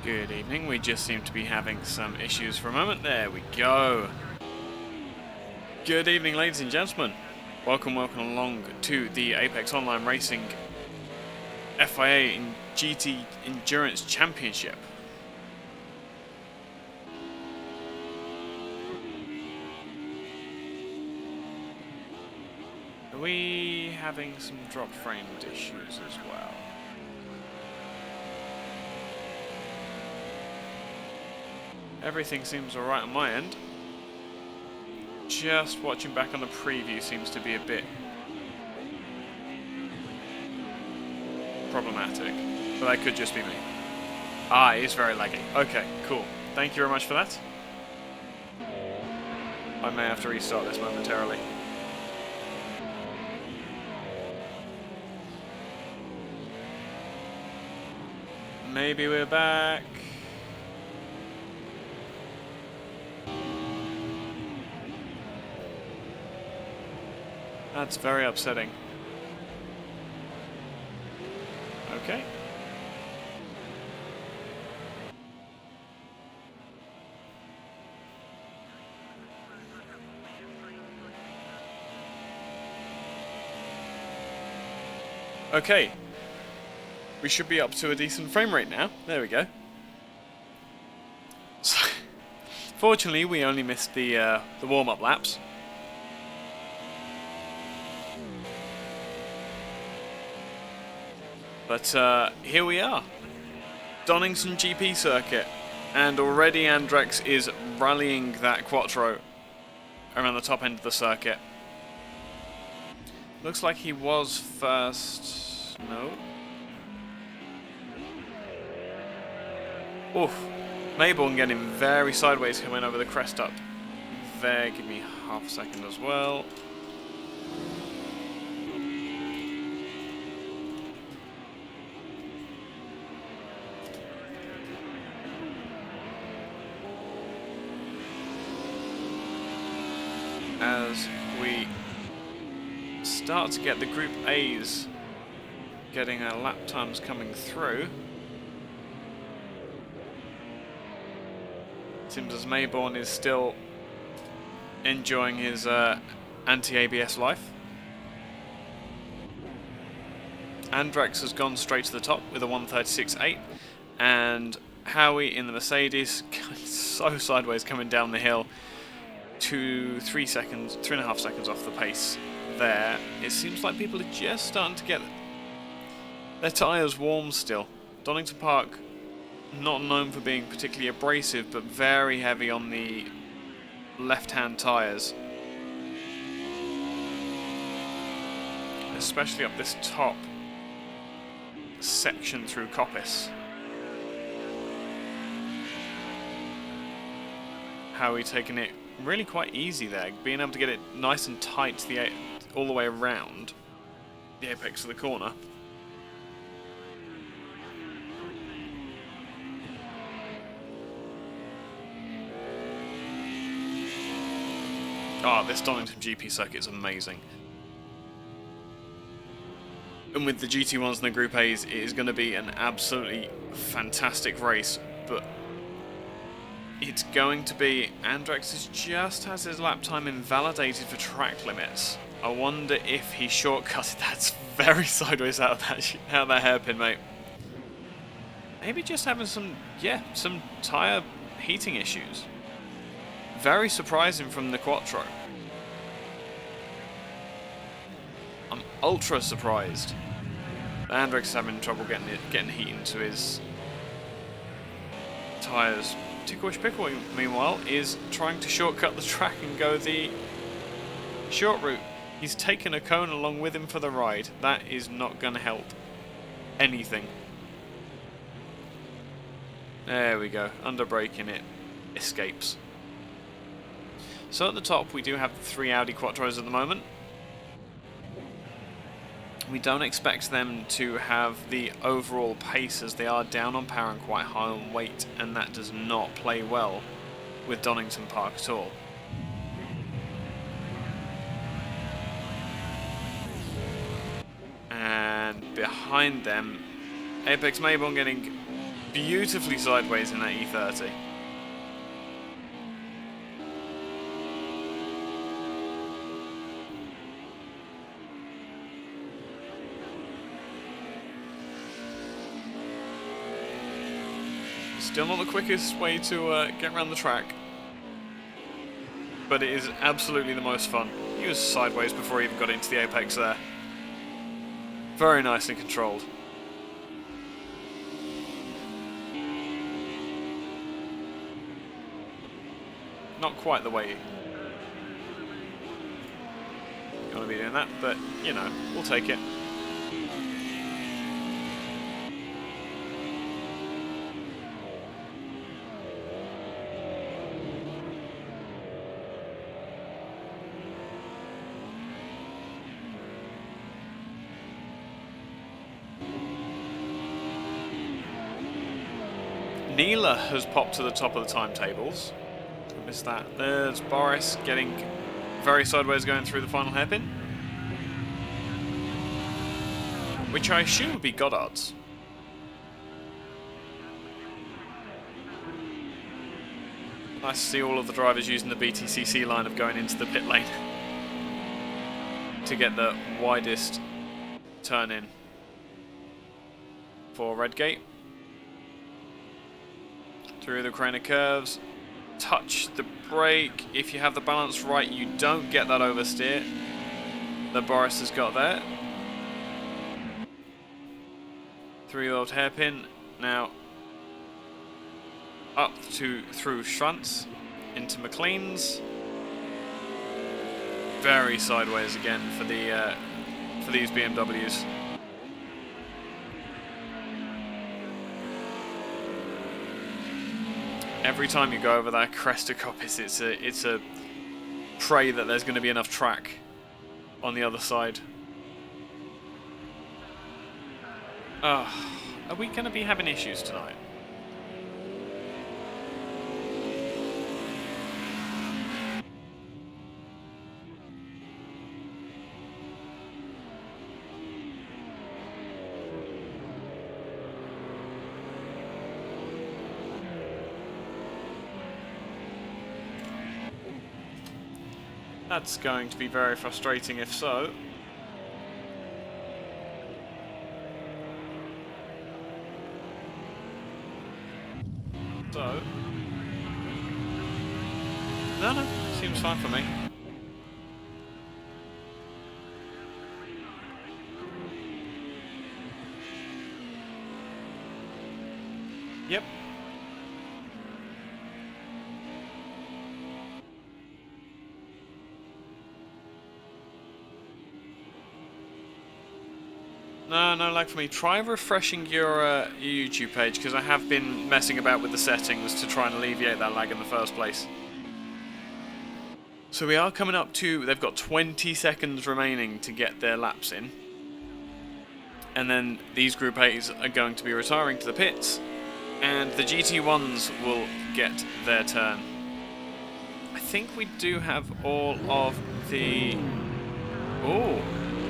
Good evening, we just seem to be having some issues for a moment. There we go. Good evening, ladies and gentlemen. Welcome along to the Apex Online Racing FIA in GT Endurance Championship. Are we having some drop framed issues as well? Everything seems alright on my end. Just watching back on the preview seems to be a bit problematic, but that could just be me. Ah, it is very laggy. Okay, cool. Thank you very much for that. I may have to restart this momentarily. Maybe we're back. That's very upsetting. Okay. Okay. We should be up to a decent frame rate now. There we go. So, fortunately, we only missed the warm-up laps. But here we are, Donington GP circuit, and already Andrex is rallying that Quattro around the top end of the circuit. Looks like he was first. No. Oof. Mayborn getting very sideways coming over the crest up there. Give me half a second as well. As we start to get the Group A's getting our lap times coming through. Seems as Mayborn is still enjoying his anti-ABS life. Andrex has gone straight to the top with a 1:36.8, and Howie in the Mercedes so sideways coming down the hill. 3.5 seconds off the pace there. It seems like people are just starting to get their tyres warm still. Donington Park, not known for being particularly abrasive, but very heavy on the left-hand tyres. Especially up this top section through Coppice. Howie taking it really quite easy there, being able to get it nice and tight all the way around the apex of the corner. Ah, this Donington GP circuit is amazing. And with the GT1s and the Group A's, it is going to be an absolutely fantastic race, but it's going to be, Andrex just has his lap time invalidated for track limits. I wonder if he shortcutted. That's very sideways out of that hairpin, mate. Maybe just having some tyre heating issues. Very surprising from the Quattro. I'm ultra surprised. Andrex is having trouble getting heat into his tyres. Ticklish Pickle, meanwhile, is trying to shortcut the track and go the short route. He's taken a cone along with him for the ride. That is not going to help anything. There we go. Under braking, it escapes. So at the top, we do have the 3 Audi Quattros at the moment. We don't expect them to have the overall pace, as they are down on power and quite high on weight, and that does not play well with Donington Park at all. And behind them, Apex Mayborn getting beautifully sideways in that E30. Still not the quickest way to get around the track, but it is absolutely the most fun. He was sideways before he even got into the apex there. Very nicely controlled. Not quite the way you want to be doing that, but you know, we'll take it. Neela has popped to the top of the timetables. Missed that. There's Boris getting very sideways going through the final hairpin, which I assume would be Goddard's. Nice to see all of the drivers using the BTCC line of going into the pit lane to get the widest turn in for Redgate. Through the corner curves, touch the brake. If you have the balance right, you don't get that oversteer that Boris has got there. Through the old hairpin, now up to through Schranz into McLean's. Very sideways again for these BMWs. Every time you go over that crest of coppice, it's a pray that there's going to be enough track on the other side. Are we going to be having issues tonight? That's going to be very frustrating if so. So... No, seems fine for me. Yep. No lag for me. Try refreshing your YouTube page, because I have been messing about with the settings to try and alleviate that lag in the first place. So we are coming up to... They've got 20 seconds remaining to get their laps in. And then these Group A's are going to be retiring to the pits. And the GT1s will get their turn. I think we do have all of the...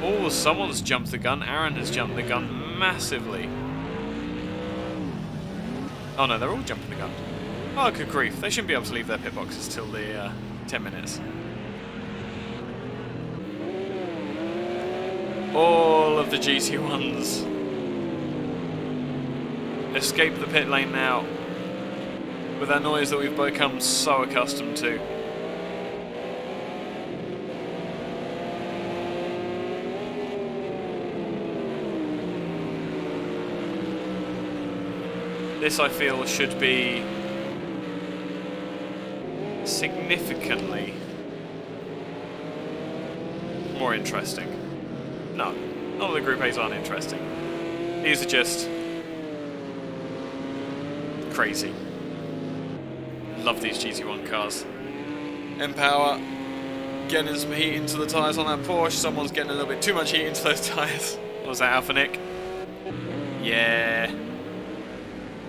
Oh, someone's jumped the gun. Aaron has jumped the gun massively. Oh no, they're all jumping the gun. Oh, good grief. They shouldn't be able to leave their pit boxes till the 10 minutes. All of the GT1s escape the pit lane now with that noise that we've become so accustomed to. This, I feel, should be significantly more interesting. No, none of the Group A's aren't interesting. These are just crazy. Love these GT1 cars. Empower, getting some heat into the tyres on that Porsche. Someone's getting a little bit too much heat into those tyres. What was that, Alpha Nick? Yeah.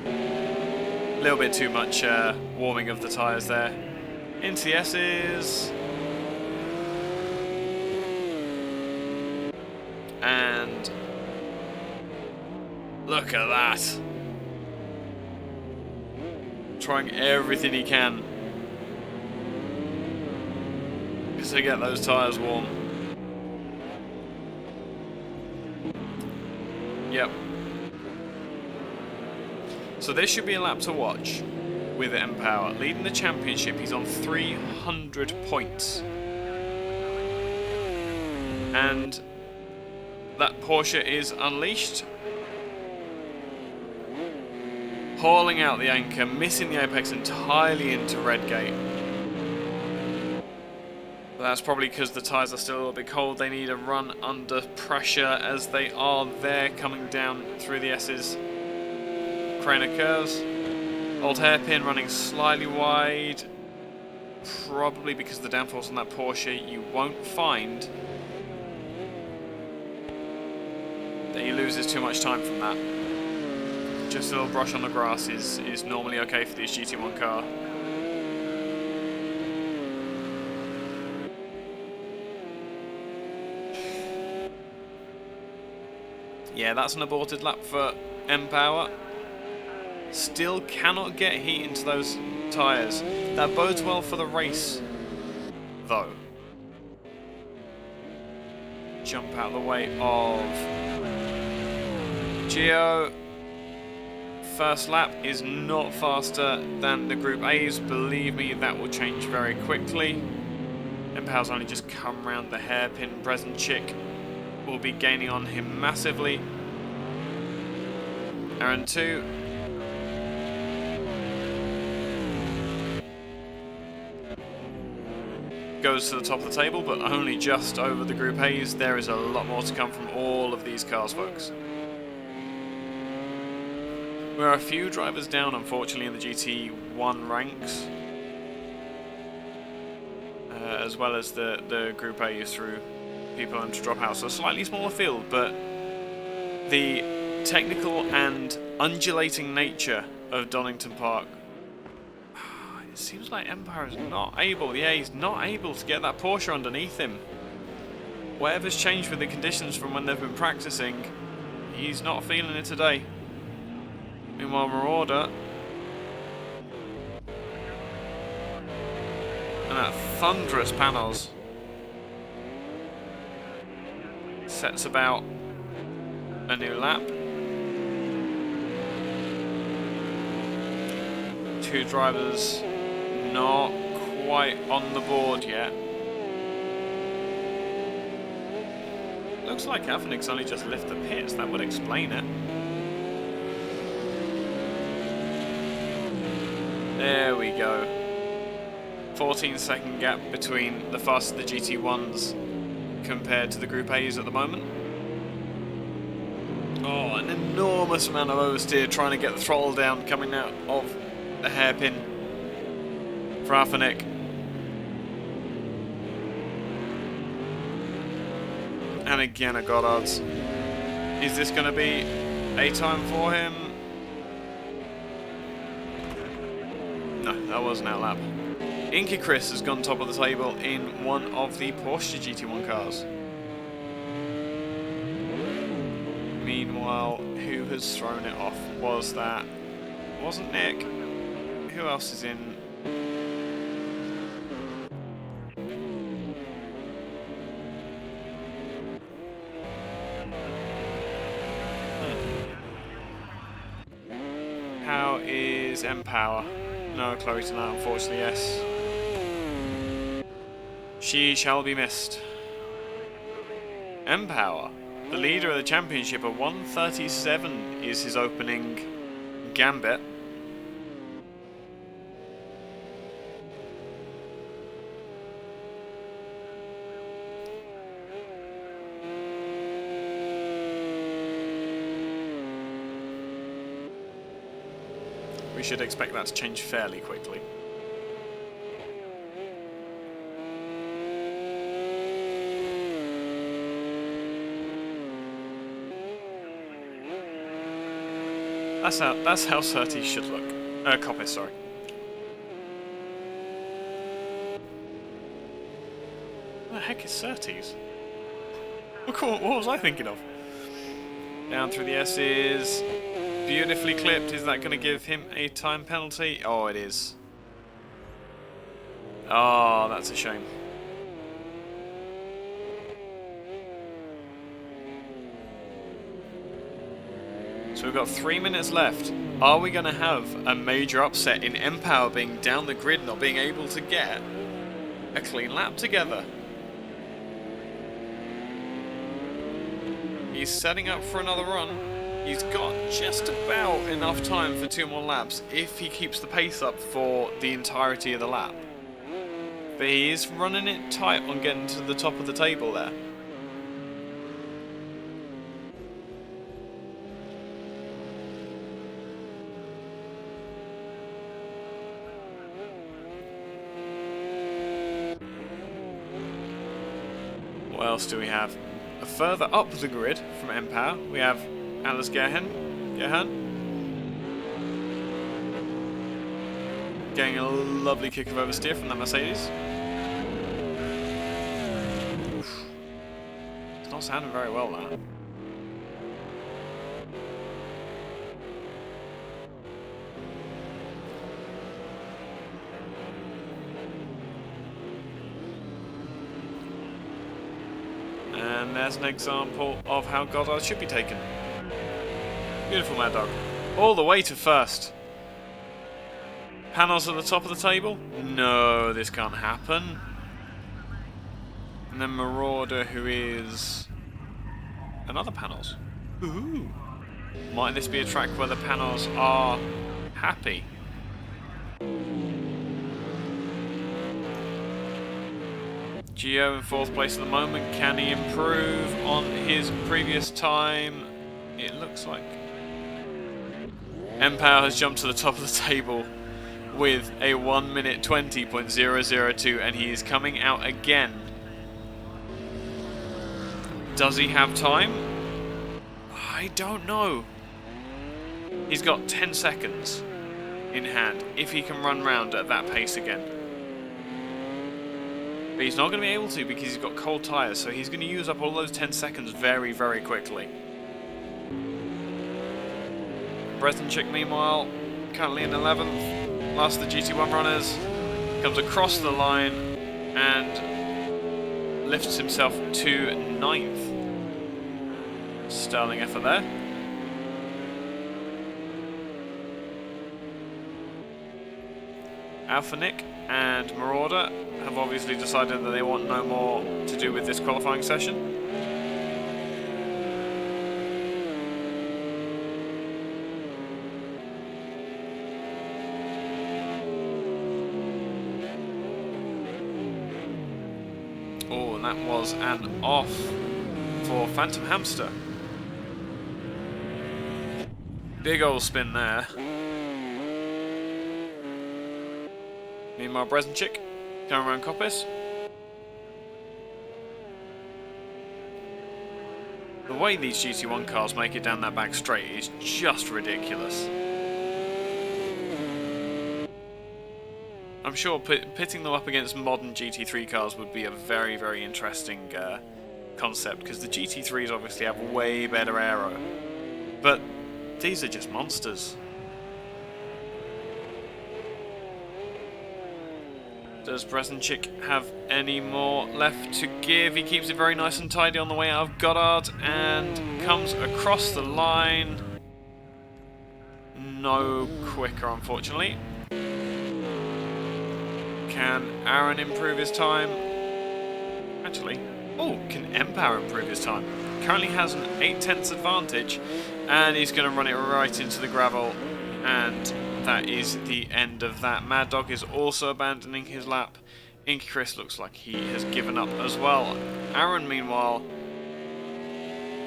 A little bit too much warming of the tyres there. Into the S's. And look at that. trying everything he can to get those tyres warm. Yep. So this should be a lap to watch with Empower. Leading the championship, he's on 300 points. And that Porsche is unleashed. Hauling out the anchor, missing the apex entirely into Redgate. But that's probably because the tyres are still a little bit cold. They need a run under pressure as they are there coming down through the S's. Crane occurs. Old hairpin running slightly wide. Probably because of the downforce on that Porsche. You won't find that he loses too much time from that. Just a little brush on the grass is normally okay for this GT1 car. Yeah, that's an aborted lap for Empower. Still cannot get heat into those tyres. That bodes well for the race, though. Jump out of the way of Gio. First lap is not faster than the Group A's. Believe me, that will change very quickly. Empower's only just come round the hairpin. Present Chick will be gaining on him massively. Aaron 2. Goes to the top of the table, but only just over the Group A's. There is a lot more to come from all of these cars, folks. We're a few drivers down, unfortunately, in the GT1 ranks, as well as the Group A's through people having to drop out. So a slightly smaller field, but the technical and undulating nature of Donington Park, it seems like Empire is not able, yeah, he's not able to get that Porsche underneath him. Whatever's changed with the conditions from when they've been practicing, he's not feeling it today. Meanwhile, Marauder and that thunderous Panos sets about a new lap. Two drivers not quite on the board yet. Looks like Avenik's only just left the pits, that would explain it. There we go. 14-second gap between the fastest of the GT1s compared to the Group A's at the moment. Oh, an enormous amount of oversteer trying to get the throttle down coming out of the hairpin for Avenik. And again at Goddard's. Is this going to be a time for him? No, that was an outlap. Inky Chris has gone top of the table in one of the Porsche GT1 cars. Meanwhile, who has thrown it off? Wasn't Nick? Who else is in? How is Empower? No, Chloe tonight, unfortunately, yes. She shall be missed. Empower, the leader of the championship at 1:37 is his opening gambit. We should expect that to change fairly quickly. That's how Surtees should look. Coppice, sorry. What the heck is Surtees? What was I thinking of? Down through the S's. beautifully clipped. Is that going to give him a time penalty? Oh, it is. Oh, that's a shame. So we've got 3 minutes left. Are we going to have a major upset in Empower being down the grid, not being able to get a clean lap together? He's setting up for another run. He's got just about enough time for 2 more laps if he keeps the pace up for the entirety of the lap. But he is running it tight on getting to the top of the table there. What else do we have? Further up the grid from Empower, we have Alice Gerhan. Getting a lovely kick of oversteer from that Mercedes. Oof. It's not sounding very well, that. And there's an example of how Goddard should be taken. Beautiful Mad Dog. All the way to first. Panos at the top of the table? No, this can't happen. And then Marauder, who is another Panos. Ooh. Might this be a track where the Panos are happy? Gio in 4th place at the moment. Can he improve on his previous time? It looks like Empower has jumped to the top of the table with a 1 minute 20.002, and he is coming out again. Does he have time? I don't know. He's got 10 seconds in hand if he can run round at that pace again. But he's not going to be able to because he's got cold tyres, so he's going to use up all those 10 seconds very, very quickly. Bresenchik, meanwhile, currently in 11th. Last of the GT1 runners. Comes across the line and lifts himself to 9th. Sterling effort there. Alpha Nick and Marauder have obviously decided that they want no more to do with this qualifying session. Oh, and that was an off for Phantom Hamster. Big old spin there. Meanwhile, Bresenchik going around Coppice. The way these GT1 cars make it down that back straight is just ridiculous. I'm sure pitting them up against modern GT3 cars would be a very, very interesting concept, because the GT3s obviously have way better aero. But these are just monsters. Does Bresenchik have any more left to give? He keeps it very nice and tidy on the way out of Goddard and comes across the line. No quicker, unfortunately. Can Aaron improve his time? Actually, oh, can Empower improve his time? Currently has an 8/10 advantage, and he's going to run it right into the gravel, and that is the end of that. Mad Dog is also abandoning his lap. Inky Chris looks like he has given up as well. Aaron, meanwhile,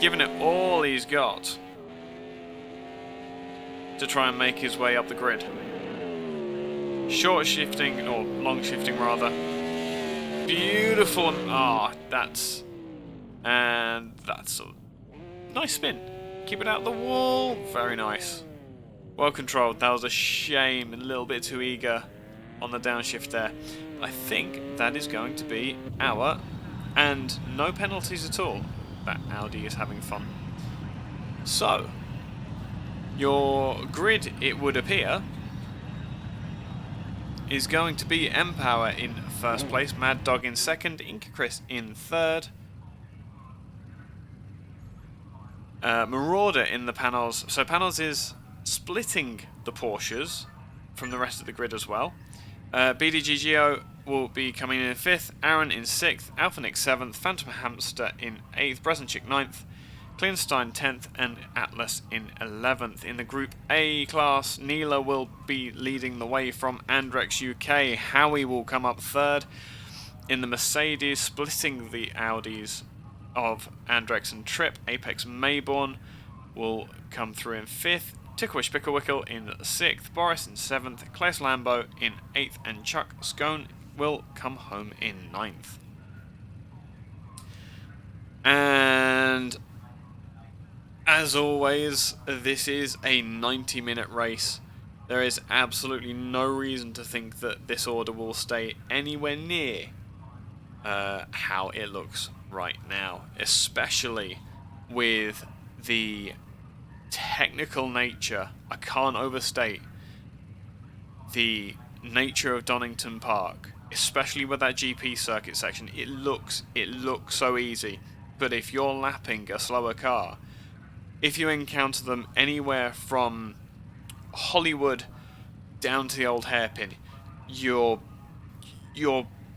giving it all he's got to try and make his way up the grid. Short shifting, or long shifting rather. Beautiful. Ah, that's a nice spin. Keep it out the wall. Very nice. Well controlled. That was a shame. A little bit too eager on the downshift there. I think that is going to be our, and no penalties at all. That Audi is having fun. So, Your grid, it would appear, is going to be Empower in first place, Mad Dog in second, Inca Chris in third, Marauder in the panels. So panels is splitting the Porsches from the rest of the grid as well. BDGGO will be coming in fifth, Aaron in sixth, Alpha Nick seventh, Phantom Hamster in eighth, Bresenchik ninth, Cleanstein 10th and Atlas in 11th. In the Group A class, Neela will be leading the way from Andrex UK. Howie will come up third. In the Mercedes, splitting the Audis of Andrex and Trip, Apex Mayborn will come through in 5th. Tickwish Picklewickle in 6th, Boris in 7th, Claes Lambo in 8th, and Chuck Scone will come home in 9th. And as always, this is a 90-minute race. There is absolutely no reason to think that this order will stay anywhere near how it looks right now, especially with the technical nature. I can't overstate the nature of Donington Park, especially with that GP circuit section. It looks so easy, but if you're lapping a slower car, if you encounter them anywhere from Hollywood down to the old hairpin, you're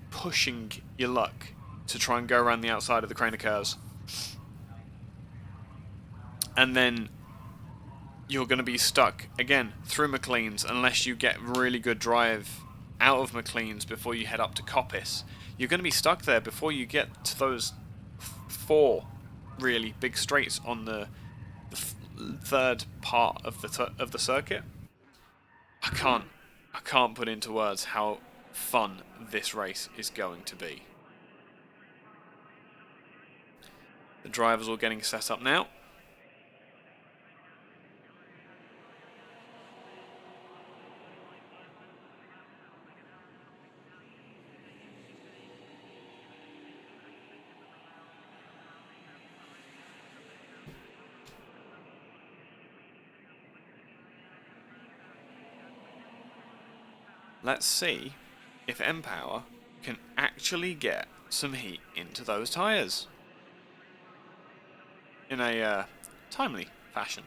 pushing your luck to try and go around the outside of the crane of curves. And then you're going to be stuck, again, through McLean's unless you get really good drive out of McLean's before you head up to Coppice. You're going to be stuck there before you get to those 4 really big straights on the third part of the circuit. I can't put into words how fun this race is going to be. The drivers all getting set up now. Let's see if Empower can actually get some heat into those tyres in a timely fashion.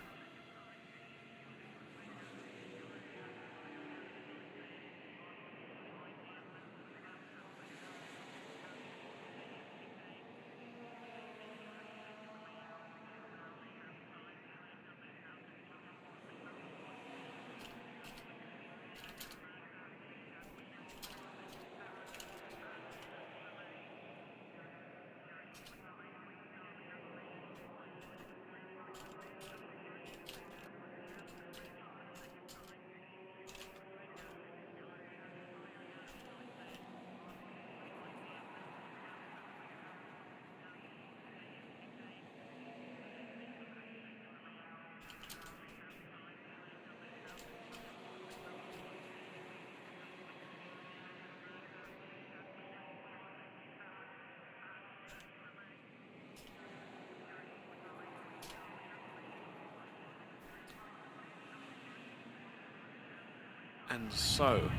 And so,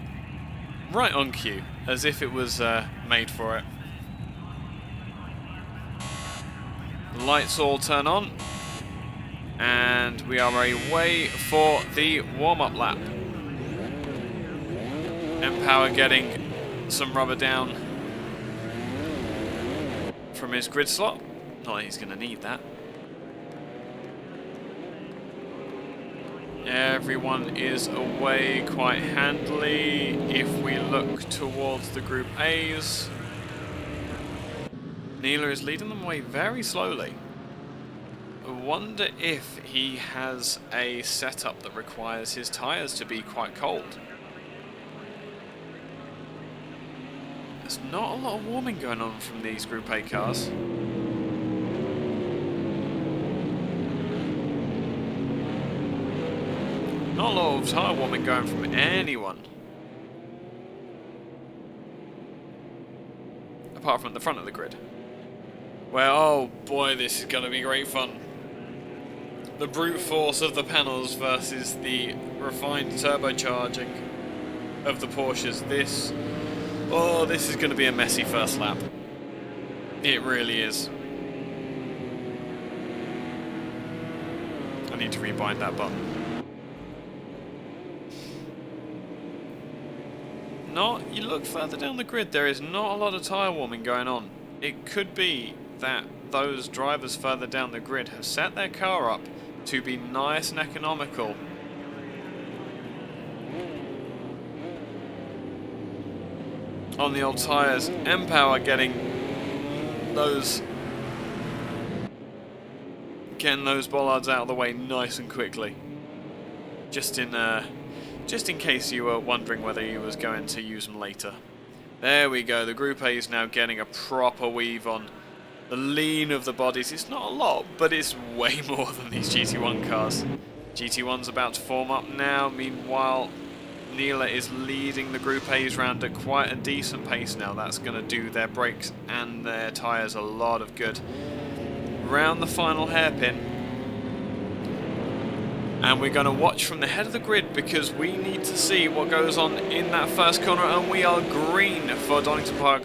right on cue, as if it was made for it. The lights all turn on, and we are away for the warm-up lap. Empower getting some rubber down from his grid slot. Not that he's going to need that. Everyone is away quite handily. If we look towards the Group A's, Neela is leading them away very slowly. I wonder if he has a setup that requires his tyres to be quite cold. There's not a lot of warming going on from these Group A cars. Not a lot of tyre warming going from anyone. Apart from at the front of the grid. Well, oh boy, this is going to be great fun. the brute force of the panels versus the refined turbocharging of the Porsches. This is going to be a messy first lap. It really is. I need to rebind that button. You look further down the grid, there is not a lot of tyre warming going on. It could be that those drivers further down the grid have set their car up to be nice and economical. On the old tyres, M-Power getting those bollards out of the way nice and quickly. Just in case you were wondering whether he was going to use them later. There we go, the Group A is now getting a proper weave on. The lean of the bodies, it's not a lot, but it's way more than these GT1 cars. GT1's about to form up now, meanwhile Neela is leading the Group A's round at quite a decent pace now. That's going to do their brakes and their tyres a lot of good. Round the final hairpin. And we're going to watch from the head of the grid because we need to see what goes on in that first corner. And we are green for Donington Park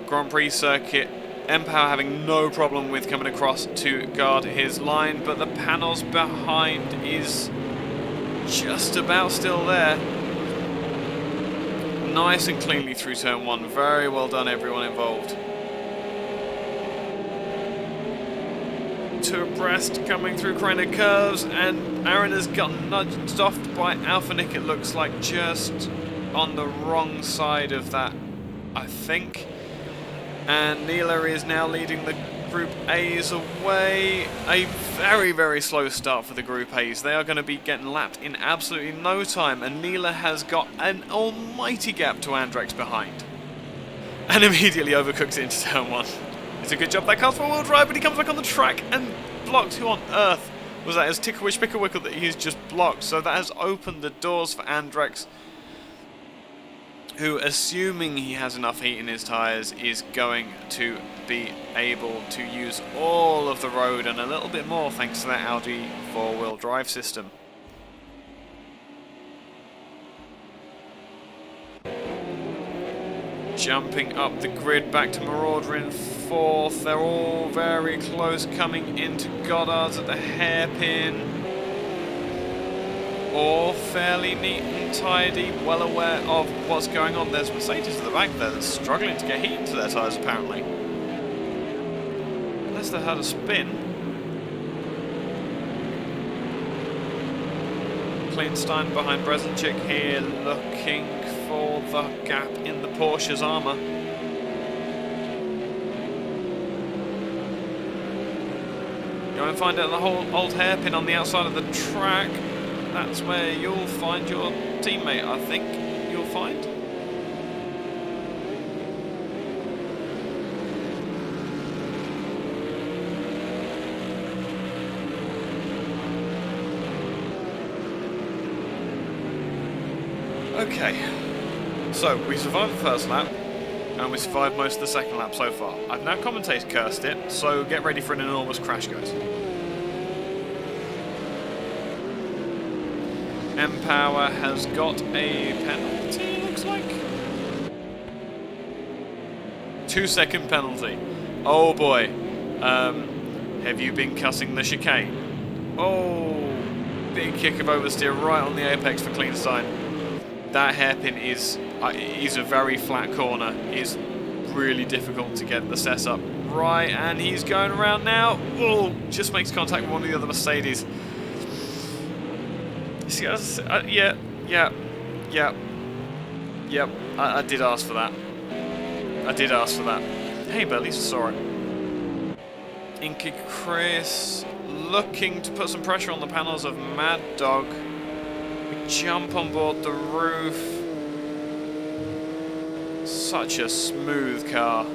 Grand Prix circuit. M-Power having no problem with coming across to guard his line. But the panels behind is just about still there. Nice and cleanly through turn one. Very well done, everyone involved. Two abreast coming through corner curves, and Aaron has gotten nudged off by Alpha Nick, it looks like, just on the wrong side of that, I think. And Neela is now leading the Group A's away. A very, very slow start for the Group A's. They are going to be getting lapped in absolutely no time, and Neela has got an almighty gap to Andrex behind. And immediately overcooks it into turn one. It's a good job that car's four-wheel drive, but he comes back on the track and blocks. Who on earth was that? It's Ticklewish Picklewickle that he's just blocked. So that has opened the doors for Andrex, who, assuming he has enough heat in his tyres, is going to be able to use all of the road and a little bit more thanks to that Audi four-wheel drive system. Jumping up the grid back to Marauder in fourth. They're all very close coming into Goddard's at the hairpin. All fairly neat and tidy, well aware of what's going on. There's Mercedes at the back there that's struggling to get heat into their tyres apparently. Unless they had a spin. Kleinstein behind Bresenchik here looking for the gap in the Porsche's armour. Go and find out the whole old hairpin on the outside of the track. That's where you'll find your teammate, I think you'll find. Okay, so we survived the first lap, and we survived most of the second lap so far. I've now commentated cursed it, so get ready for an enormous crash, guys. M-Power has got a penalty, it looks like. 2-second penalty. Oh boy. Have you been cussing the chicane? Oh, big kick of oversteer right on the apex for Kleinstein. That hairpin is a very flat corner. It's really difficult to get the setup right, and he's going around now. Oh, just makes contact with one of the other Mercedes. Yep. I did ask for that. Hey, but at least I saw it. Inky Chris looking to put some pressure on the panels of Mad Dog. We jump on board the roof. Such a smooth car.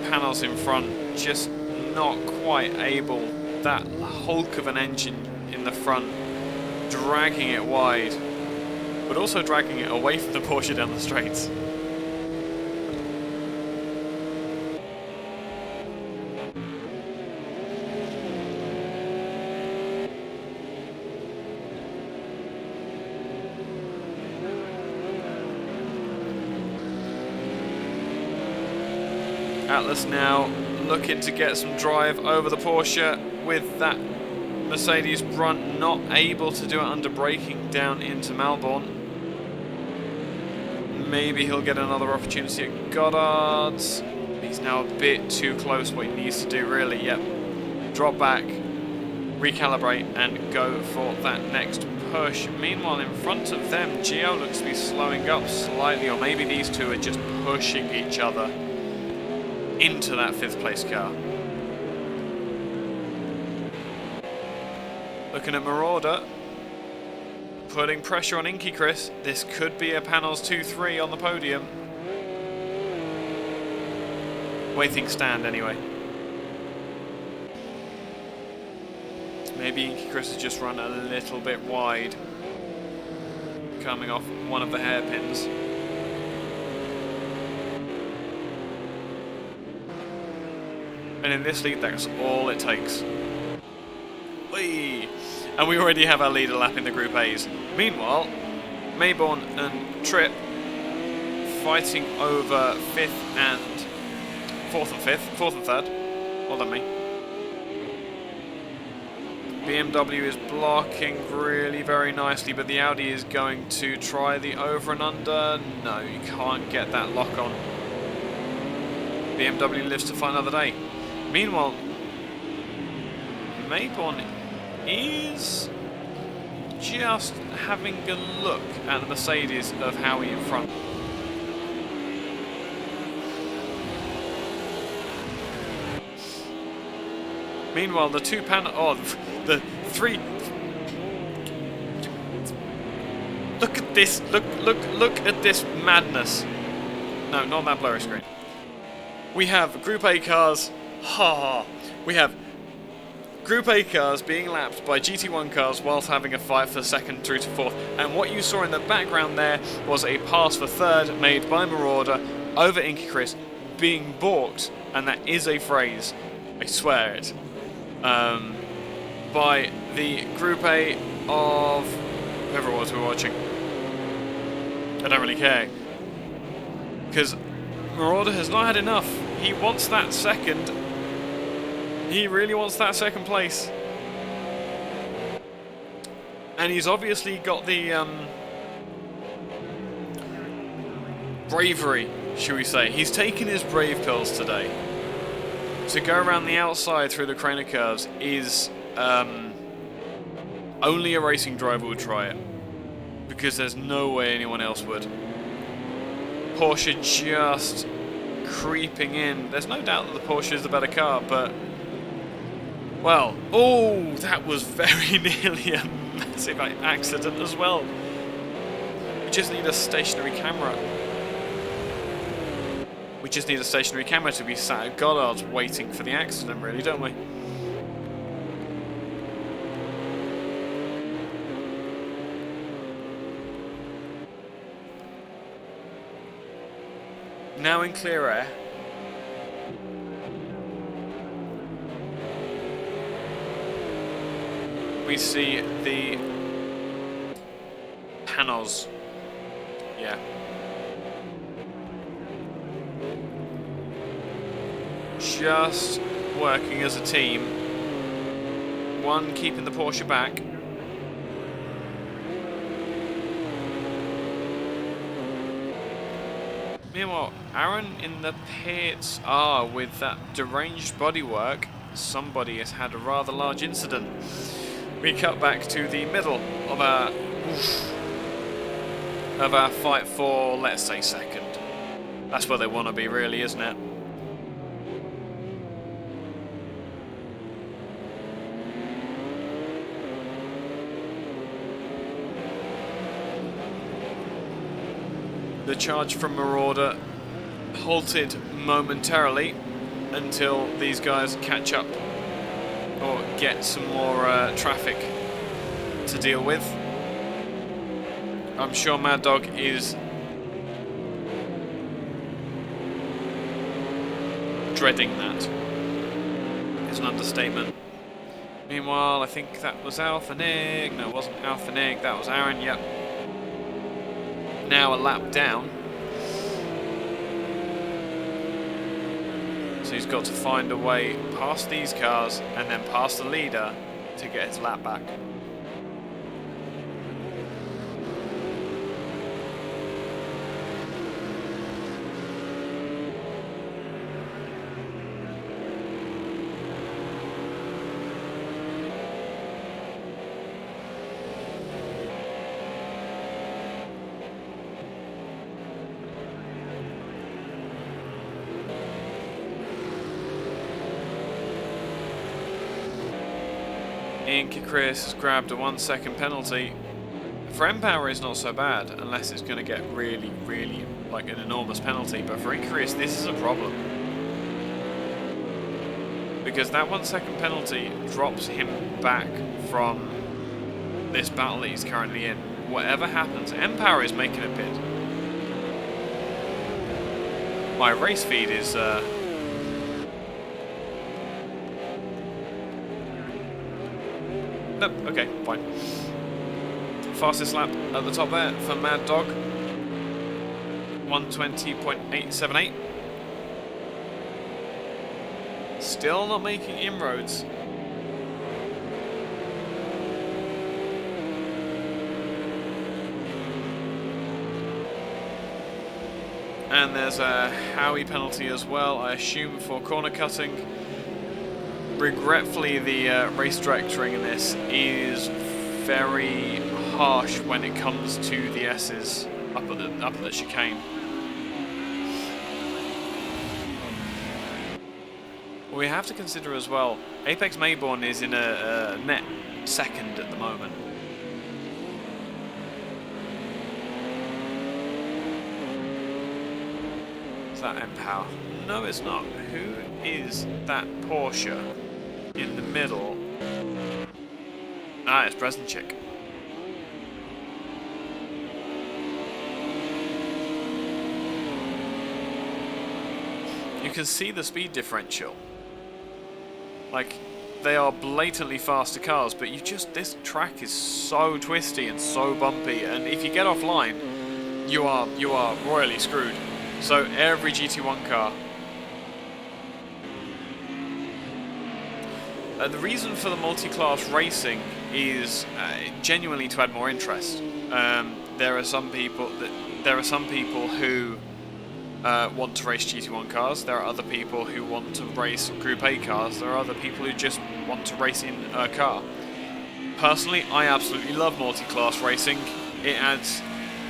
Panels in front, just not quite able. That hulk of an engine in the front, dragging it wide, but also dragging it away from the Porsche down the straights. Atlas now looking to get some drive over the Porsche with that Mercedes Brunt, not able to do it under braking down into Melbourne. Maybe he'll get another opportunity at Goddard's. He's now a bit too close. What he needs to do really, yep, drop back, recalibrate and go for that next push. Meanwhile, in front of them, Gio looks to be slowing up slightly, or maybe these two are just pushing each other into that 5th place car. Looking at Marauder, putting pressure on Inky Chris. This could be a Panels 2-3 on the podium. Way things stand anyway. Maybe Inky Chris has just run a little bit wide, coming off one of the hairpins. And in this lead, that's all it takes. Whee! And we already have our leader lapping the Group A's. Meanwhile, Mayborn and Tripp fighting over 4th and 3rd. Well done, me. BMW is blocking really very nicely, but the Audi is going to try the over and under. No, you can't get that lock on. BMW lives to fight another day. Meanwhile, Mayborn is just having a look at the Mercedes of Howie in front. Meanwhile, the two the three. Look at this! Look at this madness! No, not that blurry screen. We have Group A cars. We have Group A cars being lapped by GT1 cars whilst having a fight for 2nd through to 4th. And what you saw in the background there was a pass for 3rd made by Marauder over Inky Chris being balked, and that is a phrase, I swear it, by the Group A of whoever it was we were watching. I don't really care, because Marauder has not had enough. He wants that 2nd. He really wants that 2nd place. And he's obviously got the bravery, shall we say. He's taken his brave pills today. To go around the outside through the Craner curves is only a racing driver would try it, because there's no way anyone else would. Porsche just creeping in. There's no doubt that the Porsche is the better car, but well, oh, that was very nearly a massive accident as well. We just need a stationary camera. We just need a stationary camera to be sat at Goddard's waiting for the accident, really, don't we? Now in clear air. We see the Panos. Yeah. Just working as a team. One keeping the Porsche back. Meanwhile, Aaron in the pits. With that deranged bodywork, somebody has had a rather large incident. We cut back to the middle of our fight for, let's say, 2nd. That's where they want to be, really, isn't it? The charge from Marauder halted momentarily until these guys catch up or get some more traffic to deal with. I'm sure Mad Dog is dreading that. It's an understatement. Meanwhile, I think that was Alpha Nig. No, it wasn't Alpha Nig. That was Aaron. Yep. Now a lap down. So he's got to find a way past these cars and then past the leader to get his lap back. Eike Chris has grabbed a 1 second penalty. For mPower it's not so bad, unless it's going to get really, really like an enormous penalty, but for Eike Chris this is a problem. Because that 1 second penalty drops him back from this battle that he's currently in. Whatever happens, mPower is making a bid. My race feed is nope, okay, fine. Fastest lap at the top there for Mad Dog. 120.878. Still not making inroads. And there's a Howie penalty as well, I assume, for corner cutting. Regretfully, the race directoring in this is very harsh when it comes to the S's up at the chicane. We have to consider as well, Apex Mayborn is in a net second at the moment. Is that mPower? No, it's not. Who is that Porsche in the middle? Ah, it's Bresenchik. You can see the speed differential. Like, they are blatantly faster cars, but this track is so twisty and so bumpy, and if you get offline, you are royally screwed. So every GT1 car. The reason for the multi-class racing is genuinely to add more interest. There are some people who want to race GT1 cars. There are other people who want to race Group A cars. There are other people who just want to race in a car. Personally, I absolutely love multi-class racing. It adds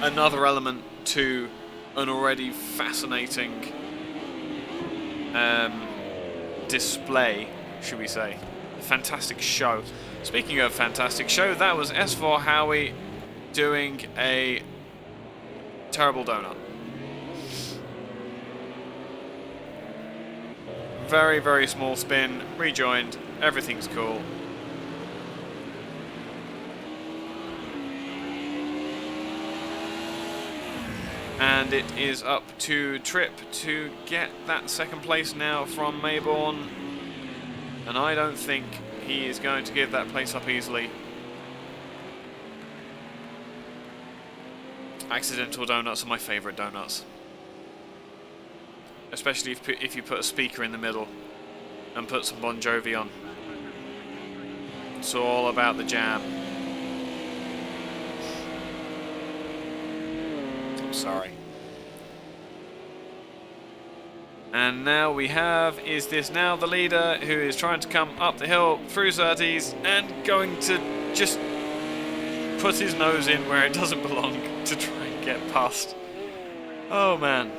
another element to an already fascinating display, should we say. A fantastic show. Speaking of fantastic show, that was S4 Howie doing a terrible donut. Very, very small spin, rejoined, everything's cool. And it is up to Tripp to get that second place now from Mayborn. And I don't think he is going to give that place up easily. Accidental donuts are my favourite donuts. Especially if you put a speaker in the middle and put some Bon Jovi on. It's all about the jam. I'm sorry. And now we have, is this now the leader who is trying to come up the hill through Surtees and going to just put his nose in where it doesn't belong to try and get past. Oh man.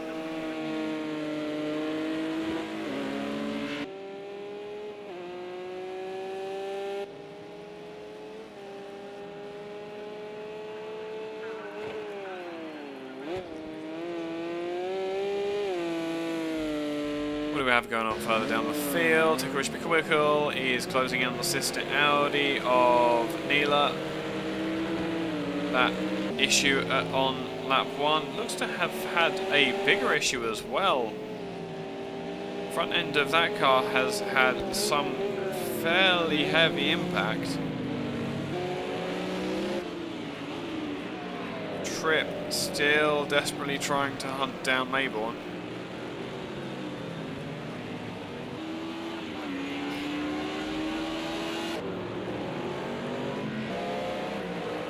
What do we have going on further down the field? Tikurish Bikawikal is closing in on the sister Audi of Neela. That issue on lap 1 looks to have had a bigger issue as well. Front end of that car has had some fairly heavy impact. Tripp still desperately trying to hunt down Mayborn.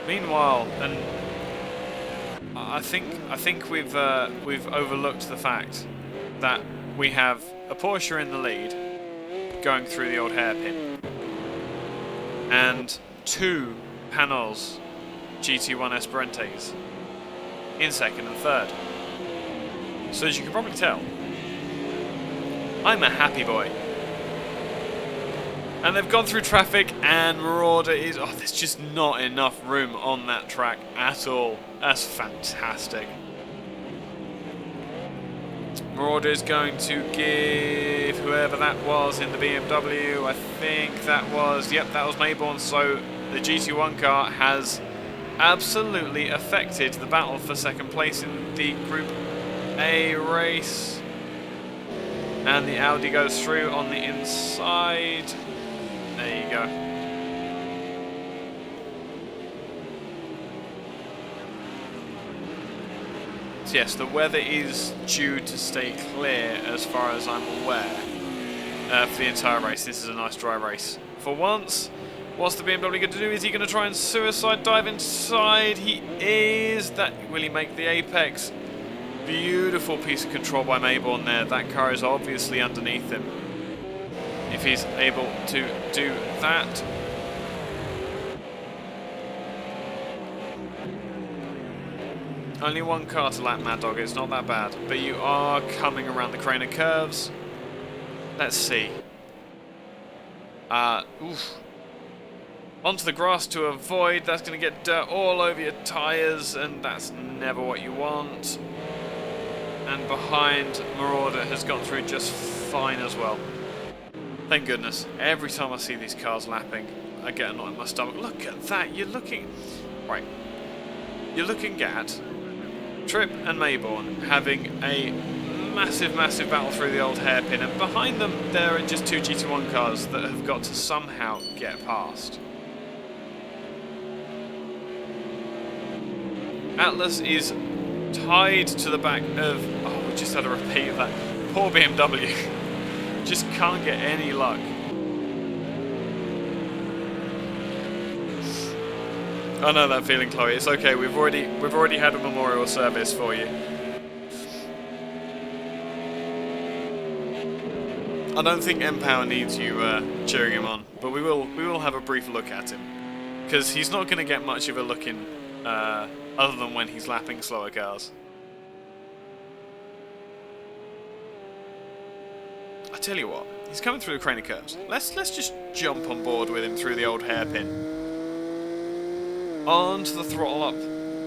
Meanwhile, and I think we've overlooked the fact that we have a Porsche in the lead, going through the old hairpin, and 2 Panos GT1 Esperantes in second and third. So as you can probably tell, I'm a happy boy. And they've gone through traffic, and Marauder is... Oh, there's just not enough room on that track at all. That's fantastic. Marauder is going to give whoever that was in the BMW, I think that was... Yep, that was Mayborn. So the GT1 car has absolutely affected the battle for second place in the Group A race. And the Audi goes through on the inside. There you go. So yes, the weather is due to stay clear as far as I'm aware for the entire race. This is a nice dry race. For once, what's the BMW going to do? Is he going to try and suicide dive inside? He is. Will he make the apex? Beautiful piece of control by Mayborn there. That car is obviously underneath him. If he's able to do that. Only 1 car to lap Mad Dog, it's not that bad. But you are coming around the Craner curves. Let's see. Oof. Onto the grass to avoid. That's going to get dirt all over your tyres, and that's never what you want. And behind, Marauder has gone through just fine as well. Thank goodness. Every time I see these cars lapping, I get a knot in my stomach. Look at that. You're looking... Right. You're looking at Tripp and Mayborn having a massive, massive battle through the old hairpin. And behind them, there are just 2 GT1 cars that have got to somehow get past. Atlas is tied to the back of... Oh, we just had a repeat of that. Poor BMW. Just can't get any luck. I know that feeling, Chloe. It's okay. We've already had a memorial service for you. I don't think M-Power needs you cheering him on, but we will have a brief look at him, because he's not going to get much of a look in other than when he's lapping slower cars. I tell you what, he's coming through the Craner curves. Let's just jump on board with him through the old hairpin. Onto the throttle up.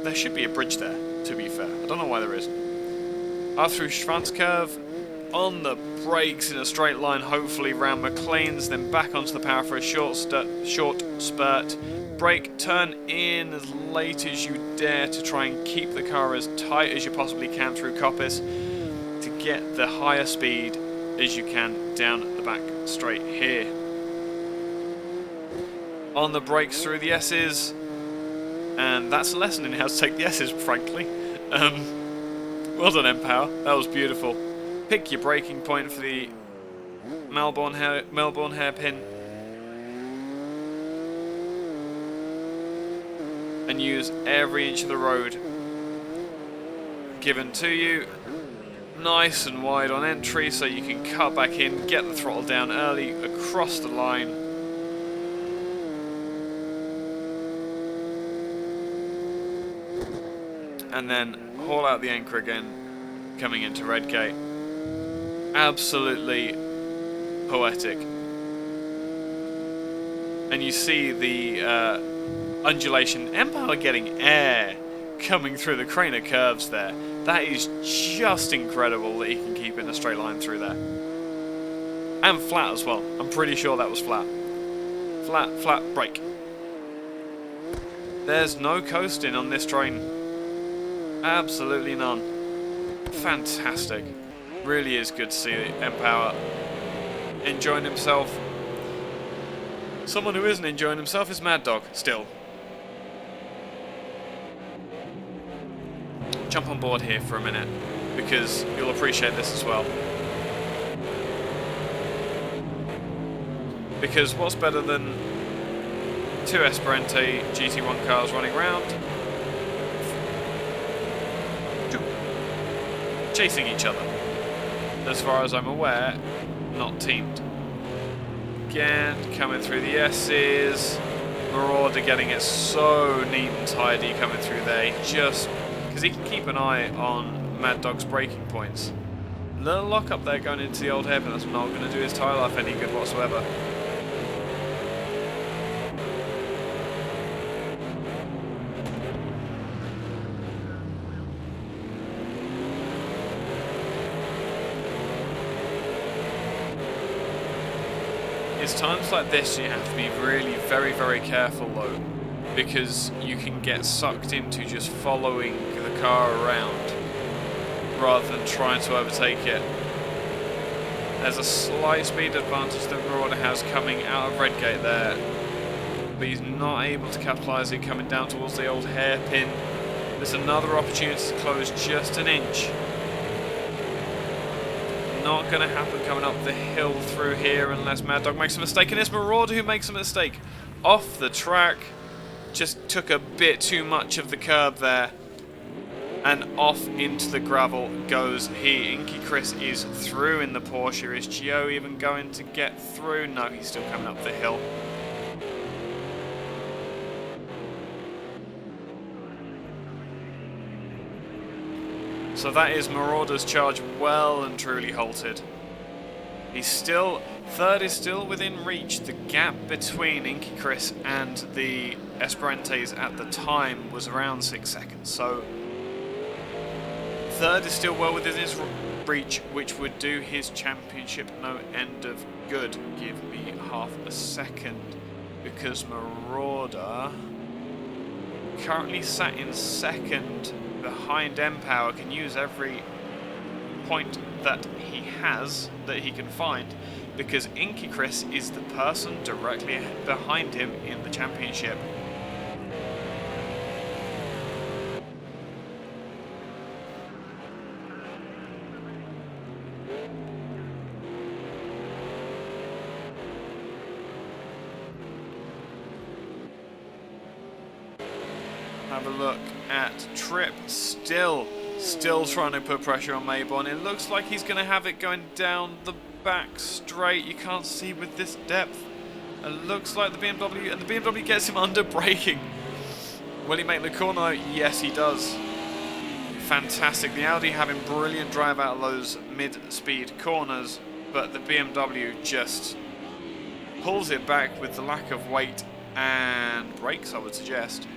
There should be a bridge there, to be fair. I don't know why there isn't. Up through Schwanz curve, on the brakes in a straight line, hopefully round McLean's, then back onto the power for a short spurt. Brake, turn in as late as you dare to try and keep the car as tight as you possibly can through Coppice to get the higher speed as you can down the back straight here. On the brakes through the S's, and that's a lesson in how to take the S's, frankly. Well done, M-Power, that was beautiful. Pick your braking point for the Melbourne hairpin and use every inch of the road given to you. Nice and wide on entry so you can cut back in, get the throttle down early across the line. And then haul out the anchor again, coming into Redgate. Absolutely poetic. And you see the undulation. M-Power getting air coming through the Craner curves there. That is just incredible that he can keep in a straight line through there. And flat as well. I'm pretty sure that was flat. Flat, brake. There's no coasting on this train. Absolutely none. Fantastic. Really is good to see M-Power enjoying himself. Someone who isn't enjoying himself is Mad Dog, still. Jump on board here for a minute, because you'll appreciate this as well. Because what's better than Two Esperante GT1 cars running around. Chasing each other. As far as I'm aware, not teamed. Again, coming through the S's. Marauder getting it so neat and tidy coming through there. Just because he can keep an eye on Mad Dog's braking points. Little lock up there going into the old hairpin. That's not going to do his tyre life any good whatsoever. It's times like this you have to be really very, very careful though, because you can get sucked into just following the car around rather than trying to overtake it. There's a slight speed advantage that Marauder has coming out of Redgate there, but he's not able to capitalise it coming down towards the old hairpin. There's another opportunity to close just an inch. Not going to happen coming up the hill through here unless Mad Dog makes a mistake, and it's Marauder who makes a mistake. Off the track, just took a bit too much of the curb there, and off into the gravel goes he. Inky Chris is through in the Porsche. Is Gio even going to get through? No, he's still coming up the hill. So that is Marauder's charge well and truly halted. He's still, third is still within reach. The gap between Inky Chris and the Esperantes at the time was around 6 seconds. So third is still well within his reach, which would do his championship no end of good. Give me half a second, because Marauder currently sat in second behind Empower, can use every point that he has that he can find, because Inky Chris is the person directly behind him in the championship. Have a look at Tripp, still trying to put pressure on Mayborn. It looks like he's going to have it going down the back straight. You can't see with this depth. It looks like the BMW, and the BMW gets him under braking. Will he make the corner? Yes, he does. Fantastic. The Audi having brilliant drive out of those mid-speed corners, but the BMW just pulls it back with the lack of weight and brakes, I would suggest.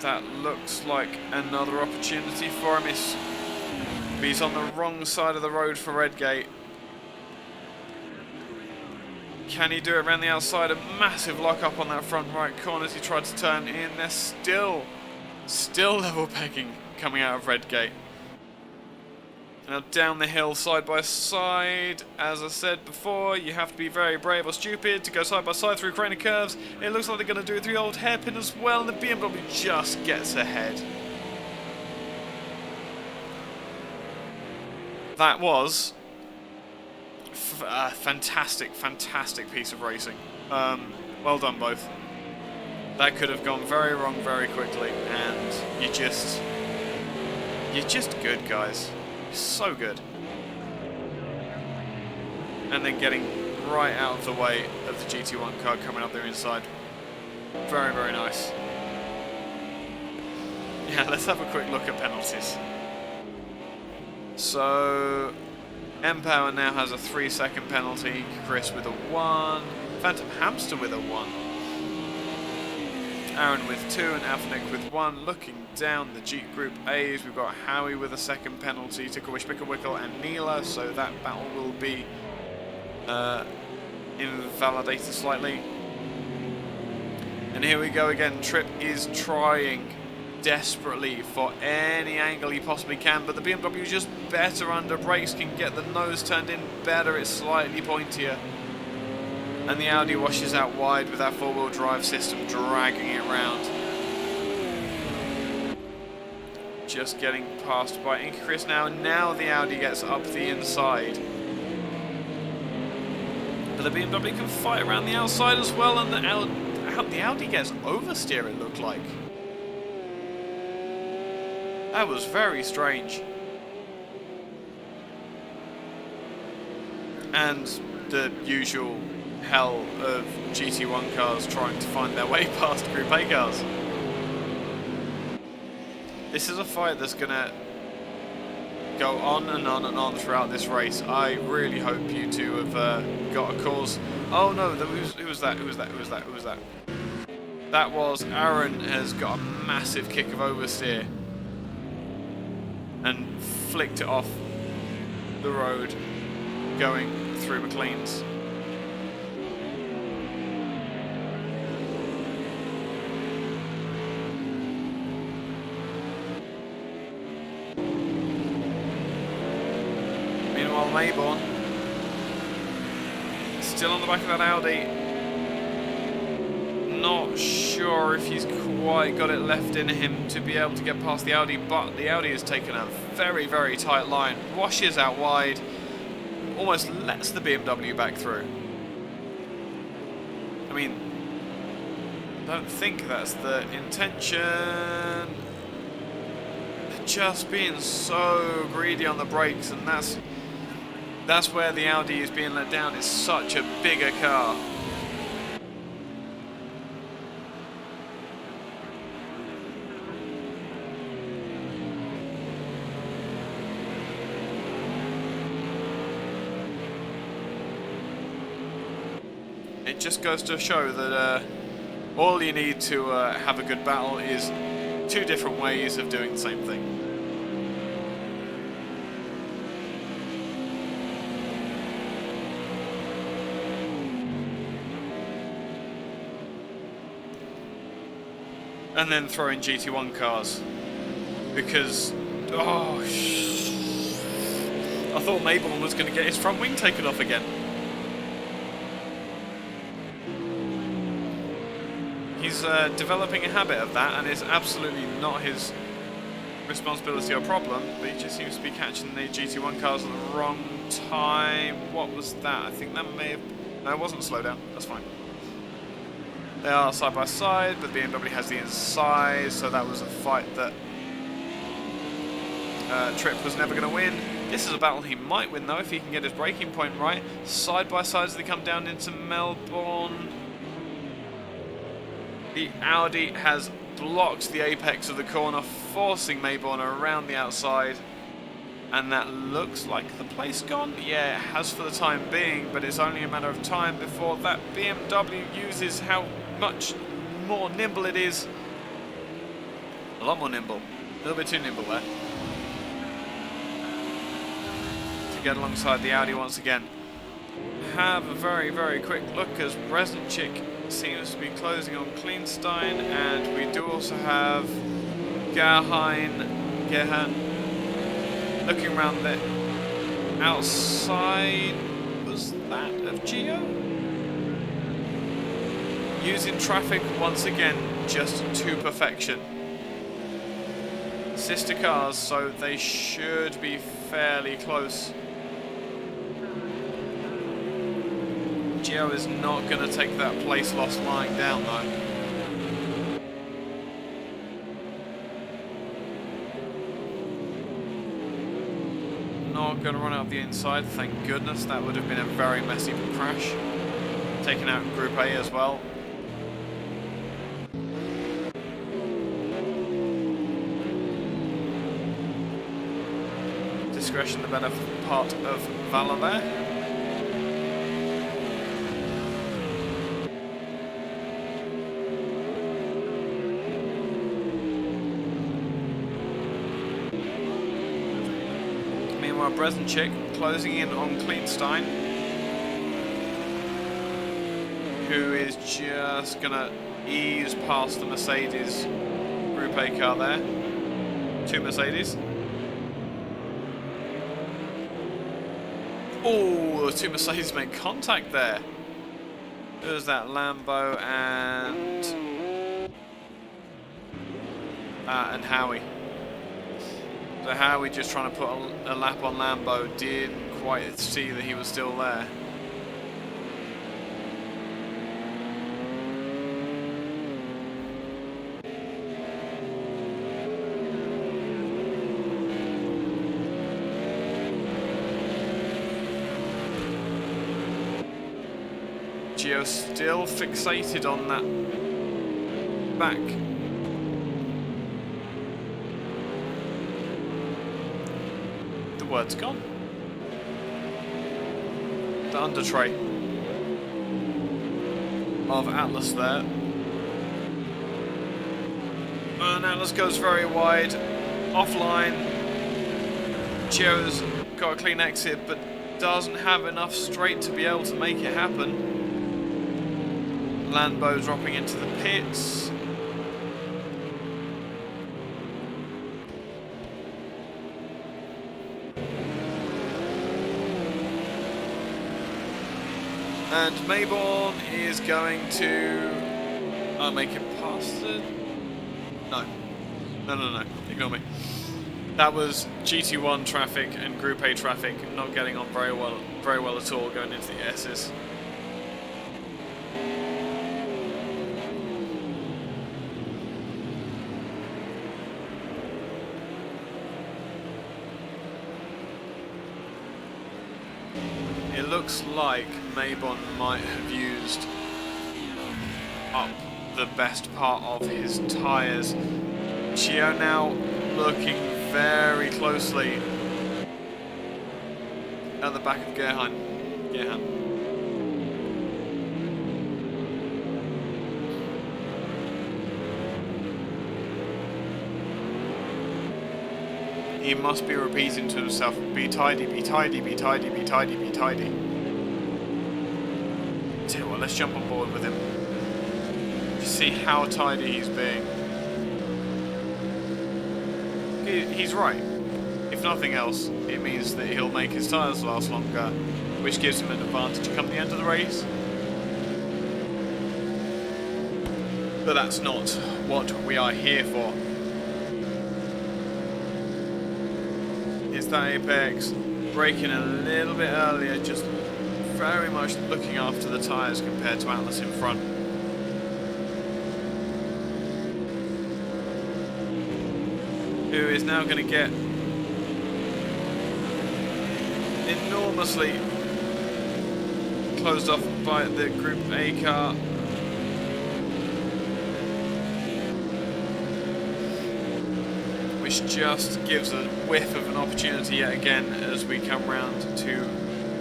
That looks like another opportunity for him. He's on the wrong side of the road for Redgate. Can he do it around the outside? A massive lock up on that front right corner as he tried to turn in. They're still level pegging coming out of Redgate. Now down the hill side by side. As I said before, you have to be very brave or stupid to go side by side through crane curves. It looks like they're going to do it through the old hairpin as well, and the BMW just gets ahead. That was a fantastic piece of racing. Well done both. That could have gone very wrong very quickly, and you're just good, guys. So good. And then getting right out of the way of the GT1 car coming up there inside. Very, very nice. Yeah, let's have a quick look at penalties. So Empower now has a 3-second penalty, Chris with a 1, Phantom Hamster with a 1, Aaron with 2 and Avnik with 1. Looking down the Jeep Group A's, we've got Howie with a 2nd penalty, Ticklewish, Picklewickle and Neela, so that battle will be invalidated slightly. And here we go again. Tripp is trying desperately for any angle he possibly can, but the BMW is just better under brakes, can get the nose turned in better, it's slightly pointier. And the Audi washes out wide with that four-wheel drive system dragging it round. Just getting passed by Eike now. Now the Audi gets up the inside. But the BMW can fight around the outside as well, and the Audi gets oversteer, it looked like. That was very strange. And the usual hell of GT1 cars trying to find their way past Group A cars. This is a fight that's going to go on and on and on throughout this race. I really hope you two have got a cause. Oh no, who was that? Who was that? Who was that? Who was that? That was Aaron has got a massive kick of oversteer and flicked it off the road going through McLean's. Meanwhile, Mayborn still on the back of that Audi. Not sure if he's quite got it left in him to be able to get past the Audi, but the Audi has taken a very, very tight line, washes out wide, almost lets the BMW back through. I mean, I don't think that's the intention. They're just being so greedy on the brakes, and that's where the Audi is being let down. It's such a bigger car. It just goes to show that all you need to have a good battle is two different ways of doing the same thing. And then throw in GT1 cars, because I thought Mayborn was going to get his front wing taken off again. He's developing a habit of that, and it's absolutely not his responsibility or problem, but he just seems to be catching the GT1 cars at the wrong time. What was that? I think that may have... No, it wasn't slow down. That's fine. They are side by side, but BMW has the inside, so that was a fight that Tripp was never going to win. This is a battle he might win, though, if he can get his braking point right. Side by side as they come down into Melbourne. The Audi has blocked the apex of the corner, forcing Mayborn around the outside. And that looks like the place gone. Yeah, it has for the time being, but it's only a matter of time before that BMW uses how much more nimble it is. A lot more nimble. A little bit too nimble there. To get alongside the Audi once again. Have a very, very quick look as Breznicek seems to be closing on Kleinstein, and we do also have Gerhan looking around the outside. Was that of Gio? Using traffic once again just to perfection. Sister cars, so they should be fairly close. Gio is not going to take that place lost lying down though. Not going to run out the inside, thank goodness. That would have been a very messy crash. Taking out Group A as well. Discretion the better part of Valor there. Breznicek closing in on Kleinstein, who is just going to ease past the Mercedes Group A car there. Two Mercedes. Oh, the two Mercedes made contact there. There's that Lambo and Howie. So Howie, just trying to put a lap on Lambo, didn't quite see that he was still there. Gio still fixated on that back. The word's gone. The under tray of Atlas there. And Atlas goes very wide, offline. Gio's got a clean exit, but doesn't have enough straight to be able to make it happen. Lambo dropping into the pits. And Mayborn is going to make it past it. No, ignore me. That was GT1 traffic and Group A traffic not getting on very well at all going into the S's. It looks like Mayborn might have used up the best part of his tyres. Gio now looking very closely at the back of Gerhan. He must be repeating to himself, be tidy, be tidy, be tidy, be tidy, be tidy. Tell you what, let's jump on board with him. Just see how tidy he's being. He's right. If nothing else, it means that he'll make his tyres last longer, which gives him an advantage come the end of the race. But that's not what we are here for. Is that Apex braking a little bit earlier, just very much looking after the tyres compared to Atlas in front. Who is now going to get enormously closed off by the Group A car. Which just gives a whiff of an opportunity yet again as we come round to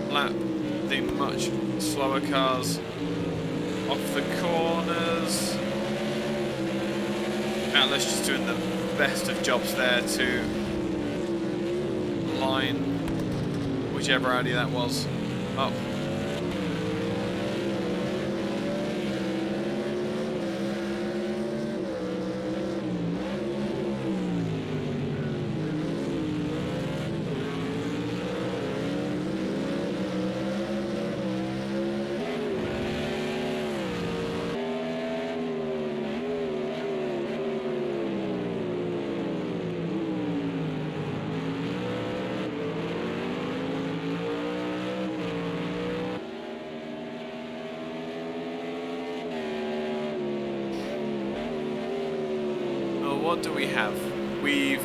lap the much slower cars off the corners. Atlas just doing the best of jobs there to line whichever Audi that was up. What do we have? We've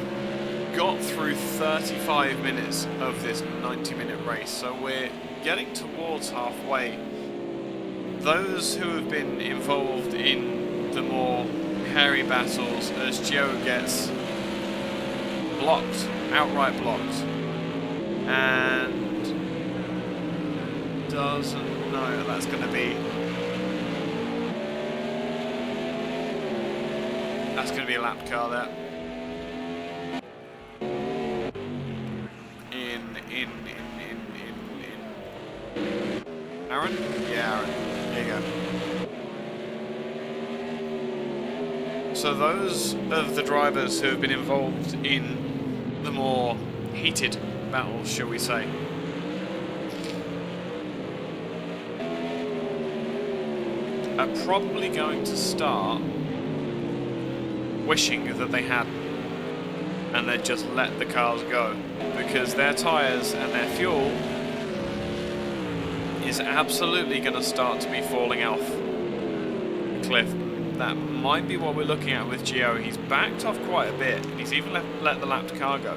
got through 35 minutes of this 90-minute race, so we're getting towards halfway. Those who have been involved in the more hairy battles as Gio gets blocked, outright blocked, and doesn't know that's going to be. That's going to be a lap car there. In. Aaron? Yeah, Aaron. There you go. So those of the drivers who have been involved in the more heated battles, shall we say, are probably going to start wishing that they hadn't, and they'd just let the cars go, because their tyres and their fuel is absolutely going to start to be falling off the cliff. That might be what we're looking at with Gio. He's backed off quite a bit. He's even let the lapped car go.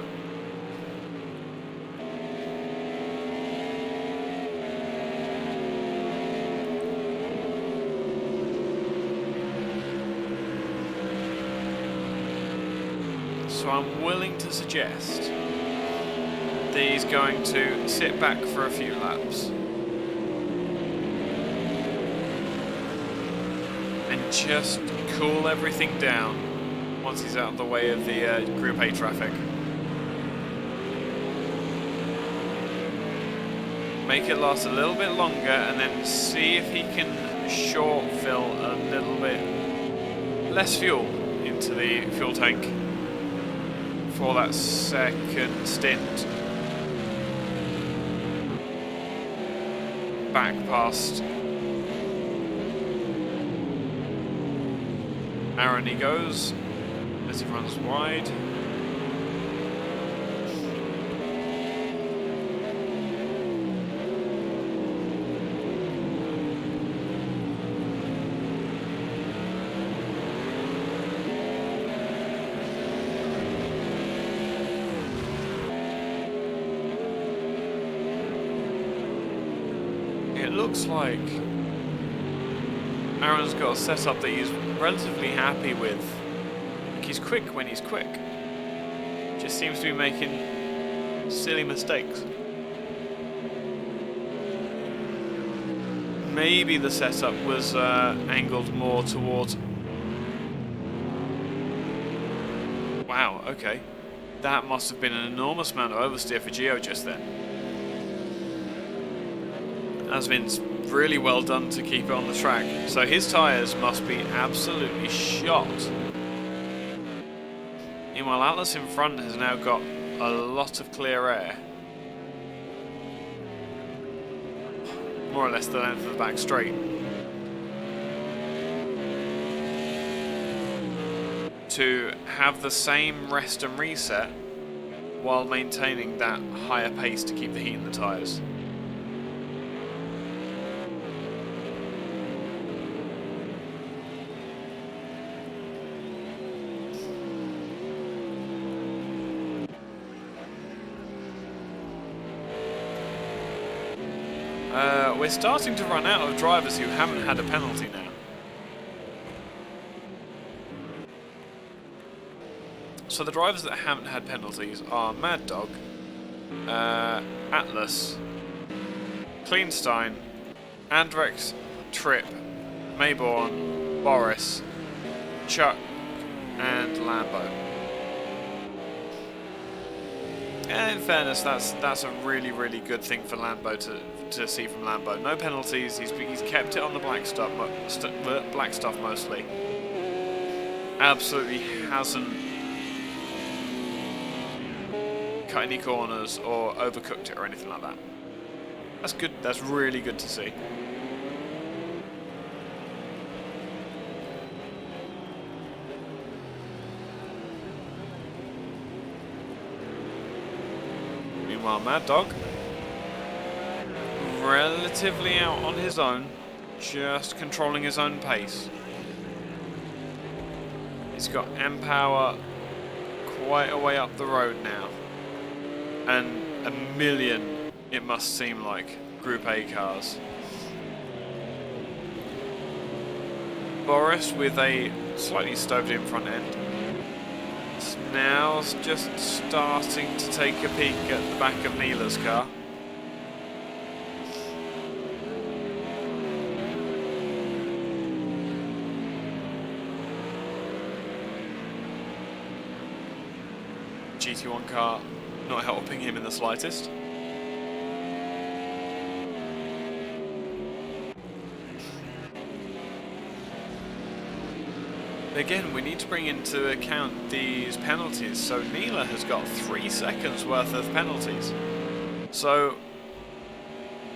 So I'm willing to suggest that he's going to sit back for a few laps and just cool everything down once he's out of the way of the Group A traffic. Make it last a little bit longer and then see if he can short fill a little bit less fuel into the fuel tank for that second stint back past Aaron. He goes as he runs wide. It looks like Aaron's got a setup that he's relatively happy with. Like, he's quick when he's quick. Just seems to be making silly mistakes. Maybe the setup was angled more towards... Wow, okay. That must have been an enormous amount of oversteer for Gio just then. That's been really well done to keep it on the track. So his tyres must be absolutely shot. Meanwhile, Atlas in front has now got a lot of clear air. More or less the length of the back straight. To have the same rest and reset while maintaining that higher pace to keep the heat in the tyres. We're starting to run out of drivers who haven't had a penalty now. So the drivers that haven't had penalties are Mad Dog, Atlas, Cleanstein, Andrex, Tripp, Mayborn, Boris, Chuck, and Lambo. And in fairness, that's a really, really good thing for Lambo to see from Lambo. No penalties. He's kept it on the black stuff mostly. Absolutely hasn't cut any corners or overcooked it or anything like that. That's good. That's really good to see. Meanwhile, Mad Dog, relatively out on his own, just controlling his own pace. He's got M-Power quite a way up the road now. And a million, it must seem like, Group A cars. Boris with a slightly stoved in front end. Now just starting to take a peek at the back of Neela's car. GT1 car not helping him in the slightest. Again, we need to bring into account these penalties. So Neela has got 3 seconds worth of penalties. So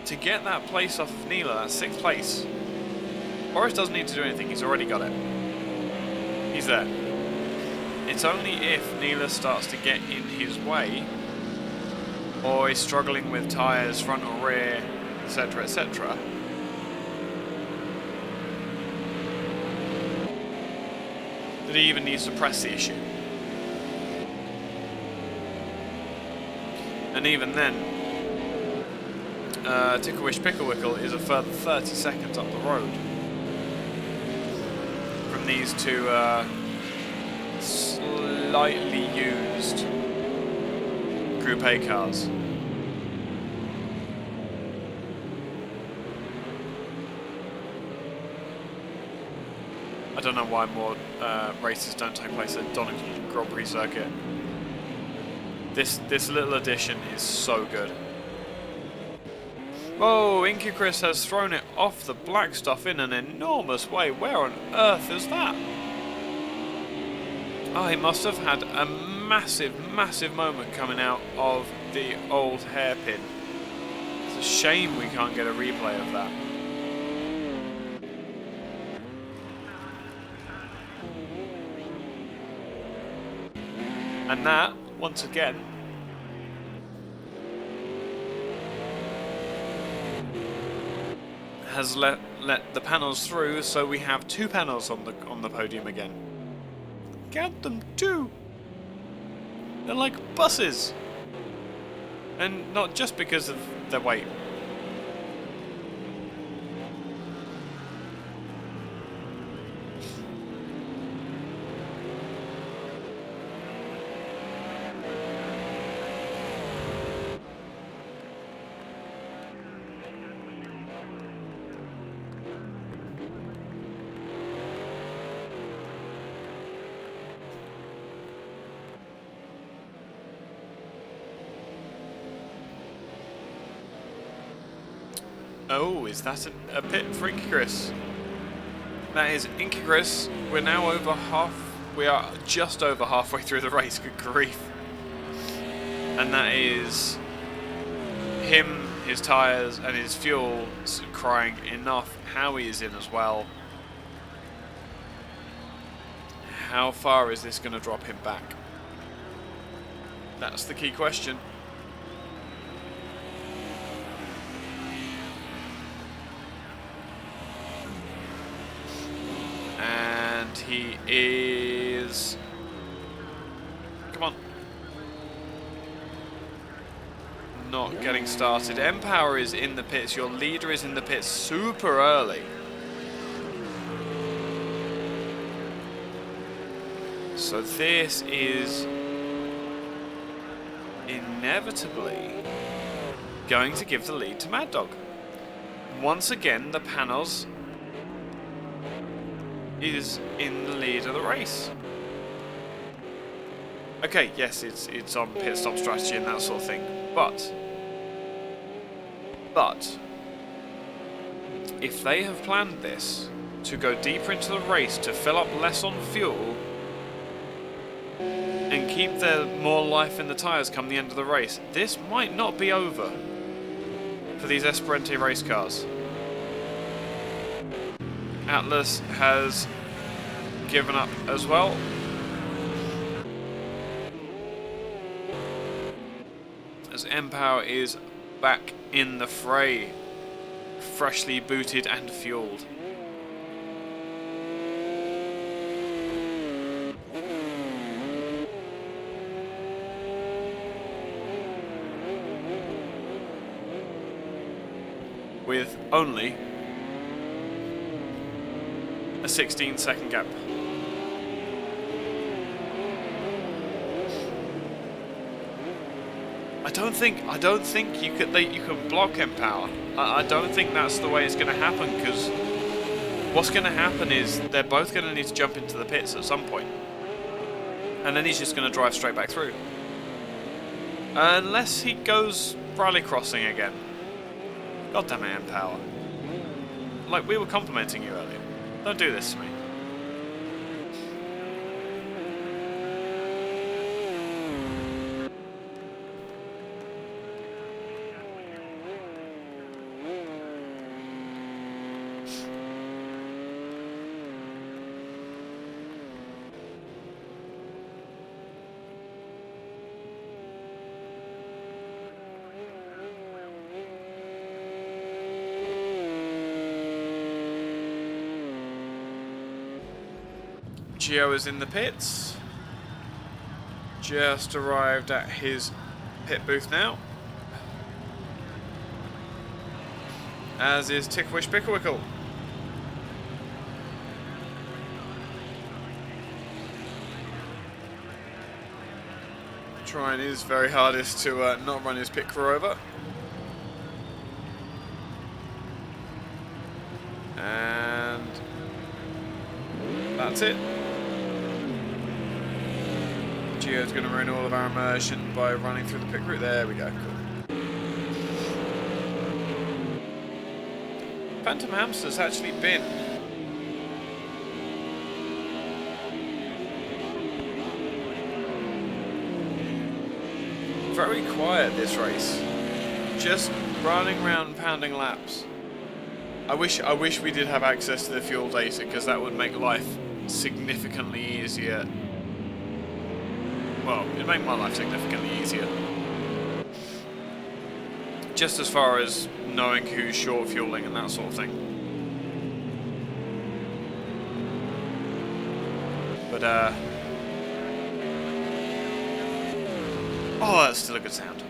to get that place off of Neela, that's 6th place, Boris doesn't need to do anything, he's already got it. He's there. It's only if Neela starts to get in his way, or he's struggling with tyres, front or rear, etc, etc, that he even needs to press the issue. And even then, Ticklewish Picklewickle is a further 30 seconds up the road from these two slightly used Group A cars. I don't know why more races don't take place at Donington Grand Prix circuit. This little addition is so good. Whoa, Eike Chris has thrown it off the black stuff in an enormous way. Where on earth is that? Oh, he must have had a massive, massive moment coming out of the old hairpin. It's a shame we can't get a replay of that. And that, once again, has let the panels through, so we have two panels on the podium again. Count them, two. They're like buses, and not just because of their weight. Oh, is that a pit for Eike Chris? That is Eike Chris. We're now over we are just over halfway through the race, good grief. And that is him, his tyres and his fuel crying enough. Howie is in as well. How far is this going to drop him back? That's the key question. He is... Come on. Not getting started. Empower is in the pits. Your leader is in the pits super early. So this is inevitably going to give the lead to Mad Dog. Once again, the panels is in the lead of the race. Okay, yes, it's on pit stop strategy and that sort of thing, but if they have planned this to go deeper into the race, to fill up less on fuel and keep their more life in the tyres come the end of the race, this might not be over for these Esperante race cars. Atlas has given up as well. As Empower is back in the fray, freshly booted and fueled. With only a 16-second gap. I don't think you can block Empower. I don't think that's the way it's going to happen, because what's going to happen is they're both going to need to jump into the pits at some point, and then he's just going to drive straight back through, unless he goes rally crossing again. God damn it, Empower! Like, we were complimenting you earlier. Don't do this to me. Gio is in the pits. Just arrived at his pit booth now. As is Tickwish Picklewickle. Trying his very hardest to not run his pit crew over. And that's it. Gio's going to ruin all of our immersion by running through the pit route. There we go. Cool. Phantom Hamster's actually been very quiet this race. Just running around pounding laps. I wish we did have access to the fuel data, because that would make life significantly easier. Well, it'd make my life significantly easier. Just as far as knowing who's short fueling and that sort of thing. But, oh, that's still a good sound.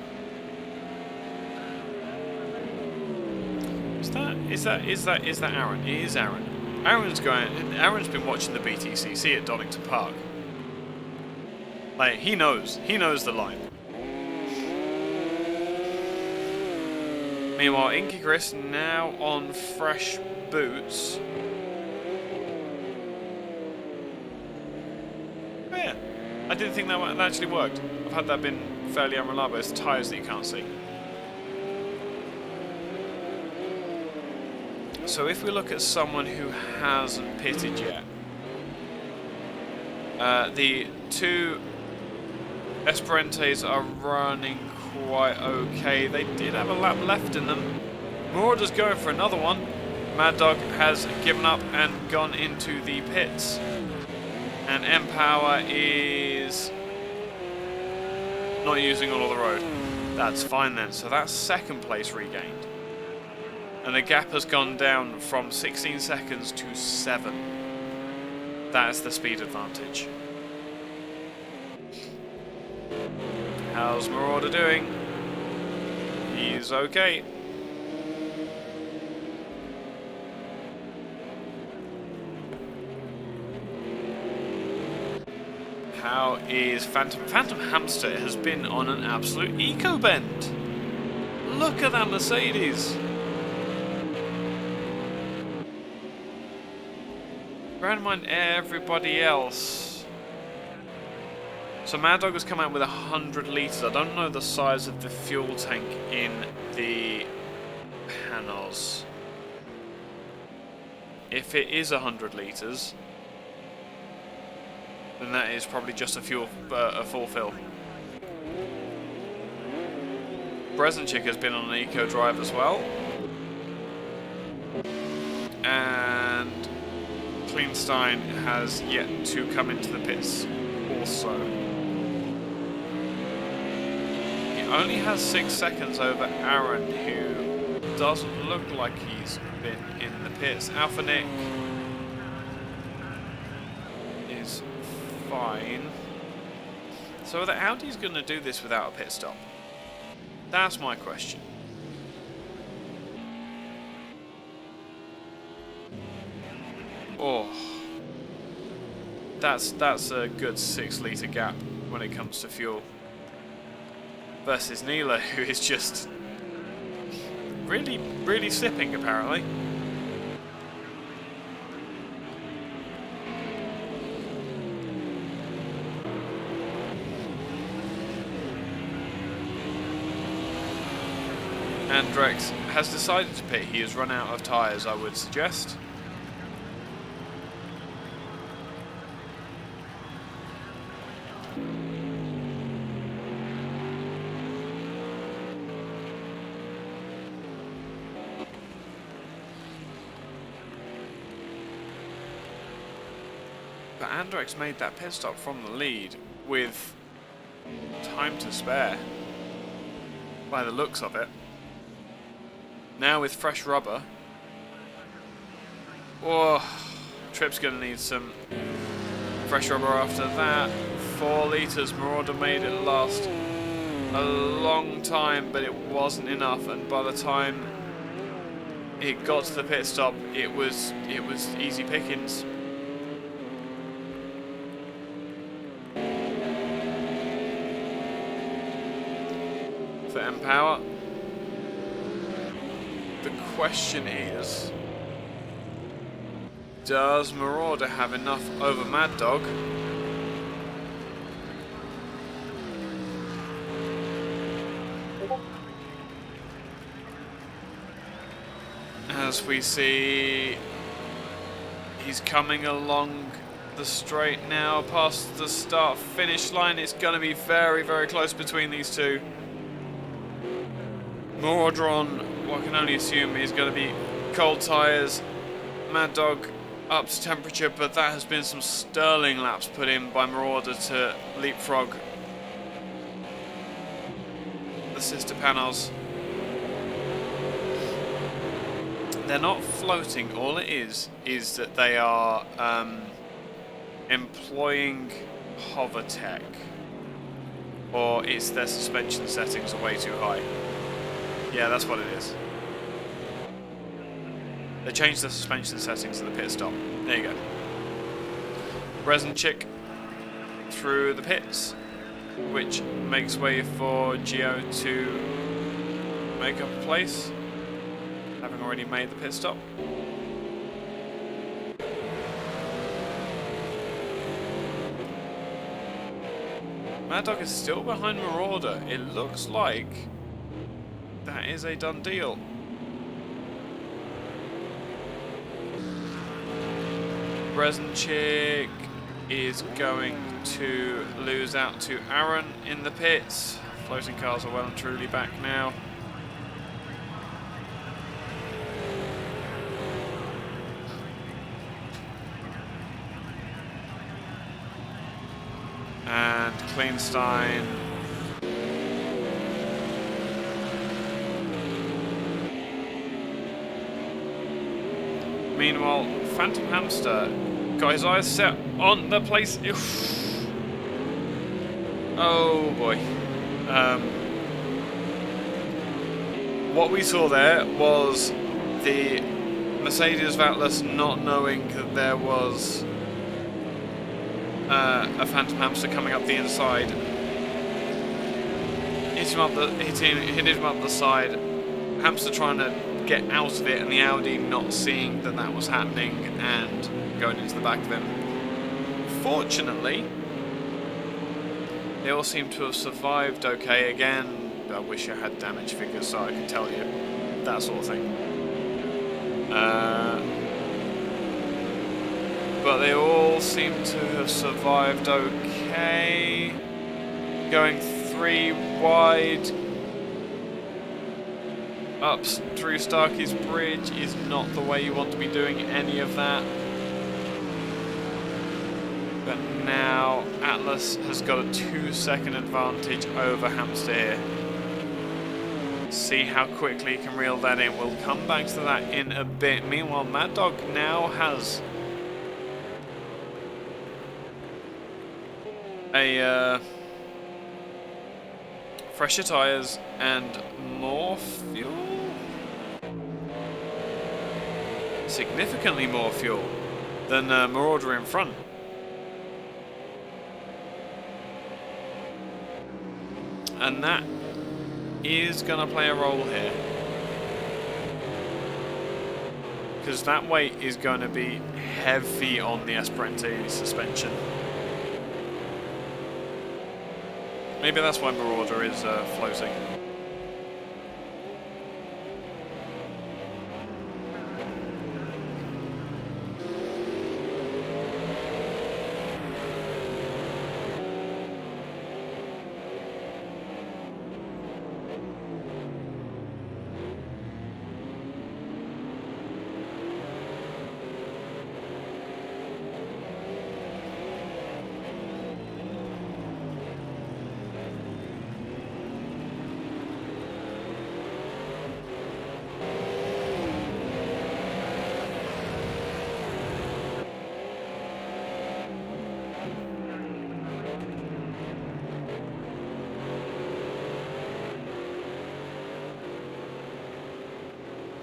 Is that Aaron? It is Aaron. Aaron's been watching the BTCC at Donington Park. Like, he knows the line. Meanwhile, Inky Chris now on fresh boots. Oh yeah, I didn't think that actually worked. I've had that been fairly unreliable. It's tyres that you can't see. So if we look at someone who hasn't pitted yet, the two Esperantes are running quite okay. They did have a lap left in them. Marauder's going for another one. Mad Dog has given up and gone into the pits. And M-Power is not using all of the road. That's fine then. So that's second place regained. And the gap has gone down from 16 seconds to 7. That is the speed advantage. How's Marauder doing? He's okay. How is Phantom? Phantom Hamster has been on an absolute eco-bend. Look at that Mercedes. Bear in mind everybody else. So Mad Dog has come out with 100 litres. I don't know the size of the fuel tank in the panels. If it is 100 litres, then that is probably just a full fill. Brezenchik has been on an eco drive as well. And Kleinstein has yet to come into the pits also. He only has 6 seconds over Aaron, who doesn't look like he's been in the pits. Alpha Nick is fine. So are the Audis going to do this without a pit stop? That's my question. Oh, that's a good 6 litre gap when it comes to fuel. Versus Neela, who is just really sipping apparently. Andrex has decided to pit. He has run out of tyres, I would suggest. But Andrex made that pit stop from the lead with time to spare, by the looks of it. Now with fresh rubber. Oh, Trip's going to need some fresh rubber after that. 4 litres. Marauder made it last a long time, but it wasn't enough, and by the time it got to the pit stop, it was easy pickings. For M-Power, the question is, does Marauder have enough over Mad Dog as we see he's coming along the straight now past the start finish line? It's going to be very, very close between these two. Marauder on what I can only assume is going to be cold tyres. Mad Dog up to temperature, but that has been some sterling laps put in by Marauder to leapfrog the sister panels. They're not floating. All it is that they are employing hover tech, or it's their suspension settings are way too high. Yeah, that's what it is. They changed the suspension settings at the pit stop. There you go. Resin Chick through the pits, which makes way for Gio to make up a place, having already made the pit stop. Mad Dog is still behind Marauder. It looks like that is a done deal. Resin Chick is going to lose out to Aaron in the pits. Floating cars are well and truly back now. And Kleinstein meanwhile, Phantom Hamster got his eyes set on the place. Oof. Oh boy. What we saw there was the Mercedes of Atlas not knowing that there was a Phantom Hamster coming up the inside. Hit him up the side. Hamster trying to get out of it, and the Audi not seeing that that was happening and going into the back of him. Fortunately, they all seem to have survived okay. Again, I wish I had damage figures so I could tell you that sort of thing. But they all seem to have survived okay. Going 3 wide up through Starkey's Bridge is not the way you want to be doing any of that. But now Atlas has got a 2-second advantage over Hamster here. See how quickly he can reel that in. We'll come back to that in a bit. Meanwhile, Mad Dog now has a fresher tyres and more fuel. Significantly more fuel than Marauder in front. And that is going to play a role here, because that weight is going to be heavy on the Esperante suspension. Maybe that's why Marauder is floating.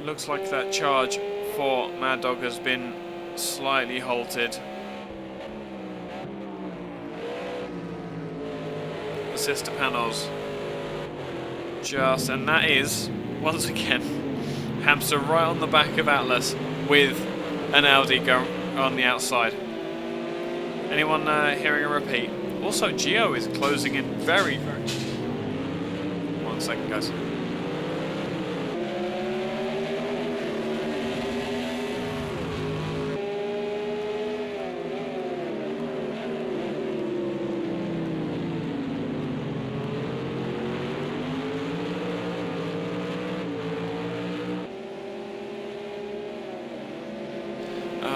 Looks like that charge for Mad Dog has been slightly halted. The sister panels and that is, once again, Hamster right on the back of Atlas with an Audi go on the outside. Anyone hearing a repeat? Also, Gio is closing in very, very... 1 second, guys.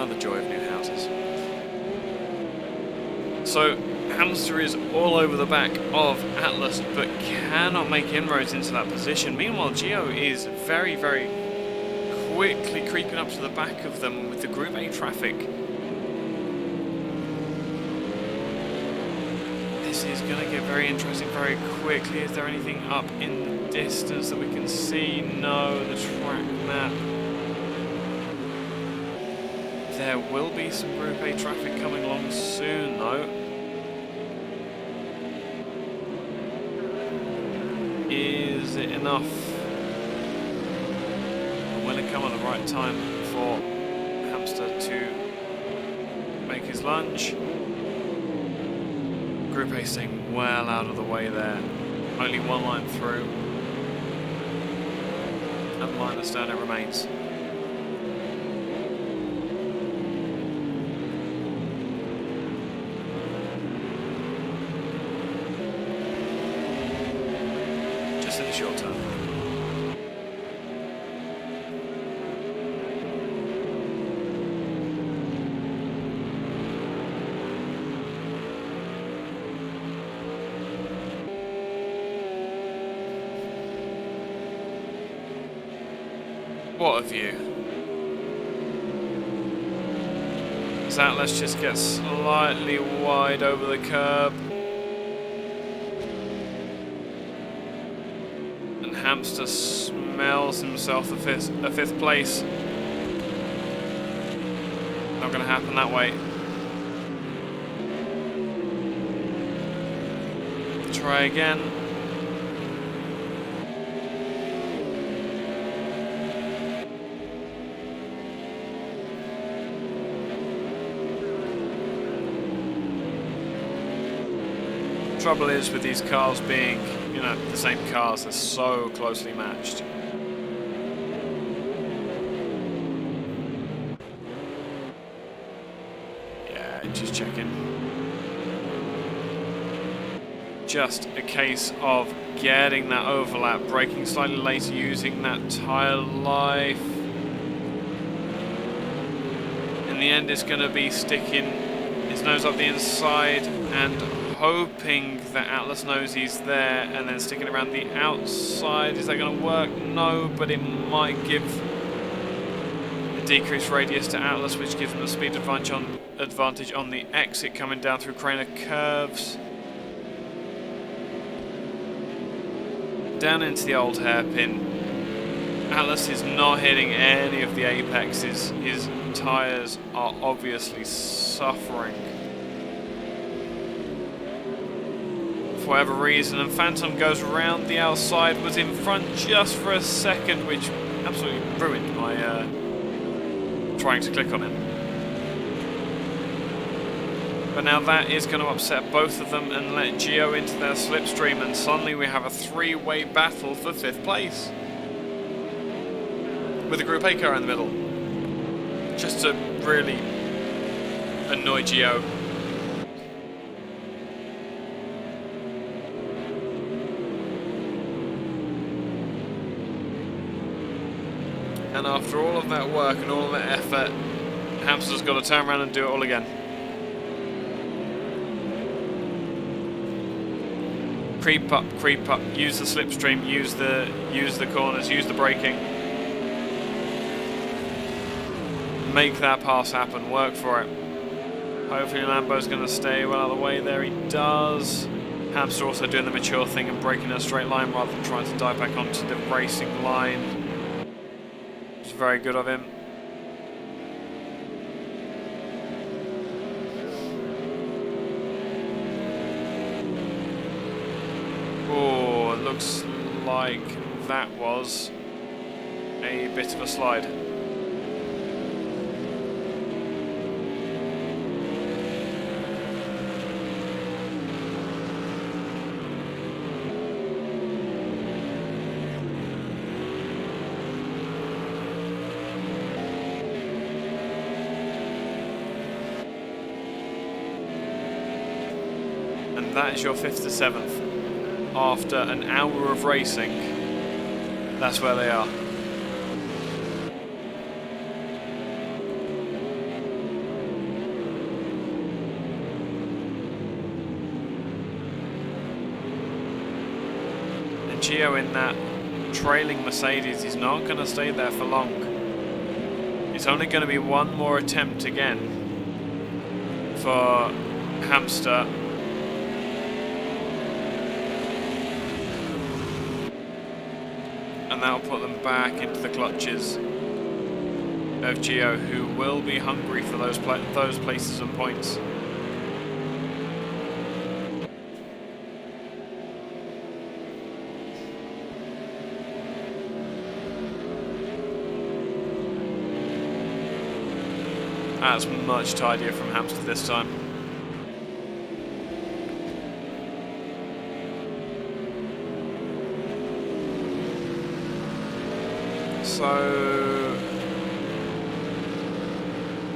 The joy of new houses. So Hamster is all over the back of Atlas, but cannot make inroads into that position. Meanwhile, Gio is very, very quickly creeping up to the back of them with the Group A traffic. This is going to get very interesting very quickly. Is there anything up in the distance that we can see? No, the track map. There will be some Group A traffic coming along soon, though. Is it enough? Will it come at the right time for Hamster to make his lunge? Group A staying well out of the way there. Only one line through. And minus down it remains. In the short term. What a view. As Atlas just gets slightly wide over the curb. Hamster smells himself a fifth place. Not going to happen that way. Try again. Trouble is with these cars being, you know, the same cars, they're so closely matched. Yeah, just checking. Just a case of getting that overlap, braking slightly later, using that tyre life. In the end, it's going to be sticking his nose up the inside and hoping that Atlas knows he's there, and then sticking around the outside. Is that going to work? No, but it might give a decreased radius to Atlas, which gives him a speed advantage on the exit coming down through Craner curves. Down into the old hairpin. Atlas is not hitting any of the apexes. His tyres are obviously suffering for whatever reason, and Phantom goes around the outside, was in front just for a second, which absolutely ruined my trying to click on him. But now that is going to upset both of them and let Gio into their slipstream, and suddenly we have a three-way battle for 5th place. With a Group A car in the middle. Just to really annoy Gio. And after all of that work and all of that effort, Hamster's got to turn around and do it all again. Creep up, use the slipstream, use the corners, use the braking. Make that pass happen, work for it. Hopefully Lambo's going to stay well out of the way there, he does. Hamster also doing the mature thing and braking in a straight line rather than trying to dive back onto the racing line. very good of him. Oh, it looks like that was a bit of a slide. And that is your 5th to 7th. After an hour of racing, that's where they are. And Gio in that trailing Mercedes is not going to stay there for long. It's only going to be one more attempt again for Hamster. And that'll put them back into the clutches of Gio, who will be hungry for those places and points. That's much tidier from Hamster this time. So,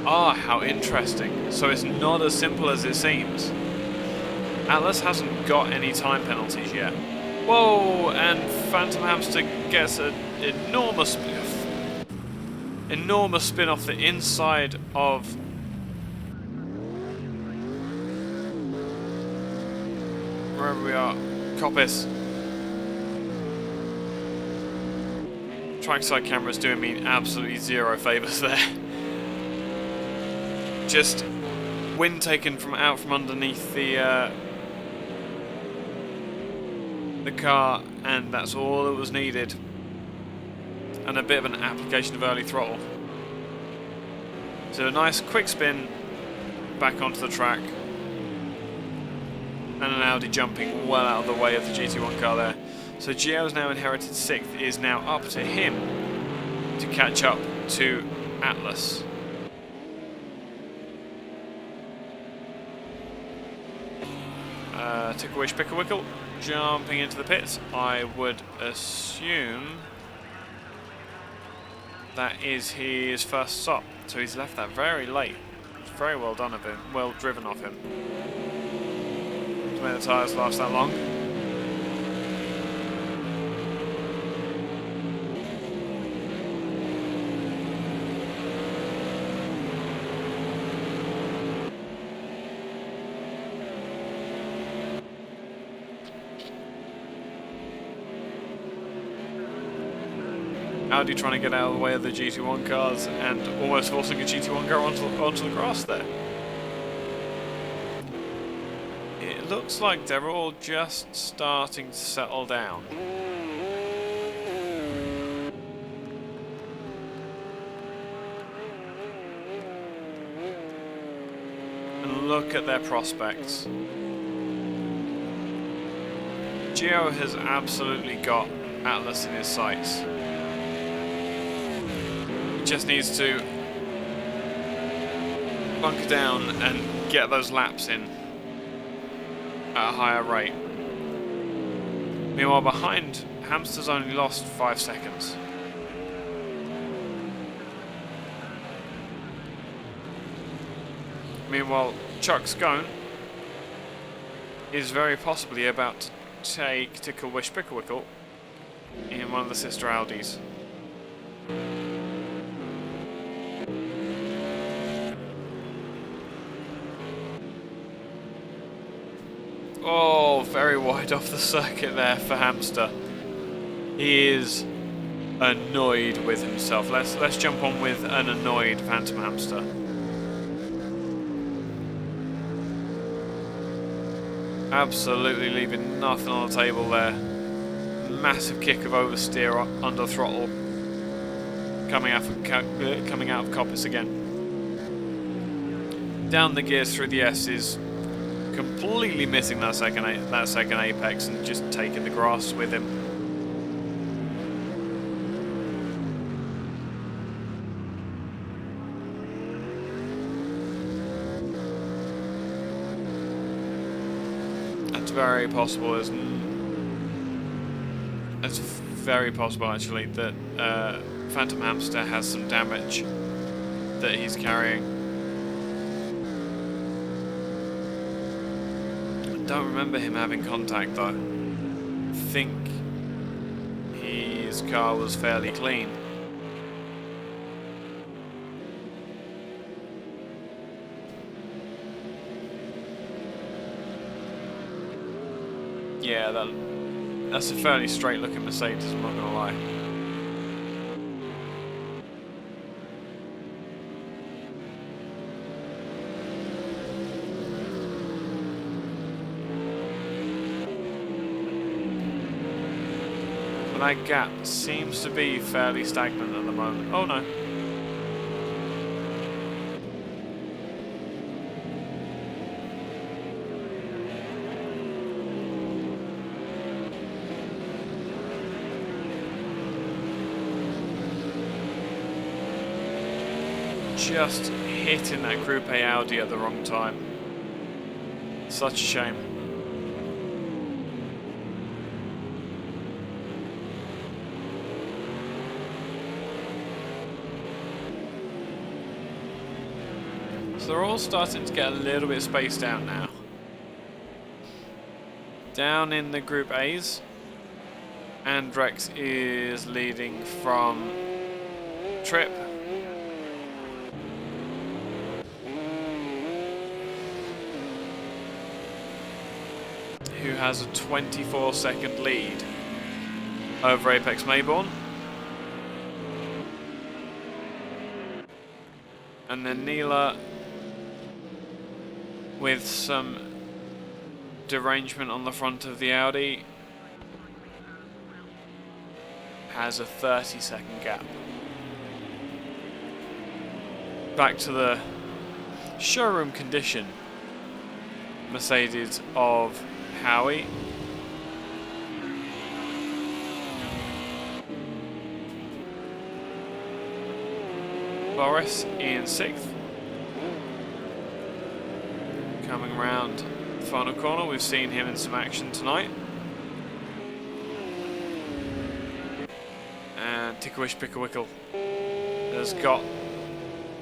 how interesting. So it's not as simple as it seems. Atlas hasn't got any time penalties yet. Whoa, and Phantom Hamster gets an enormous spin off the inside of wherever we are, Coppice. Trackside camera's doing me absolutely zero favours there. Just wind taken out from underneath the car, and that's all that was needed. And a bit of an application of early throttle. So a nice quick spin back onto the track. And an Audi jumping well out of the way of the GT1 car there. So Gio's now inherited 6th. It is now up to him to catch up to Atlas. Tickle-wish, pickle-wickle, jumping into the pits. I would assume that is his first stop. So he's left that very late. It's very well done of him, well driven of him. To make the tyres last that long. Audi trying to get out of the way of the GT1 cars and almost forcing a GT1 car onto the grass there. It looks like they're all just starting to settle down. And look at their prospects. Gio has absolutely got Atlas in his sights. Just needs to bunker down and get those laps in at a higher rate. Meanwhile, behind, Hamster's only lost 5 seconds. Meanwhile, Chuck Scone is very possibly about to take Tickle-Wish Pickle-Wickle in one of the sister Audis. Oh, very wide off the circuit there for Hamster. He is annoyed with himself. Let's jump on with an annoyed Phantom Hamster. Absolutely leaving nothing on the table there. Massive kick of oversteer under throttle. coming out of Coppice again. Down the gears through the S's, completely missing that second apex and just taking the grass with him. It's very possible, it's very possible actually that Phantom Hamster has some damage that he's carrying. I don't remember him having contact though. I think his car was fairly clean. Yeah, that's a fairly straight looking Mercedes, I'm not gonna lie. But that gap seems to be fairly stagnant at the moment. Oh no. Just hitting that Group A Audi at the wrong time. Such a shame. So they're all starting to get a little bit spaced out now. Down in the Group A's, Andrex is leading from Trip. Who has a 24-second lead over Apex Mayborn. And then Neela, with some derangement on the front of the Audi, has a 30-second gap. Back to the showroom condition Mercedes of Howie. Boris in 6th. Coming round the final corner, we've seen him in some action tonight. And Ticklewish Picklewickle has got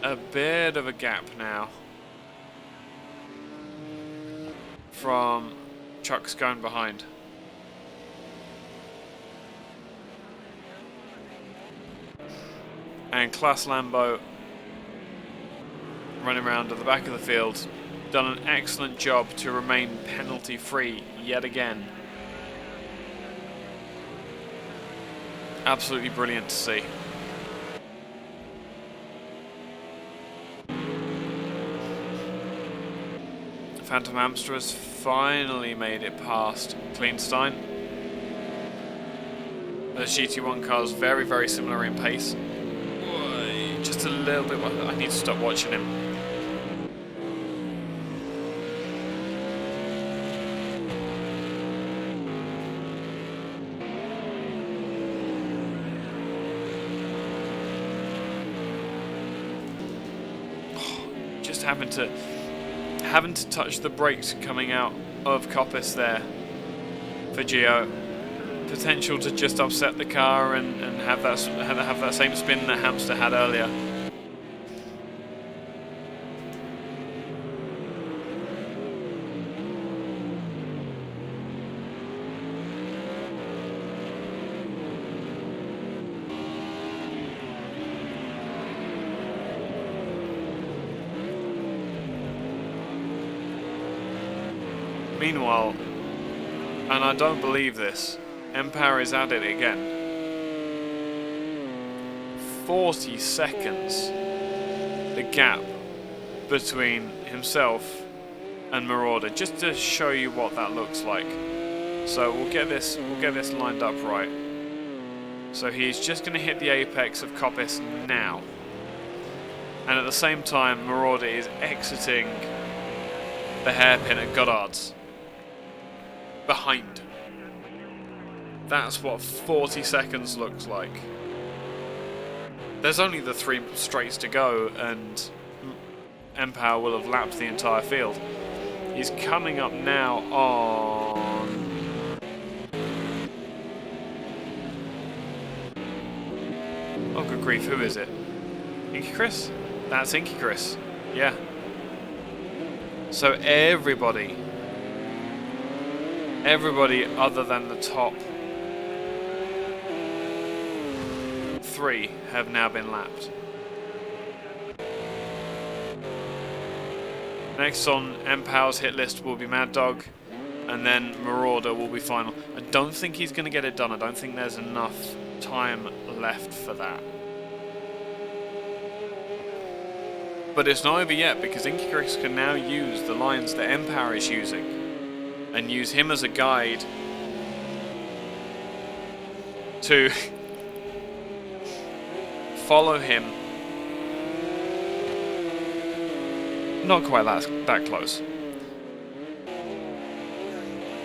a bit of a gap now from Chuck's going behind. And Class Lambo running around at the back of the field, done an excellent job to remain penalty free yet again. Absolutely brilliant to see. Phantom Hamster has finally made it past Kleinstein. The GT1 car is very, very similar in pace. Just a little bit. I need to stop watching him. Just having to touch the brakes coming out of Coppice there for Gio. Potential to just upset the car and have that same spin that Hamster had earlier. Meanwhile, and I don't believe this, Empower is at it again. 40 seconds the gap between himself and Marauder, just to show you what that looks like. So we'll get this lined up right. So he's just going to hit the apex of Coppice now. And at the same time, Marauder is exiting the hairpin at Goddard's. Behind. That's what 40 seconds looks like. There's only the 3 straights to go, and Empower will have lapped the entire field. He's coming up now on... Oh, good grief, who is it? Inky Chris? That's Inky Chris, yeah. So everybody other than the top 3 have now been lapped. Next on Empower's hit list will be Mad Dog, and then Marauder will be final. I don't think he's going to get it done. I don't think there's enough time left for that. But it's not over yet, because Inky Chris can now use the lines that Empower is using and use him as a guide to follow him. Not quite that close.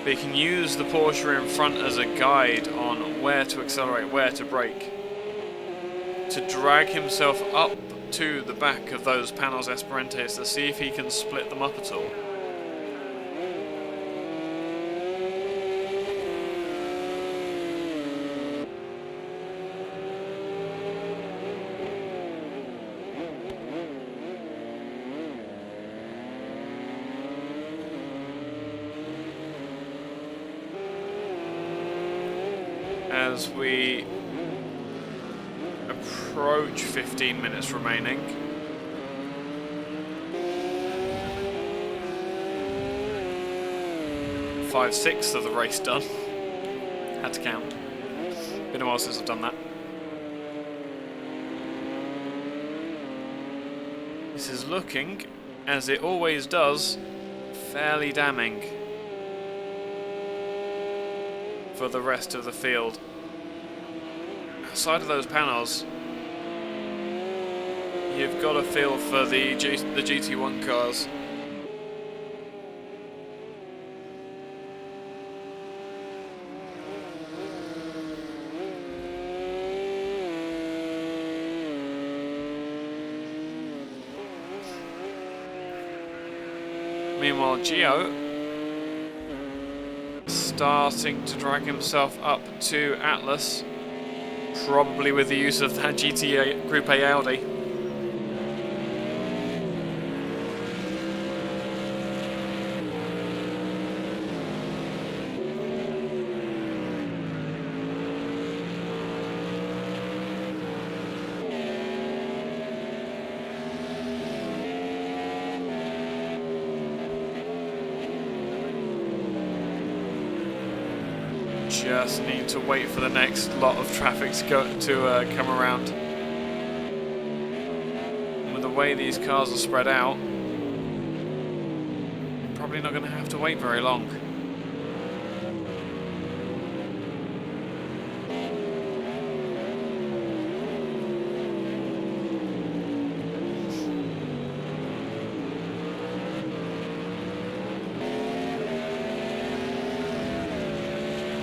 But he can use the Porsche in front as a guide on where to accelerate, where to brake, to drag himself up to the back of those Panos Esperantes to see if he can split them up at all. As we approach 15 minutes remaining. Five-sixths of the race done. Had to count. Been a while since I've done that. This is looking, as it always does, fairly damning for the rest of the field. Outside of those panels, you've got a feel for the GT1 cars. Meanwhile, Gio starting to drag himself up to Atlas, probably with the use of that GT Group A Audi. Just need to wait for the next lot of traffic to come around. And with the way these cars are spread out, probably not going to have to wait very long.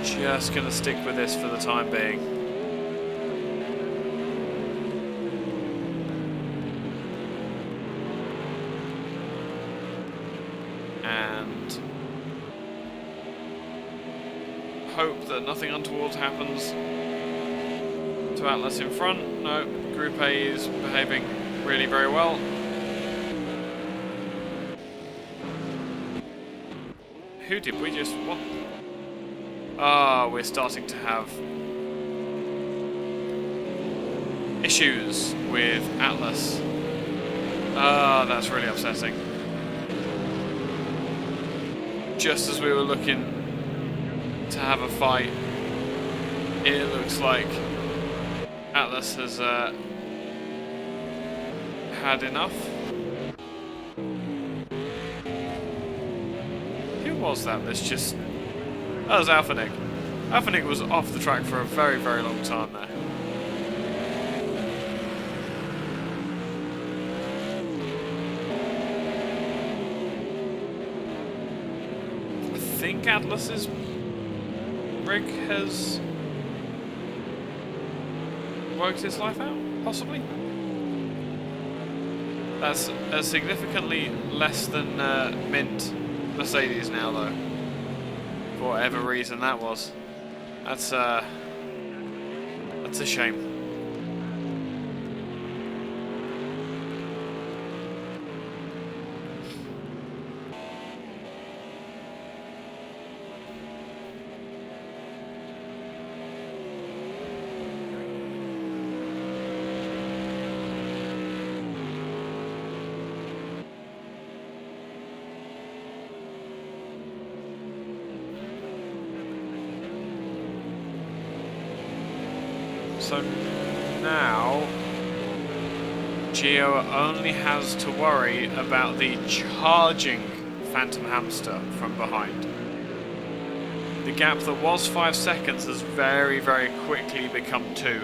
Just going to stick with this for the time being. And hope that nothing untoward happens to Atlas in front. No, Group A is behaving really very well. Who did we just... what? Ah, we're starting to have issues with Atlas. Ah, that's really upsetting. Just as we were looking to have a fight, it looks like Atlas has had enough. Who was that that's just... That was Alphanik. Alphanik was off the track for a very, very long time there. think Atlas's rig has worked its life out, possibly. That's significantly less than mint Mercedes now, though. For whatever reason that was. That's a shame. So now Gio only has to worry about the charging Phantom Hamster from behind. The gap that was 5 seconds has very, very quickly become 2.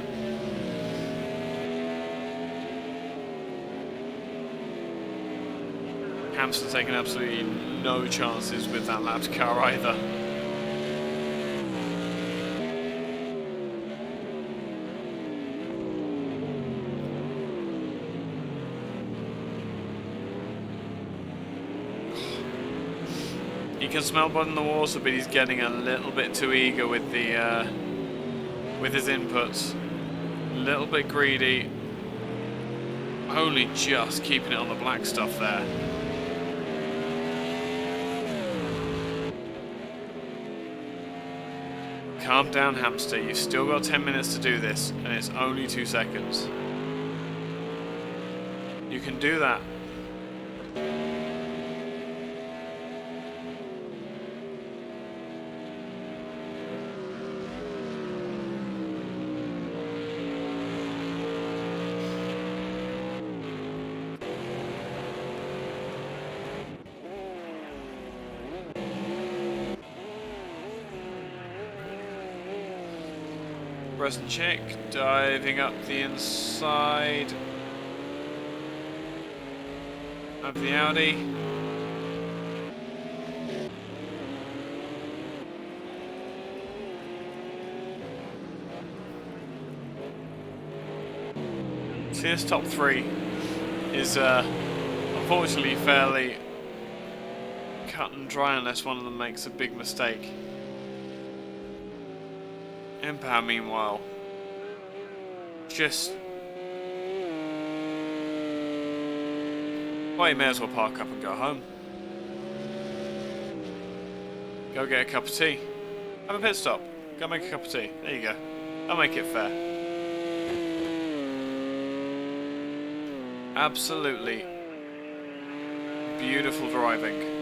Hamster taking absolutely no chances with that lapped car either. He can smell blood in the water, but he's getting a little bit too eager with the with his inputs. A little bit greedy. Only just keeping it on the black stuff there. Calm down, Hamster. You've still got 10 minutes to do this, and it's only 2 seconds. You can do that. Press and check, diving up the inside of the Audi. See, this top 3 is unfortunately fairly cut and dry unless one of them makes a big mistake. Empower, meanwhile, just... well, you may as well park up and go home. Go get a cup of tea. Have a pit stop. Go make a cup of tea. There you go. I'll make it fair. Absolutely beautiful driving.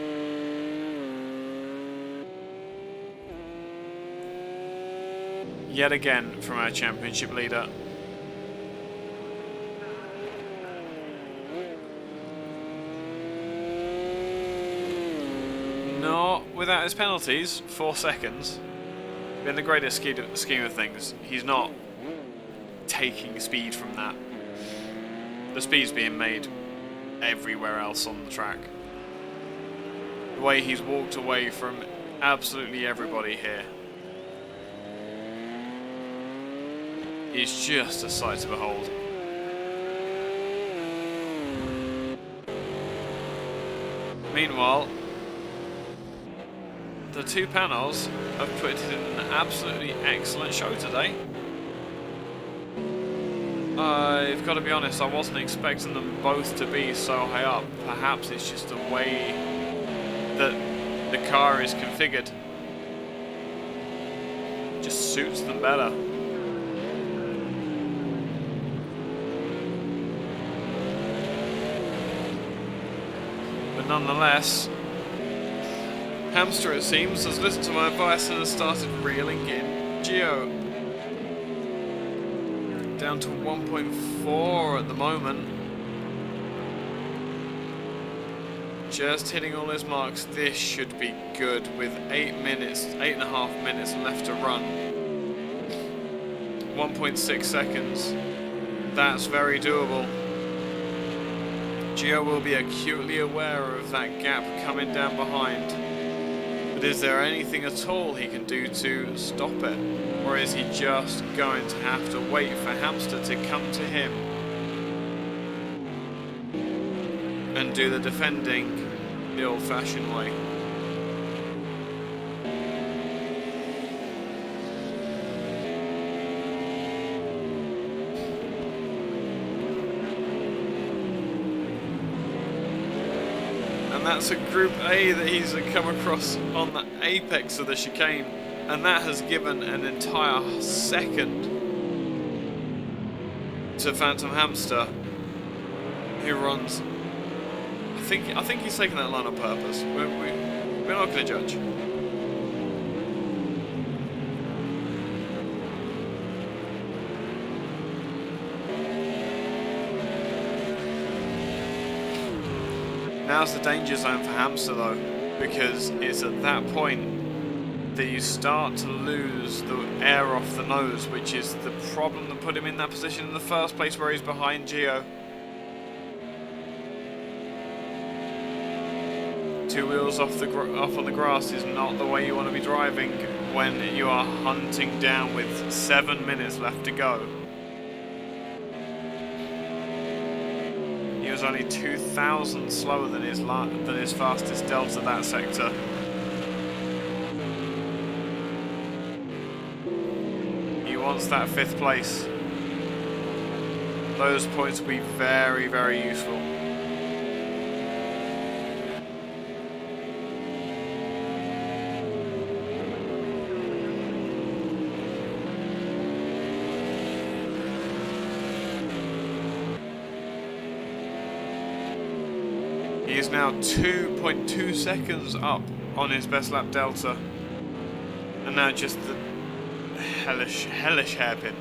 Yet again from our championship leader. Not without his penalties, 4 seconds. In the greater scheme of things, he's not taking speed from that. The speed's being made everywhere else on the track. The way he's walked away from absolutely everybody here is just a sight to behold. Meanwhile, the two panels have put in an absolutely excellent show today. I've got to be honest, I wasn't expecting them both to be so high up. Perhaps it's just the way that the car is configured. Just suits them better. But nonetheless, Hamster, it seems, has listened to my advice and has started reeling in Gio. Down to 1.4 at the moment. Just hitting all his marks. This should be good with 8.5 minutes left to run. 1.6 seconds. That's very doable. Gio will be acutely aware of that gap coming down behind. But is there anything at all he can do to stop it? Or is he just going to have to wait for Hamster to come to him and do the defending the old-fashioned way? And that's a Group A that he's come across on the apex of the chicane, and that has given an entire second to Phantom Hamster, who runs. I think he's taken that line on purpose. We're not going to judge. Now's the danger zone for Hamster though, because it's at that point that you start to lose the air off the nose, which is the problem that put him in that position in the first place, where he's behind Gio. Two wheels off on the grass is not the way you want to be driving when you are hunting down with 7 minutes left to go. He was only 2,000 slower than his fastest Delta that sector. He wants that 5th place. Those points will be very, very useful. He is now 2.2 seconds up on his best lap Delta, and now just the hellish hairpin.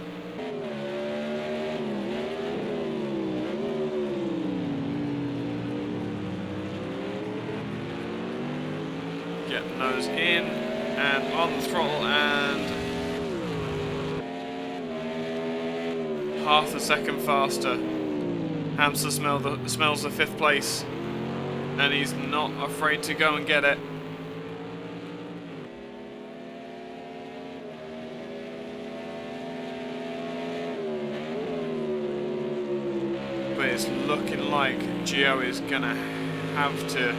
Getting those in and on the throttle, and half a second faster. Hamster smells the 5th place. And he's not afraid to go and get it. But it's looking like Gio is gonna have to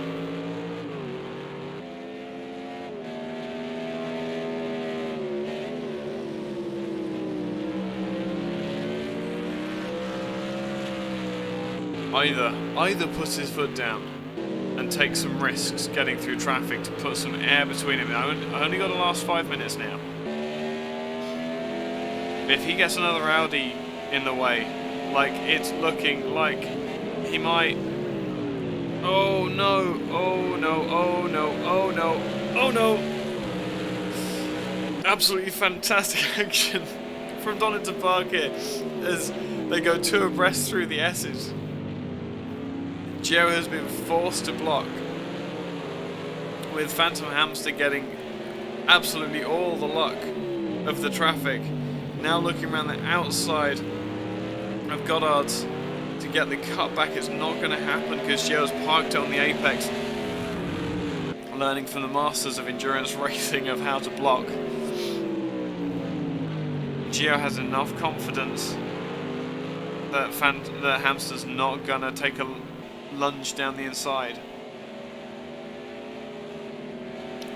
either put his foot down and take some risks getting through traffic to put some air between him. I only got the last 5 minutes now. If he gets another Audi in the way, like it's looking like he might. Oh no, oh no, oh no, oh no, oh no. Absolutely fantastic action from Donington Park here as they go 2 abreast through the S's. Gio has been forced to block, with Phantom Hamster getting absolutely all the luck of the traffic. Now looking around the outside of Goddard's to get the cutback. It's not going to happen because Gio's parked on the apex, learning from the masters of endurance racing of how to block. Gio has enough confidence that Hamster's not going to take a lunge down the inside.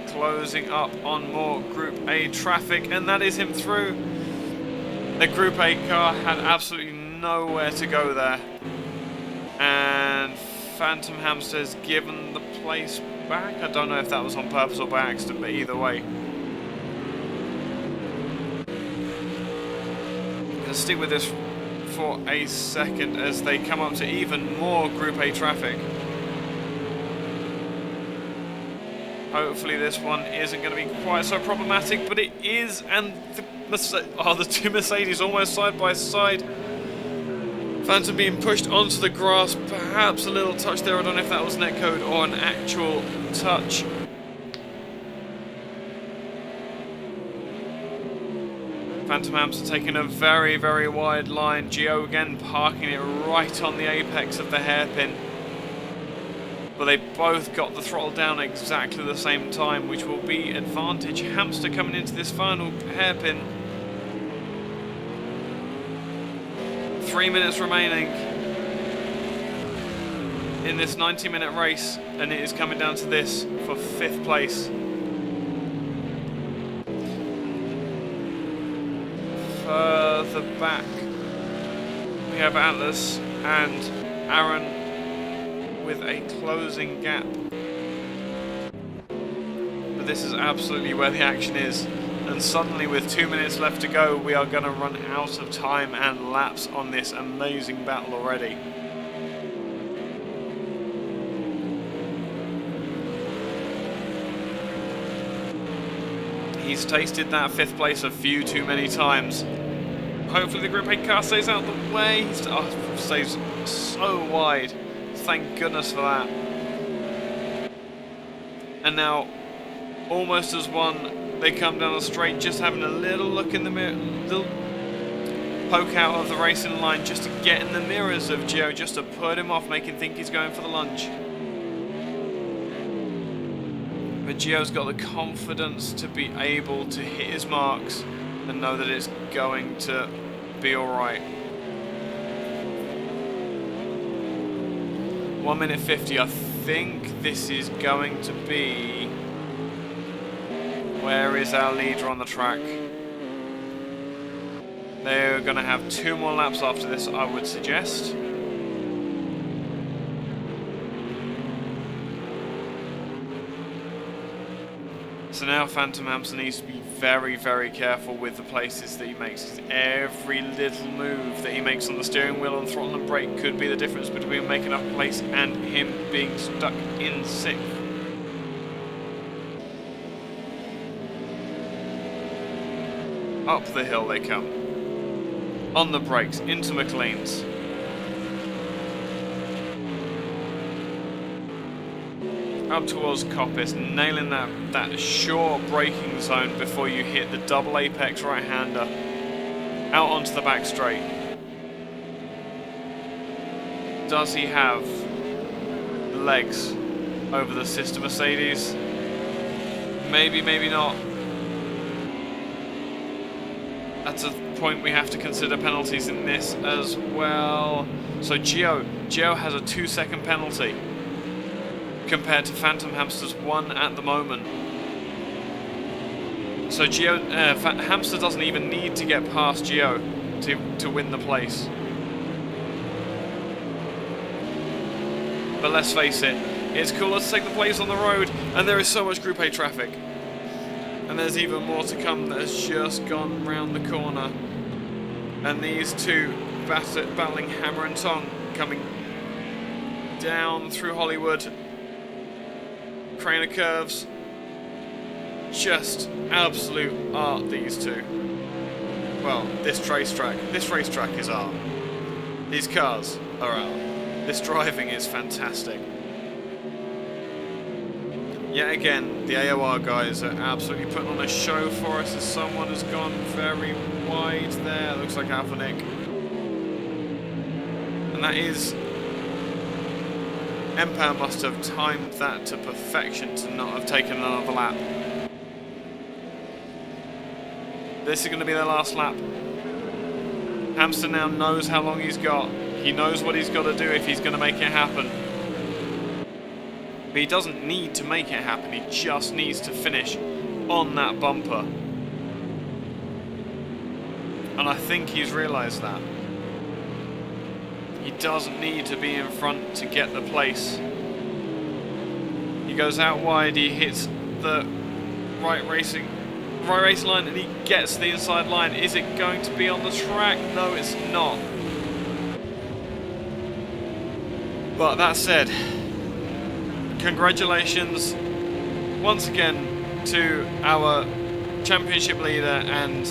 Closing up on more Group A traffic, and that is him through. The Group A car had absolutely nowhere to go there, and Phantom Hamster has given the place back. I don't know if that was on purpose or by accident, but either way. Let's stick with this for a second as they come up to even more Group A traffic. Hopefully this one isn't going to be quite so problematic, but it is, and the 2 Mercedes almost side by side. Phantom being pushed onto the grass, perhaps a little touch there. I don't know if that was netcode or an actual touch. Phantom Hamster taking a very, very wide line. Gio again parking it right on the apex of the hairpin. but they both got the throttle down at exactly the same time, which will be advantage Hamster coming into this final hairpin. 3 minutes remaining in this 90-minute race, and it is coming down to this for 5th place. Further back we have Atlas and Aaron with a closing gap. But this is absolutely where the action is. And suddenly, with 2 minutes left to go, we are going to run out of time and laps on this amazing battle already. He's tasted that 5th place a few too many times. Hopefully the Group 8 car stays out of the way. It stays so wide. Thank goodness for that. And now, almost as one, they come down the straight, just having a little look in the mirror, little poke out of the racing line just to get in the mirrors of Gio, just to put him off, make him think he's going for the lunge. But Gio's got the confidence to be able to hit his marks and know that it's going to be alright. 1 minute 50, I think this is going to be... Where is our leader on the track? They're going to have 2 more laps after this, I would suggest. So now Phantom Hamster needs to be very, very careful with the places that he makes. Every little move that he makes on the steering wheel, on throttle and brake could be the difference between making up a place and him being stuck in 6th. Up the hill they come. On the brakes, into McLean's. Up towards Coppice, nailing that short braking zone before you hit the double apex right-hander. Out onto the back straight. Does he have the legs over the sister Mercedes? Maybe, maybe not. That's a point we have to consider penalties in this as well. So Gio has a 2-second penalty compared to Phantom Hamster's 1 at the moment. So Hamster doesn't even need to get past Gio to win the place. But let's face it, it's cooler to take the place on the road, and there is so much Group A traffic. And there's even more to come that has just gone round the corner. And these two battling hammer and tong coming down through Hollywood. Crane of curves. Just absolute art, these two. Well, this racetrack is art. These cars are art. This driving is fantastic. Yet again, the AOR guys are absolutely putting on a show for us as someone has gone very wide there. Looks like Alpha Nick. And that is... Empire must have timed that to perfection to not have taken another lap. This is going to be their last lap. Hamster now knows how long he's got. He knows what he's got to do if he's going to make it happen. But he doesn't need to make it happen. He just needs to finish on that bumper. And I think he's realised that. He doesn't need to be in front to get the place. He goes out wide, he hits the right racing line, and he gets the inside line. Is it going to be on the track? No, it's not. But that said, congratulations once again to our championship leader and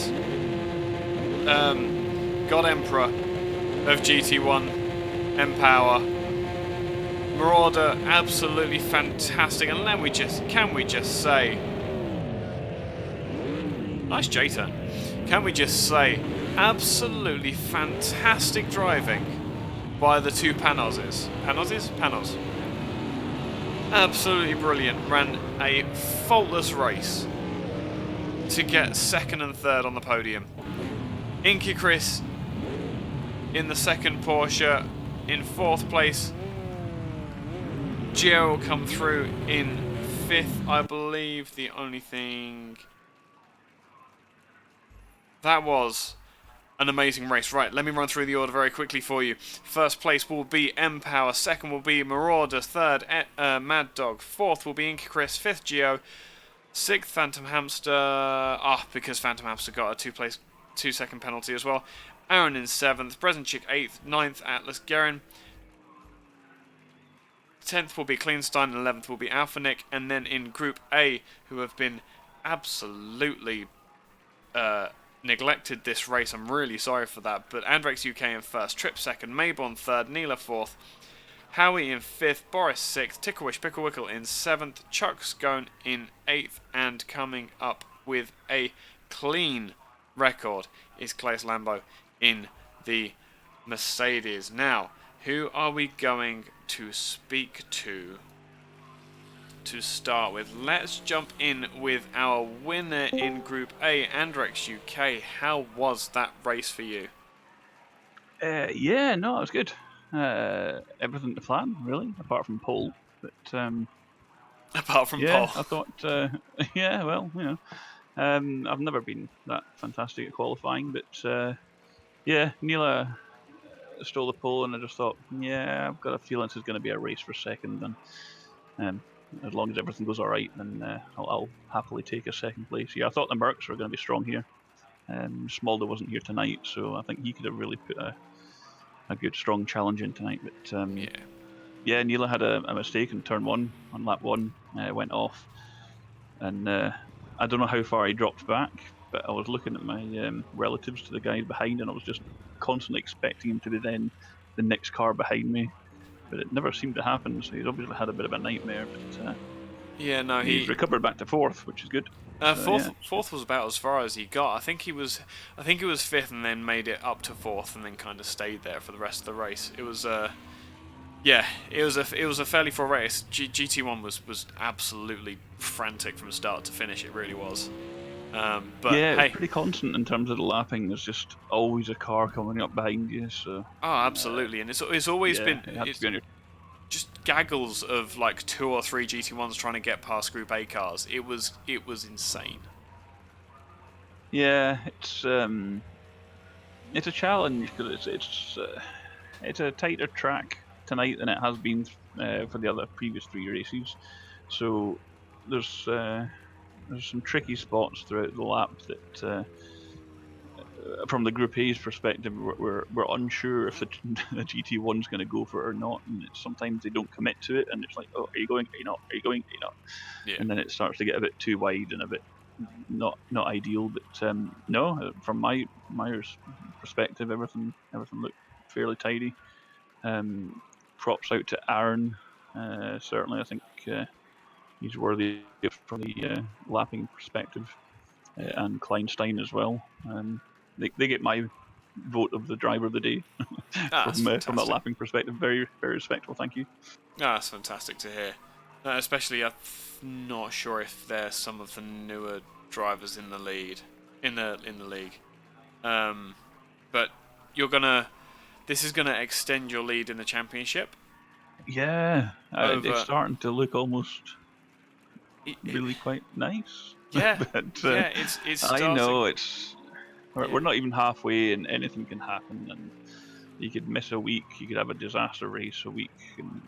God Emperor of GT1, Empower. Marauder, absolutely fantastic, and can we just say, nice J-turn. Can we just say, absolutely fantastic driving by the two Panozes. Panos? absolutely brilliant. Ran a faultless race to get second and third on the podium. Inky Chris in the second Porsche. In fourth place, Gio will come through in fifth. I believe the only thing... That was an amazing race. Right, let me run through the order very quickly for you. First place will be M-Power. Second will be Marauder. Third, Mad Dog. Fourth will be Inky Chris. Fifth, Gio. Sixth, Phantom Hamster. Because Phantom Hamster got a 2-second penalty as well. Aaron in seventh. Present Chick eighth. Ninth, Atlas Gerin. 10th will be Cleanstein, and 11th will be Alpha Nick. And then in Group A, who have been absolutely neglected this race, I'm really sorry for that, but Andrex UK in first, Trip second, Mayborn third, Neela fourth, Howie in fifth, Boris sixth, Ticklewish Picklewickle in seventh, Chuck Scone in eighth, and coming up with a clean record is Claes Lambo in the Mercedes. Now, who are we going to speak to start with? Let's jump in with our winner in Group A, Andrex UK. How was that race for you? Yeah, no, it was good. Everything to plan, really, apart from pole. But apart from yeah, pole, I thought, yeah, well, you know, I've never been that fantastic at qualifying, but yeah, Neela stole the pole, and I just thought, yeah, I've got a feeling this is going to be a race for second, and as long as everything goes all right, then I'll happily take a second place. Yeah, I thought the Mercs were going to be strong here. Smolder wasn't here tonight, so I think he could have really put a good strong challenge in tonight. But yeah, Neela had a mistake in turn one on lap one, went off, and I don't know how far he dropped back, but I was looking at my relatives to the guys behind, and I was just constantly expecting him to be then the next car behind me, but it never seemed to happen. So he's obviously had a bit of a nightmare, but yeah, no, he's recovered back to fourth, which is good. Fourth was about as far as he got. I think he was fifth, and then made it up to fourth, and then kind of stayed there for the rest of the race. It was yeah, it was a fairly full race. GT1 was absolutely frantic from start to finish. It really was. But yeah, hey, it's pretty constant in terms of the lapping. There's just always a car coming up behind you. So absolutely, and it's always been it had to be on your... just gaggles of like 2 or 3 GT1s trying to get past Group A cars. It was insane. Yeah, it's a challenge because it's a tighter track tonight than it has been for the other previous 3 races. So there's some tricky spots throughout the lap that, from the Group A's perspective, we're unsure if the GT1's going to go for it or not, and sometimes they don't commit to it, and it's like, oh, are you going? Are you not? Are you going? Are you not? Yeah. And then it starts to get a bit too wide and a bit not ideal. But no, from my perspective, everything looked fairly tidy. Props out to Aaron. Certainly, I think he's worthy from the lapping perspective, and Kleinstein as well. They get my vote of the driver of the day from a lapping perspective. Very, very respectful. Thank you. That's fantastic to hear. Especially, I'm not sure if they're some of the newer drivers in the lead, in the league. But this is gonna extend your lead in the championship. Yeah, it's starting to look almost really quite nice. Yeah, but, yeah, it's. I know we're not even halfway, and anything can happen. And you could miss a week, you could have a disaster race a week, and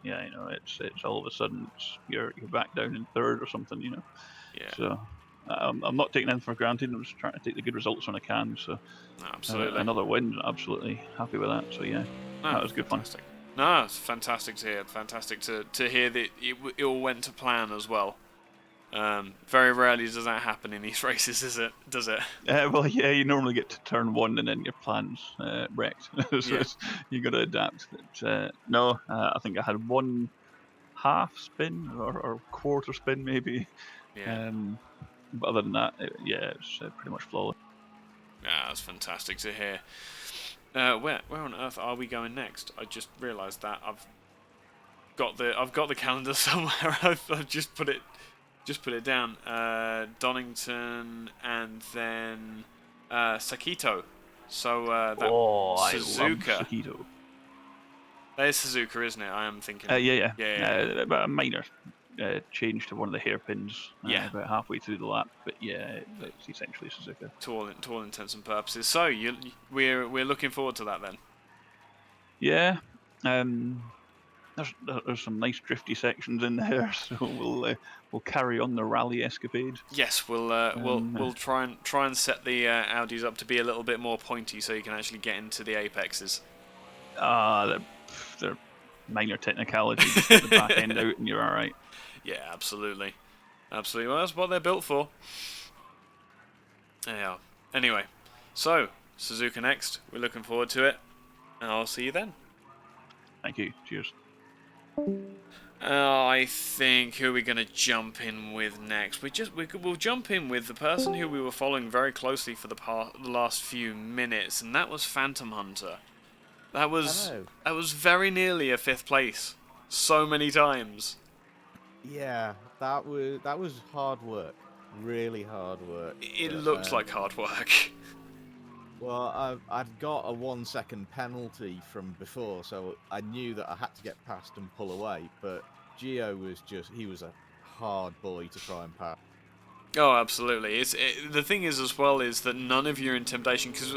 yeah, you know, it's all of a sudden you're back down in third or something, you know. Yeah. So I'm not taking anything for granted. I'm just trying to take the good results when I can. So absolutely, another win, absolutely happy with that. So yeah, that was good fantastic. fun. No, it's fantastic to hear. Fantastic to hear that it all went to plan as well. Very rarely does that happen in these races, does it? Well, yeah, you normally get to turn one and then your plan's wrecked. So you got to adapt. But no, I think I had one half spin or quarter spin maybe. Yeah. But other than that, it's pretty much flawless. Yeah, that's fantastic to hear. Where on earth are we going next? I just realised that got the calendar somewhere. I've just put it down. Donington and then Sakito. So that Oh, I love Suzuka. Sakito. That is Suzuka, isn't it? I am thinking. Yeah. Yeah. But a minor change to one of the hairpins Yeah. about halfway through the lap. But yeah, it's essentially Suzuka. To all intents and purposes. So we're looking forward to that then. Yeah. There's some nice drifty sections in there, so we'll carry on the rally escapade. Yes, we'll try and set the Audis up to be a little bit more pointy, so you can actually get into the apexes. They're minor technicality. Just get the back end out, and you're all right. Yeah, absolutely. Well, that's what they're built for. Yeah. Anyway, so Suzuka next. We're looking forward to it, and I'll see you then. Thank you. Cheers. I think who are we going to jump in with next? We'll jump in with the person who we were following very closely for the last few minutes, and that was Phantom Hunter. That was very nearly a 5th place, so many times. Yeah, that was hard work, really hard work. It looked like hard work. Well, I'd got a 1 second penalty from before, so I knew that I had to get past and pull away. But Gio he was a hard boy to try and pass. Oh, absolutely. The thing is as well is that none of your intimidation, because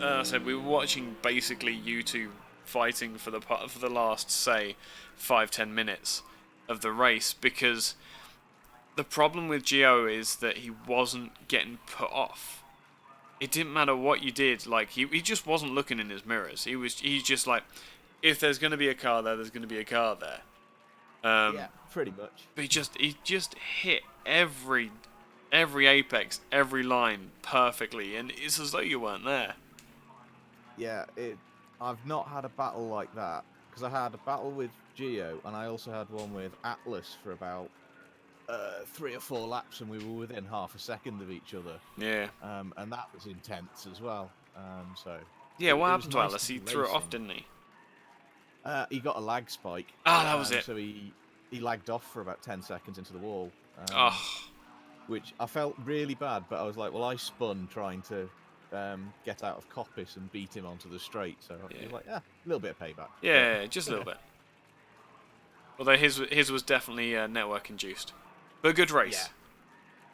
I said we were watching basically you two fighting for the last, say, 5-10 minutes of the race, because the problem with Gio is that he wasn't getting put off. It didn't matter what you did, like he just wasn't looking in his mirrors. He's just like, if there's going to be a car there, there's going to be a car there. Yeah, pretty much. But he just hit every apex, every line perfectly, and it's as though you weren't there. Yeah, I've not had a battle like that, because I had a battle with Gio, and I also had one with Atlas for about 3 or 4 laps, and we were within half a second of each other. Yeah. And that was intense as well. So. Yeah, what happened to Atlas? He threw it off, didn't he? He got a lag spike. That was it. So he lagged off for about 10 seconds into the wall. Oh. Which I felt really bad, but I was like, well, I spun trying to get out of coppice and beat him onto the straight. So I was like, a little bit of payback. Yeah, just a little bit. Although his was definitely network induced. But a good race.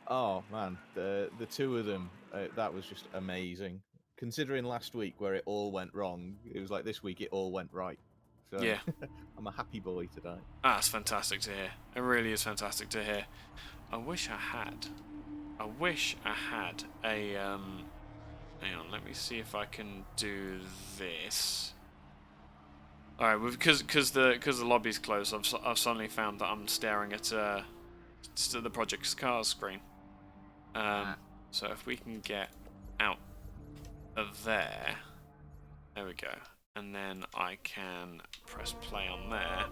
Yeah. Oh, man. The two of them, that was just amazing. Considering last week where it all went wrong, it was like this week it all went right. So yeah. I'm a happy boy today. That's fantastic to hear. It really is fantastic to hear. I wish I had a hang on, let me see if I can do this. All right, because the lobby's closed, I've suddenly found that I'm staring at the Project Cars screen. So if we can get out of there we go, and then I can press play on there.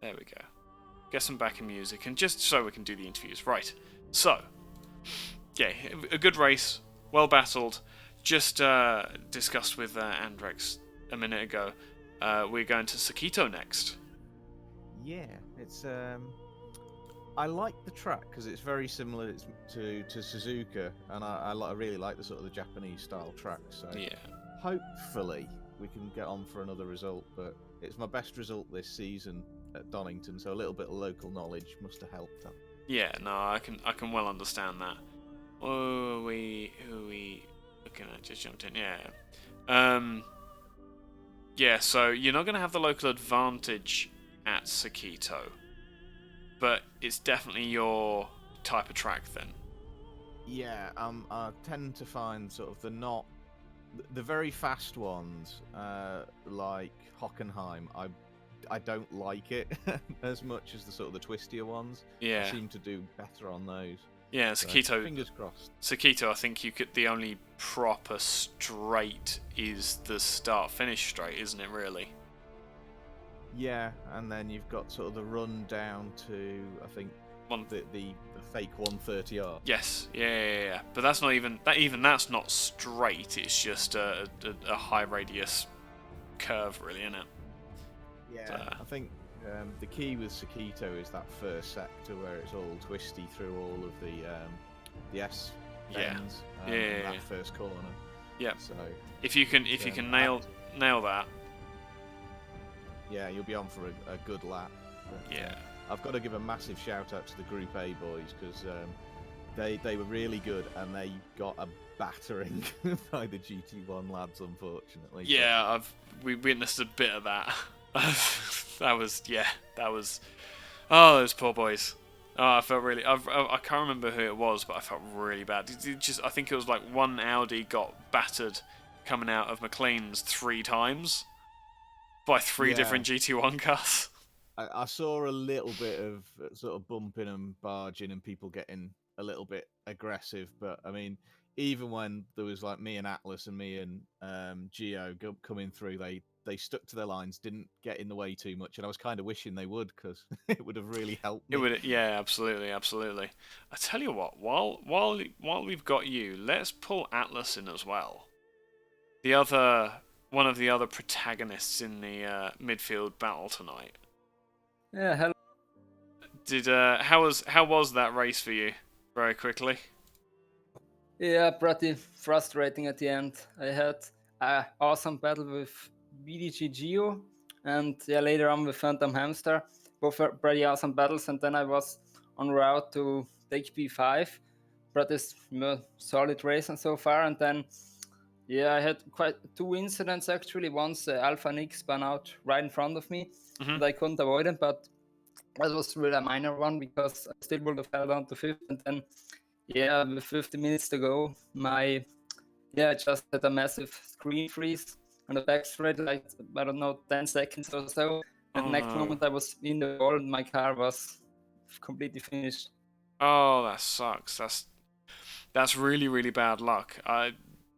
There we go. Get some backing music, and just so we can do the interviews. Right. So, yeah, a good race, well battled. Just discussed with Andrex a minute ago. We're going to Sakito next. Yeah, it's I like the track because it's very similar to Suzuka, and I really like the sort of the Japanese style track. So yeah, hopefully we can get on for another result. But it's my best result this season at Donington, so a little bit of local knowledge must have helped that. Yeah, no, I can well understand that. Who are we looking at? Just jumped in. Yeah. Yeah, so you're not going to have the local advantage at Sakito, but it's definitely your type of track then. Yeah, I tend to find sort of the very fast ones, like Hockenheim. I don't like it as much as the sort of the twistier ones. Yeah. I seem to do better on those. Yeah, Sakito. So, fingers crossed. Sakito, I think the only proper straight is the start-finish straight, isn't it? Really. Yeah, and then you've got sort of the run down to the fake 130R. Yes, yeah. But that's not even that's not straight. It's just a high radius curve, really, isn't it? Yeah, I think the key with Sakito is that first sector where it's all twisty through all of the S bends. Yeah. That first corner. Yeah. So if you can nail that. Yeah, you'll be on for a good lap. But, Yeah. I've got to give a massive shout out to the Group A boys because they were really good and they got a battering by the GT1 lads, unfortunately. Yeah, we witnessed a bit of that. that was oh, those poor boys. Oh, I felt really. I can't remember who it was, but I felt really bad. I think it was like one Audi got battered coming out of McLean's 3 times by 3 different GT1 cars. I saw a little bit of sort of bumping and barging and people getting a little bit aggressive, but I mean, even when there was like me and Atlas and me and Gio coming through, they stuck to their lines, didn't get in the way too much, and I was kind of wishing they would because it would have really helped me. It would, yeah, absolutely. I tell you what, while we've got you, let's pull Atlas in as well. One of the other protagonists in the midfield battle tonight. Yeah, hello. How was that race for you? Very quickly. Yeah, pretty frustrating at the end. I had an awesome battle with BDG Geo and later on with Phantom Hamster. Both were pretty awesome battles, and then I was en route to take P5. Pretty solid race and so far, and then I had quite 2 incidents actually. Once Alpha Nick spun out right in front of me, and I couldn't avoid it, but that was really a minor one because I still would have held on to 5th, and then with 50 minutes to go, I just had a massive screen freeze on the back straight, like, I don't know, 10 seconds or so. And next moment I was in the wall and my car was completely finished. Oh, that sucks. That's really, really bad luck.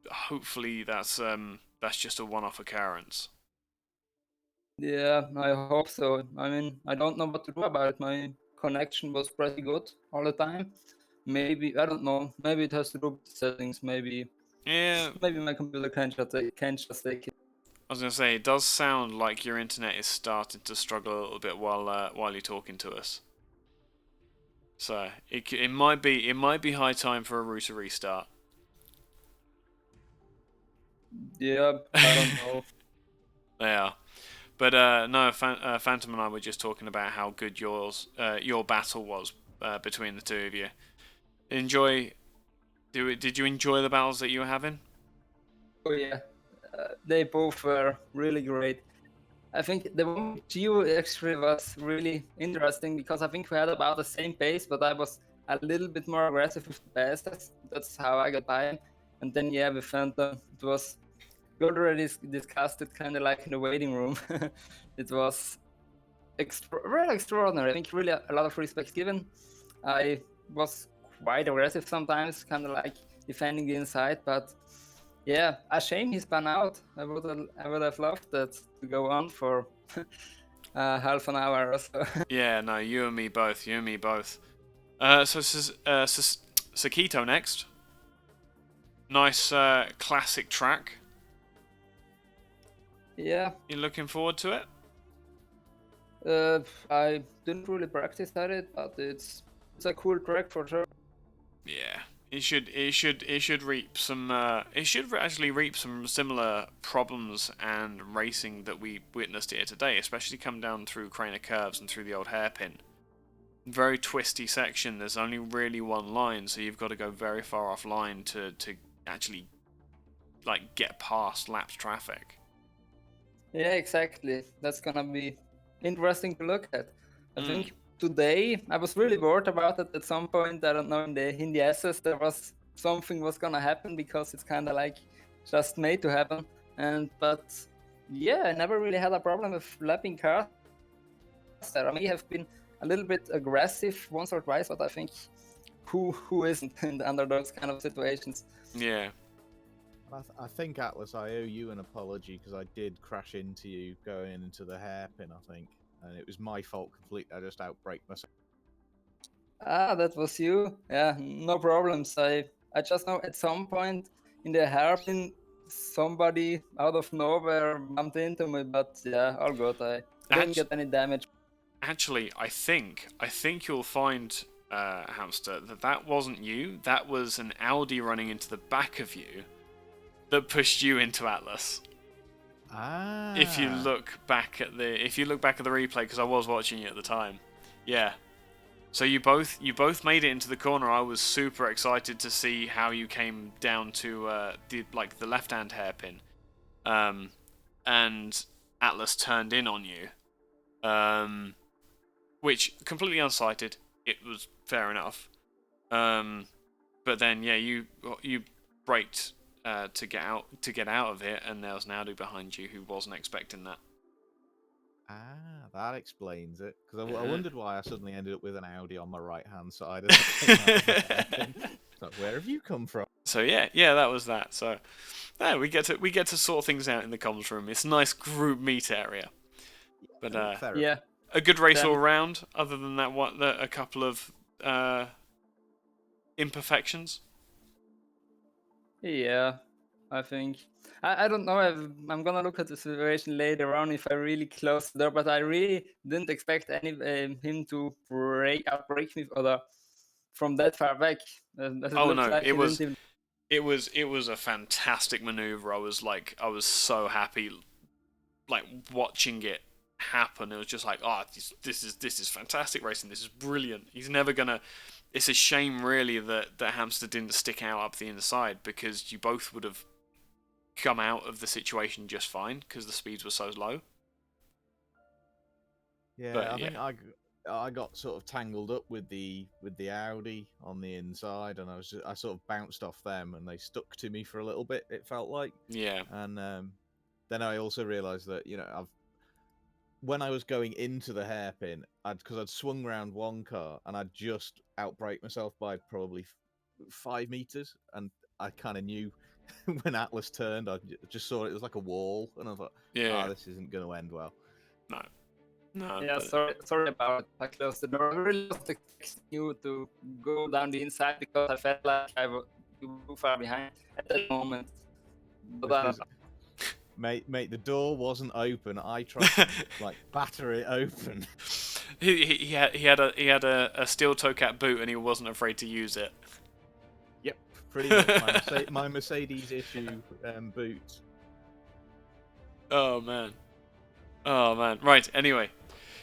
Hopefully that's just a one-off occurrence. Yeah, I hope so. I mean, I don't know what to do about it. My connection was pretty good all the time. Maybe, I don't know, maybe it has to do with the settings, maybe my computer can't just take it. I was going to say, it does sound like your internet is starting to struggle a little bit while you're talking to us. So it might be high time for a router restart. Yeah, I don't know. They are. But no, Phantom and I were just talking about how good your battle was between the two of you. Did you enjoy the battles that you were having? Oh yeah, they both were really great. I think the one with Geo actually was really interesting because I think we had about the same pace, but I was a little bit more aggressive with the passes. That's how I got by. And then with Phantom, it was, we already discussed it kind of like in the waiting room. It was really extraordinary. I think really a lot of respect given. I was quite aggressive sometimes, kind of like defending the inside, but a shame he spun out. I would have loved that to go on for half an hour or so. Yeah, no, you and me both. So Sakito next. Nice classic track. Yeah. You looking forward to it? I didn't really practice at it, but it's a cool track for sure. Yeah, it should reap some. It should actually reap some similar problems and racing that we witnessed here today, especially come down through Craner curves and through the old hairpin. Very twisty section. There's only really one line, so you've got to go very far offline to actually like get past lapped traffic. Yeah, exactly. That's gonna be interesting to look at. I think today I was really worried about it at some point. I don't know, in the SS there was something was gonna happen because it's kind of like just made to happen. But I never really had a problem with lapping cars. I may have been a little bit aggressive once or twice, but I think who isn't under those kind of situations? Yeah. I think, Atlas, I owe you an apology because I did crash into you going into the hairpin, I think. And it was my fault completely. I just outbraked myself. Ah, that was you? Yeah, no problems. I just know at some point in the hairpin, somebody out of nowhere bumped into me, but all good. I didn't get any damage. actually, I think you'll find, Hamster, that wasn't you. That was an Audi running into the back of you that pushed you into Atlas. Ah. If you look back at the replay, because I was watching it at the time, yeah. So you both made it into the corner. I was super excited to see how you came down to the left-hand hairpin, and Atlas turned in on you, which completely unsighted. It was fair enough, but then yeah, you braked to get out of it, and there was an Audi behind you who wasn't expecting that. Ah, that explains it. Because I Yeah. wondered why I suddenly ended up with an Audi on my right-hand side. As I came out of the hairpin. So where have you come from? So yeah, that was that. So yeah, we get to sort things out in the comms room. It's a nice group meet area, but Fair Yeah. a good race Then- all round. Other than that, a couple of imperfections. Yeah, I think. I don't know if I'm gonna look at the situation later on if I really close the door, but I really didn't expect him to break me from that far back. As it Oh looked no, like it he was didn't a fantastic maneuver. I was so happy, like watching it happen. It was just like, oh, this is fantastic racing. This is brilliant. He's never gonna. It's a shame, really, that Hamster didn't stick out up the inside, because you both would have come out of the situation just fine because the speeds were so low. Yeah, But, I yeah. think I got sort of tangled up with the Audi on the inside, and I sort of bounced off them, and they stuck to me for a little bit. It felt like, Yeah, and then I also realised that when I was going into the hairpin, because I'd swung round one car and I'd just outbraked myself by probably 5 meters, and I kind of knew when Atlas turned, I just saw it was like a wall, and I thought, yeah, this isn't going to end well. no. Yeah, But- sorry about it. I closed the door. I really wasn't expecting you to go down the inside because I felt like you were too far behind at that moment. But Because, mate, the door wasn't open. I tried to like batter it open. he had a steel toe cap boot, and he wasn't afraid to use it. Yep, pretty much my Mercedes issue boot. Oh man. Right. Anyway,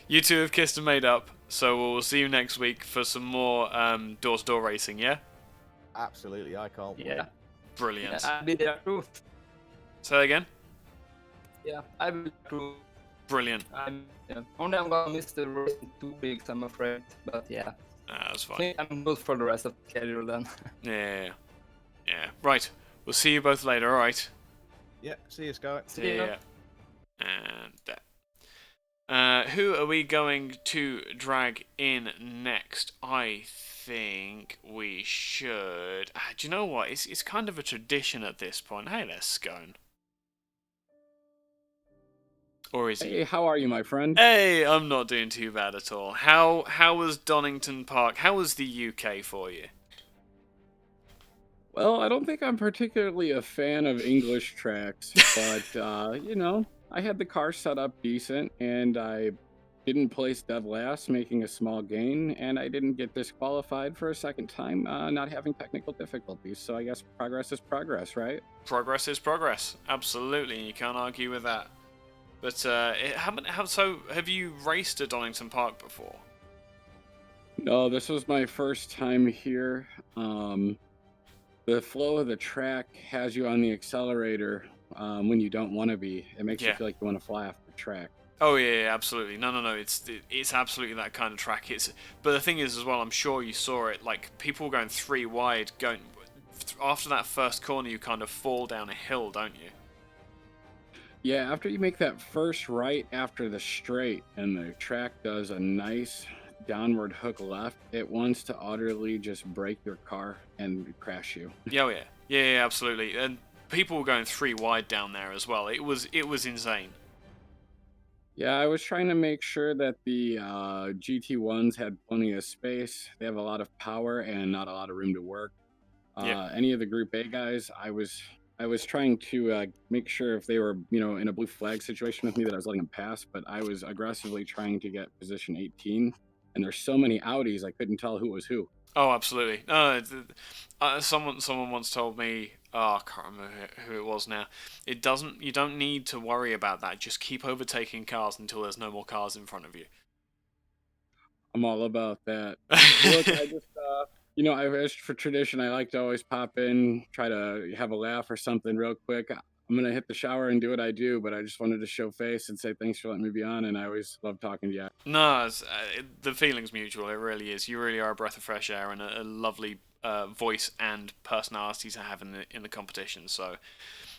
you two have kissed and made up. So we'll see you next week for some more door-to-door racing. Yeah. Absolutely, I can't wait. yeah, Brilliant. yeah, I'll be there too. Say that again. Yeah, I will too. Brilliant. Only I'm gonna miss the race in 2 weeks, I'm afraid. But yeah, That's I fine. think I'm good for the rest of the schedule then. Yeah. Right. We'll see you both later. All right. Yeah, see you, Sky. See ya. Yeah. And that. Who are we going to drag in next? I think we should. Do you know what? It's kind of a tradition at this point. Hey there, Scone. Or is he? Hey, how are you, my friend? Hey, I'm not doing too bad at all. How was Donington Park? How was the UK for you? Well, I don't think I'm particularly a fan of English tracks, but, I had the car set up decent, and I didn't place dead last, making a small gain, and I didn't get disqualified for a second time, not having technical difficulties. So I guess progress is progress, right? Progress is progress. Absolutely, you can't argue with that. But have you raced at Donington Park before? No, this was my first time here. The flow of the track has you on the accelerator when you don't want to be. It makes you Yeah. feel like you want to fly off the track. Oh yeah, absolutely. No. It's absolutely that kind of track. But the thing is as well, I'm sure you saw it. Like people going 3 wide, going after that first corner, you kind of fall down a hill, don't you? Yeah, after you make that first right after the straight and the track does a nice downward hook left, it wants to utterly just break your car and crash you. Yeah, absolutely. And people were going 3 wide down there as well. It was insane. Yeah, I was trying to make sure that the GT1s had plenty of space. They have a lot of power and not a lot of room to work. Yeah. Any of the Group A guys, I was I was trying to make sure if they were, in a blue flag situation with me that I was letting them pass, but I was aggressively trying to get position 18. And there's so many Audis, I couldn't tell who was who. Oh, absolutely. No, someone once told me. Oh, I can't remember who it was now. You don't need to worry about that. Just keep overtaking cars until there's no more cars in front of you. I'm all about that. Look, I just, as for tradition, I like to always pop in, try to have a laugh or something real quick. I'm gonna hit the shower and do what I do, but I just wanted to show face and say thanks for letting me be on, and I always love talking to you. No, the feeling's mutual. It really is. You really are a breath of fresh air and a lovely voice and personality to have in the competition. So,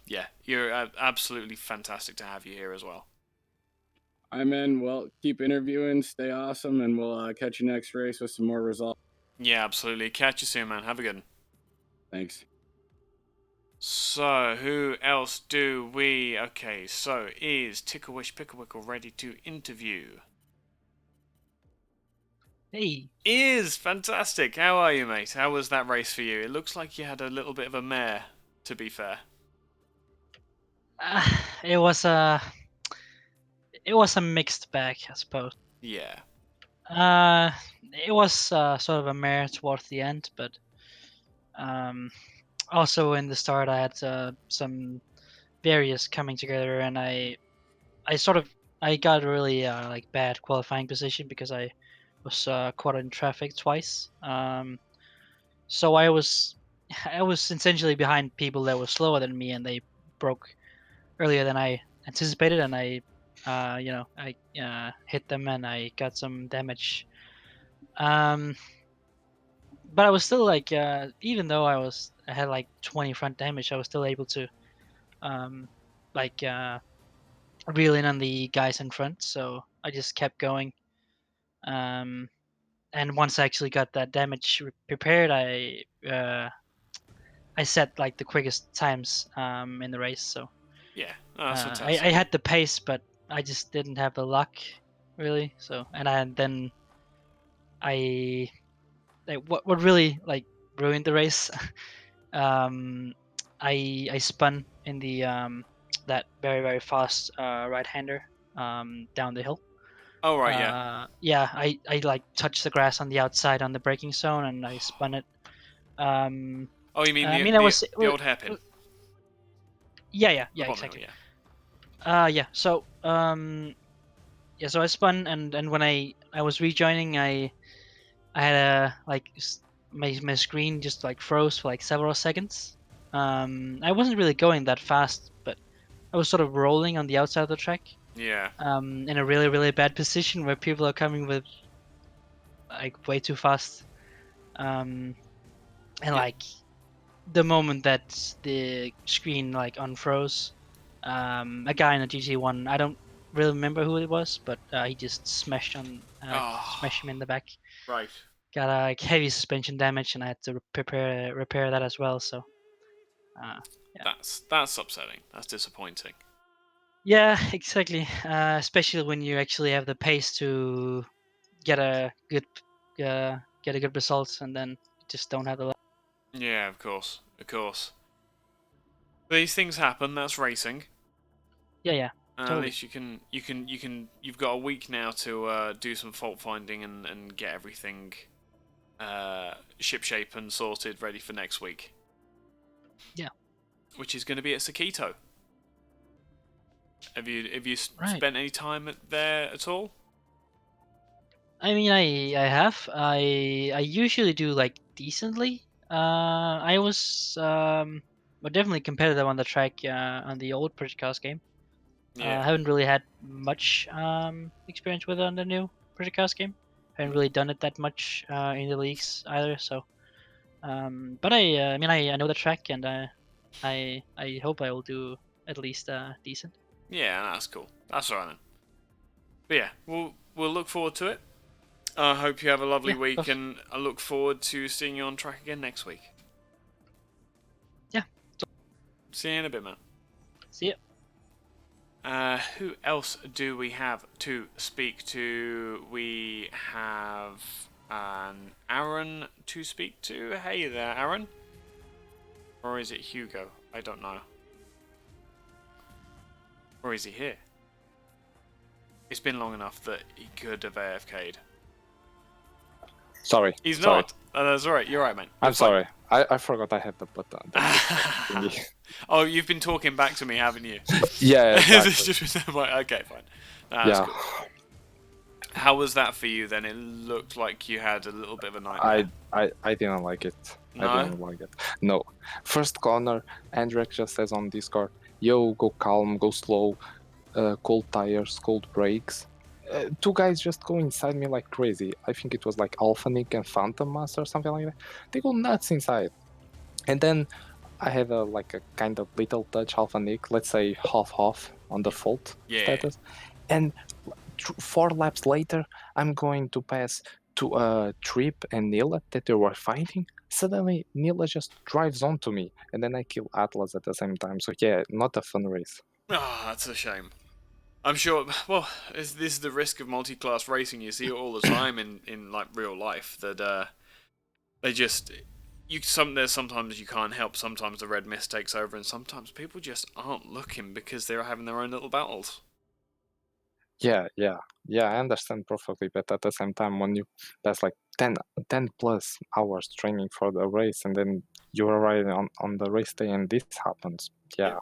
yeah, you're absolutely fantastic to have you here as well. I'm in. Well, keep interviewing, stay awesome, and we'll catch you next race with some more results. Yeah, absolutely. Catch you soon, man. Have a good one. Thanks. So, who else do we... Okay, so is Ticklewish Picklewickle ready to interview? Hey. Is fantastic. How are you, mate? How was that race for you? It looks like you had a little bit of a mare, to be fair. It was a mixed bag, I suppose. Yeah. It was sort of a mare towards the end, but also in the start I had some various coming together, and I got a really like bad qualifying position because I was caught in traffic twice. So I was essentially behind people that were slower than me, and they broke earlier than I anticipated, and I hit them and I got some damage. But I was still like, even though I had like 20 front damage, I was still able to like reel in on the guys in front. So I just kept going. And once I actually got that damage prepared, I set like the quickest times in the race. So Yeah, that's I fantastic. had the pace, but I just didn't have the luck, really. So then what really like ruined the race. I spun in the that very very fast right-hander down the hill. Oh, right, yeah. Yeah, I like touched the grass on the outside on the braking zone, and I spun it. Oh, you mean I mean, I was the old hairpin? yeah, The bottom exactly. hill, yeah. Yeah. So so I spun, and when I was rejoining, I had a like my screen just like froze for like several seconds. I wasn't really going that fast, but I was sort of rolling on the outside of the track. Yeah. In a really really bad position where people are coming with like way too fast. And like the moment that the screen like unfroze, a guy in a GT1, I don't really remember who it was, but he just smashed smashed him in the back. Right. Got a like, heavy suspension damage, and I had to repair that as well. So, yeah. That's upsetting. That's disappointing. Yeah, exactly. Especially when you actually have the pace to get a good result, and then you just don't have the luck. Yeah, of course. These things happen. That's racing. Yeah, At least you've got a week now to do some fault finding and get everything shipshape and sorted, ready for next week. Yeah. Which is going to be at Sakito. Have you Right. spent any time there at all? I mean, I have. I usually do like decently. I was but definitely competitive on the track on the old Project Cars game. Yeah. I haven't really had much experience with it on the new Project Cars game. Haven't really done it that much in the leagues either. So, but I mean, I know the track, and I hope I will do at least decent. Yeah, that's cool. That's alright then. But yeah, we'll look forward to it. I hope you have a lovely Yeah, week, of- and I look forward to seeing you on track again next week. Yeah. See you in a bit, man. See ya. Who else do we have to speak to? We have Aaron to speak to. Hey there, Aaron. Or is it Hugo? I don't know. Or is he here? It's been long enough that he could have AFK'd. Sorry. He's sorry. not. That's alright, you're right, man. You're I'm sorry. I forgot I had the button. Thingy. Oh, you've been talking back to me, haven't you? Yeah, It's exactly. just okay, fine. That's Yeah. cool. How was that for you then? It looked like you had a little bit of a nightmare. I didn't like it. No? I didn't like it. No. First corner, Andrek just says on Discord, yo, go calm, go slow, cold tires, cold brakes. Two guys just go inside me like crazy. I think it was like Alpha Nick and Phantom Master or something like that. They go nuts inside. And then I had a kind of little touch Alpha Nick, let's say half on the fault Yeah. status. And 4 laps later, I'm going to pass to Trip and Nila that they were fighting. Suddenly, Nila just drives onto me, and then I kill Atlas at the same time. So yeah, not a fun race. Ah, that's a shame. I'm sure. Well, this is the risk of multi-class racing. You see it all the time in like real life. That they just there's sometimes you can't help. Sometimes the red mist takes over, and sometimes people just aren't looking because they're having their own little battles. Yeah, I understand perfectly, but at the same time, when that's like 10 plus hours training for the race, and then you're riding on the race day, and this happens. Yeah.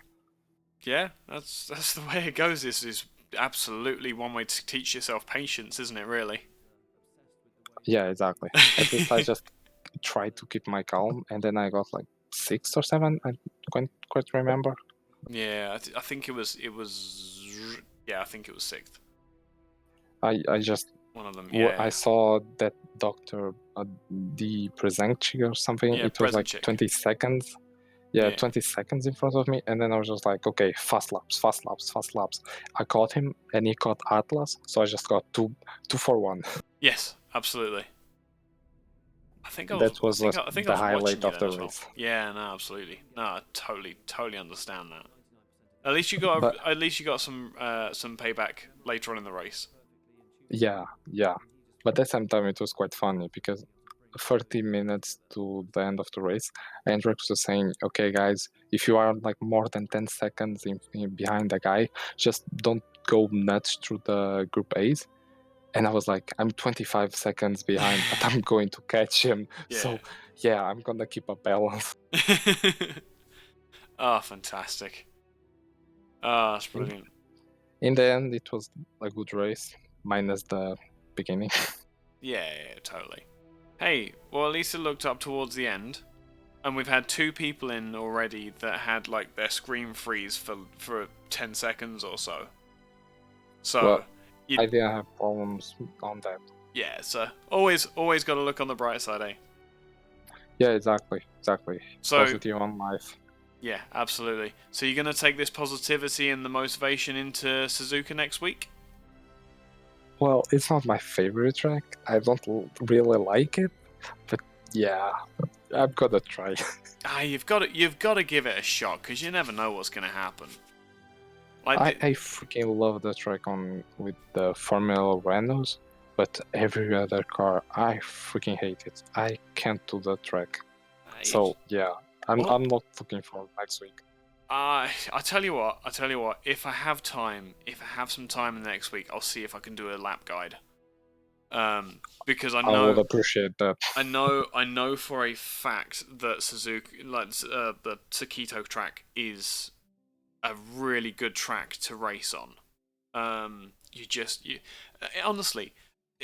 Yeah, that's the way it goes. This is absolutely one way to teach yourself patience, isn't it? Really. Yeah, exactly. At least I just tried to keep my calm, and then I got like 6 or 7. I can't quite remember. Yeah, I think it was. Yeah, I think it was 6th. I just One of them. Yeah. I saw that doctor the Presenci or something. Yeah, It was like Presenci. 20 seconds. Yeah, Yeah. 20 seconds in front of me, and then I was just like, okay, fast laps. I caught him, and he caught Atlas, so I just got two for 1. Yes, absolutely. I think I That was. was I think the I was highlight watching you of then the as well. race. Yeah, no, absolutely. No, I totally understand that. At least you got some payback later on in the race. Yeah. But at the same time, it was quite funny because 30 minutes to the end of the race, Andrew was saying, okay, guys, if you are like more than 10 seconds behind the guy, just don't go nuts through the Group A's. And I was like, I'm 25 seconds behind, but I'm going to catch him. Yeah. So, yeah, I'm going to keep a balance. Oh, fantastic. Oh, that's brilliant. In the end, it was a good race, minus the beginning. Yeah, totally. Hey, well, at least it looked up towards the end, and we've had 2 people in already that had like their screen freeze for 10 seconds or so. So, Well, I didn't have problems on that. yeah, so always got to look on the bright side, eh? Yeah, exactly. So, Positive on life. yeah, absolutely. So you're going to take this positivity and the motivation into Suzuka next week? Well, it's not my favorite track. I don't really like it, but yeah, I've got to try. You've got to give it a shot because you never know what's going to happen. I freaking love the track with the Formula Renaults, but every other car, I freaking hate it. I can't do the track. So yeah, I'm not looking for next week. I tell you what. If I have some time in the next week, I'll see if I can do a lap guide. Because I know I would appreciate that. I know for a fact that Suzuka, the Sakito track, is a really good track to race on. Honestly,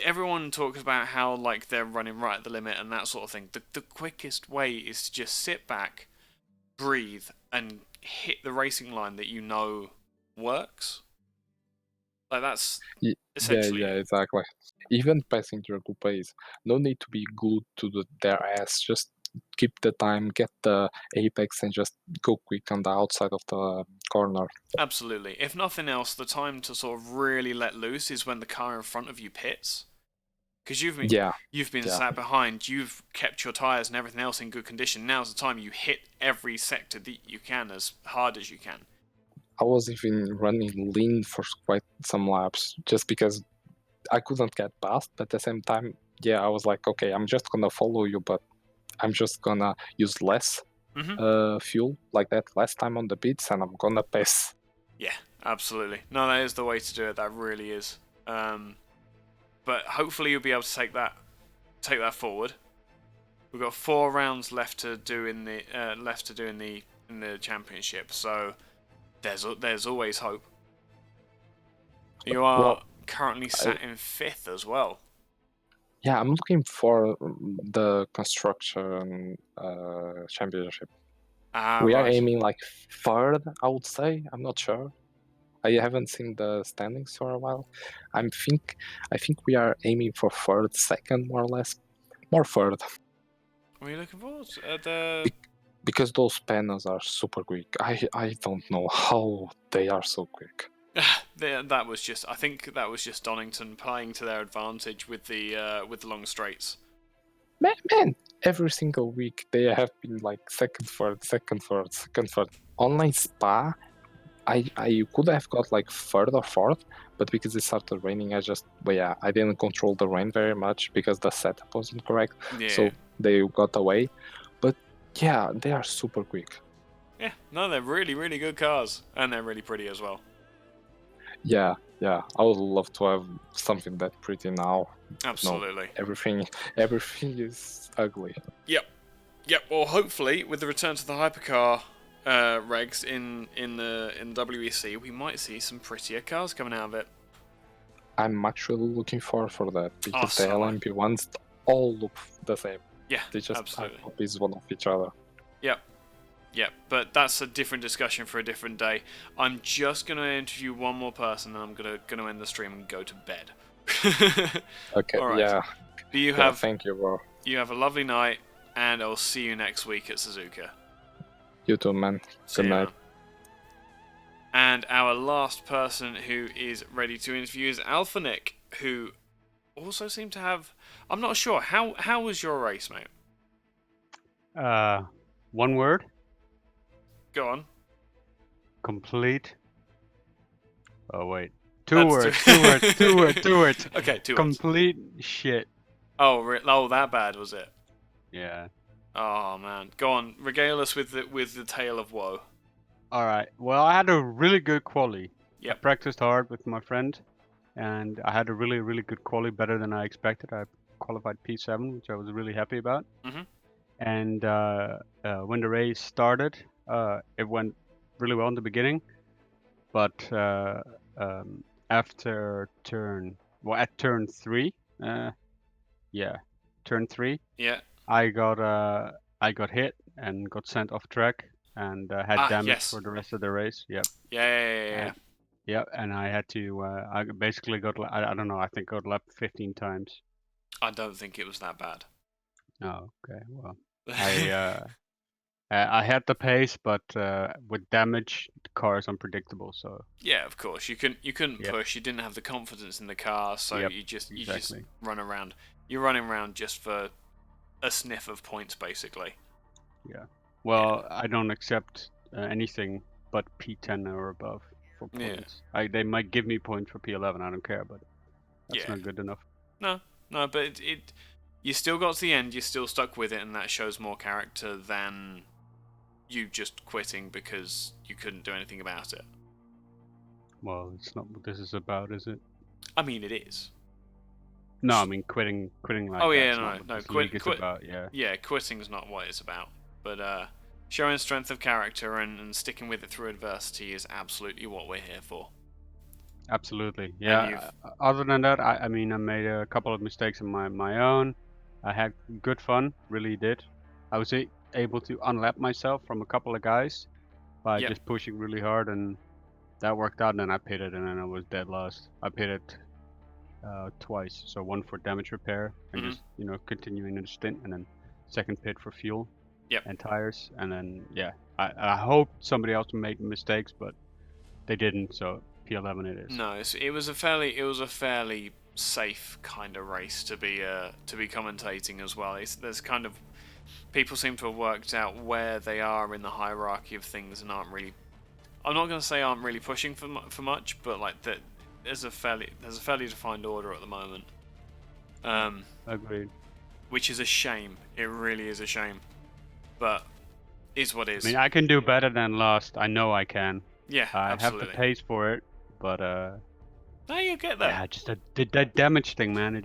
everyone talks about how like they're running right at the limit and that sort of thing. The quickest way is to just sit back, breathe, and hit the racing line that you know works. Like that's essentially Yeah, exactly. Even passing through Group A's, no need to be glued to their ass. Just keep the time, get the apex, and just go quick on the outside of the corner. Absolutely. If nothing else, the time to sort of really let loose is when the car in front of you pits. Because you've been sat behind, you've kept your tyres and everything else in good condition. Now's the time you hit every sector that you can as hard as you can. I was even running lean for quite some laps just because I couldn't get past, but at the same time, yeah, I was like, okay, I'm just gonna follow you, but I'm just gonna use less fuel like that last time on the pits, and I'm gonna pass. Yeah, absolutely. No, that is the way to do it. That really is. But hopefully you'll be able to take that forward. We've got 4 rounds left to do in the in the championship, so there's always hope. You are Well, currently sat in 5th as well. Yeah, I'm looking for the construction championship. We are Right. aiming like 3rd, I would say. I'm not sure. I haven't seen the standings for a while. I think we are aiming for 3rd, 2nd, more or less. More 3rd. What are you looking for? The Because those panels are super quick. I don't know how they are so quick. that was just. I think that was just Donington playing to their advantage with the long straights. Man, every single week they have been like 2nd, 3rd, 2nd, 3rd, 2nd, 3rd. Online Spa, I could have got like 3rd or 4th, but because it started raining, I didn't control the rain very much because the setup wasn't correct. Yeah. So they got away. But yeah, they are super quick. Yeah. No, they're really, really good cars, and they're really pretty as well. Yeah. I would love to have something that pretty now. Absolutely. No, everything is ugly. Yep. Well, hopefully, with the return to the hypercar regs in the WEC, we might see some prettier cars coming out of it. I'm actually looking forward for that because the so am I. LMP ones all look the same. Yeah, They just are absolutely. copies one of each other. Yep, but that's a different discussion for a different day. I'm just going to interview one more person, and I'm going to end the stream and go to bed. Okay, All right. yeah. But Thank you, bro. you have a lovely night, and I'll see you next week at Suzuka. You too, man. See Good you, night. man. And our last person who is ready to interview is Alphanik, who also seemed to have... I'm not sure. How was your race, mate? One word. Go on. Complete. Oh wait. Two words. words. Two words. Okay, 2 words. Complete shit. Oh, that bad was it? Yeah. Oh man, go on, regale us with the tale of woe. All right. Well, I had a really good quali. Yep. I practiced hard with my friend, and I had a really, really good quali, better than I expected. I qualified P7, which I was really happy about. Mhm. And when the race started, it went really well in the beginning, but after turn 3, turn 3, Yeah. I got hit and got sent off track and had damage yes. for the rest of the race. Yep. Yeah. Yep, and I had to. I basically got. I don't know. I think I got lapped 15 times. I don't think it was that bad. Oh, okay. Well, I had the pace, but with damage, the car is unpredictable. So Yeah, of course. You couldn't Yep. push. You didn't have the confidence in the car, so Yep, you just exactly. run around. You're running around just for a sniff of points, basically. well, I don't accept anything but P10 or above for Yeah. points. They might give me points for P11. I don't care, but that's Yeah. not good enough. No, but it you still got to the end. You're still stuck with it, and that shows more character than you just quitting because you couldn't do anything about it. Well, it's not what this is about, is it? I mean, it is. No, I mean quitting like Oh, that. yeah, It's no, not what no, this quit- league is quit- about. Yeah. Yeah, quitting's not what it's about. But showing strength of character and sticking with it through adversity is absolutely what we're here for. Absolutely. Yeah. you've- Other than that, I mean, I made a couple of mistakes on my own. I had good fun, really did. I was able to unlap myself from a couple of guys by Yep. just pushing really hard, and that worked out. And then I pitted, and then I was dead last. I pitted twice, so one for damage repair and Mhm. just continuing in the stint, and then second pit for fuel Yep. and tires, and then I hoped somebody else made mistakes, but they didn't. So P11 it is. No, it was a fairly safe kind of race to be commentating as well. There's kind of people seem to have worked out where they are in the hierarchy of things and aren't really. I'm not going to say aren't really pushing for much, but like that there's a fairly defined order at the moment. Agreed. Which is a shame. It really is a shame. But is what I is. mean, I can do better than last. I know I can. Yeah, I absolutely. have the pace for it, but No, you get that. yeah, just that damage thing, man.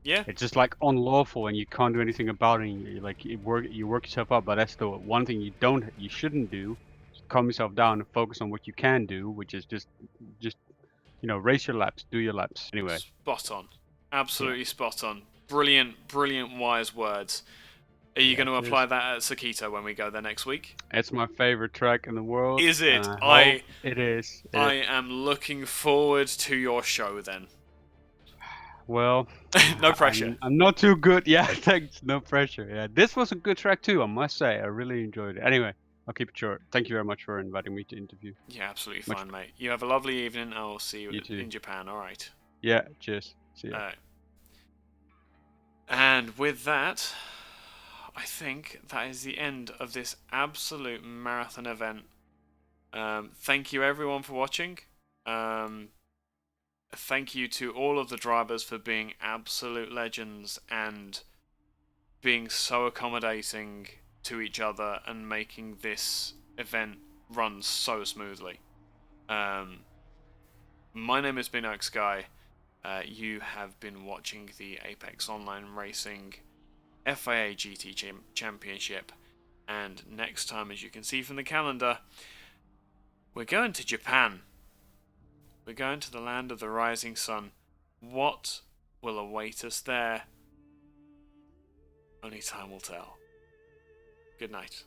Yeah. It's just like unlawful, and you can't do anything about it. And you work yourself up, but that's the one thing you shouldn't do. Calm yourself down and focus on what you can do, which is just race your laps, do your laps. Anyway, Spot on. Absolutely spot on. Brilliant, brilliant, wise words. Are you going to cheers. apply that at Sakita when we go there next week? It's my favorite track in the world. Is it? And I hope it is. I am looking forward to your show then. Well, No pressure. I'm not too good. Yeah, thanks. No pressure. Yeah, this was a good track too, I must say. I really enjoyed it. Anyway, I'll keep it short. Thank you very much for inviting me to interview. Yeah, absolutely Much fine, mate. You have a lovely evening. I'll see you too. in Japan. All right. Yeah, cheers. See ya. And with that, I think that is the end of this absolute marathon event. Thank you everyone for watching. Thank you to all of the drivers for being absolute legends and being so accommodating to each other and making this event run so smoothly. My name has been Eike Sky. You have been watching the Apex Online Racing FIA GT Championship, and next time, as you can see from the calendar, we're going to Japan. We're going to the land of the rising sun. What will await us there? Only time will tell. Good night.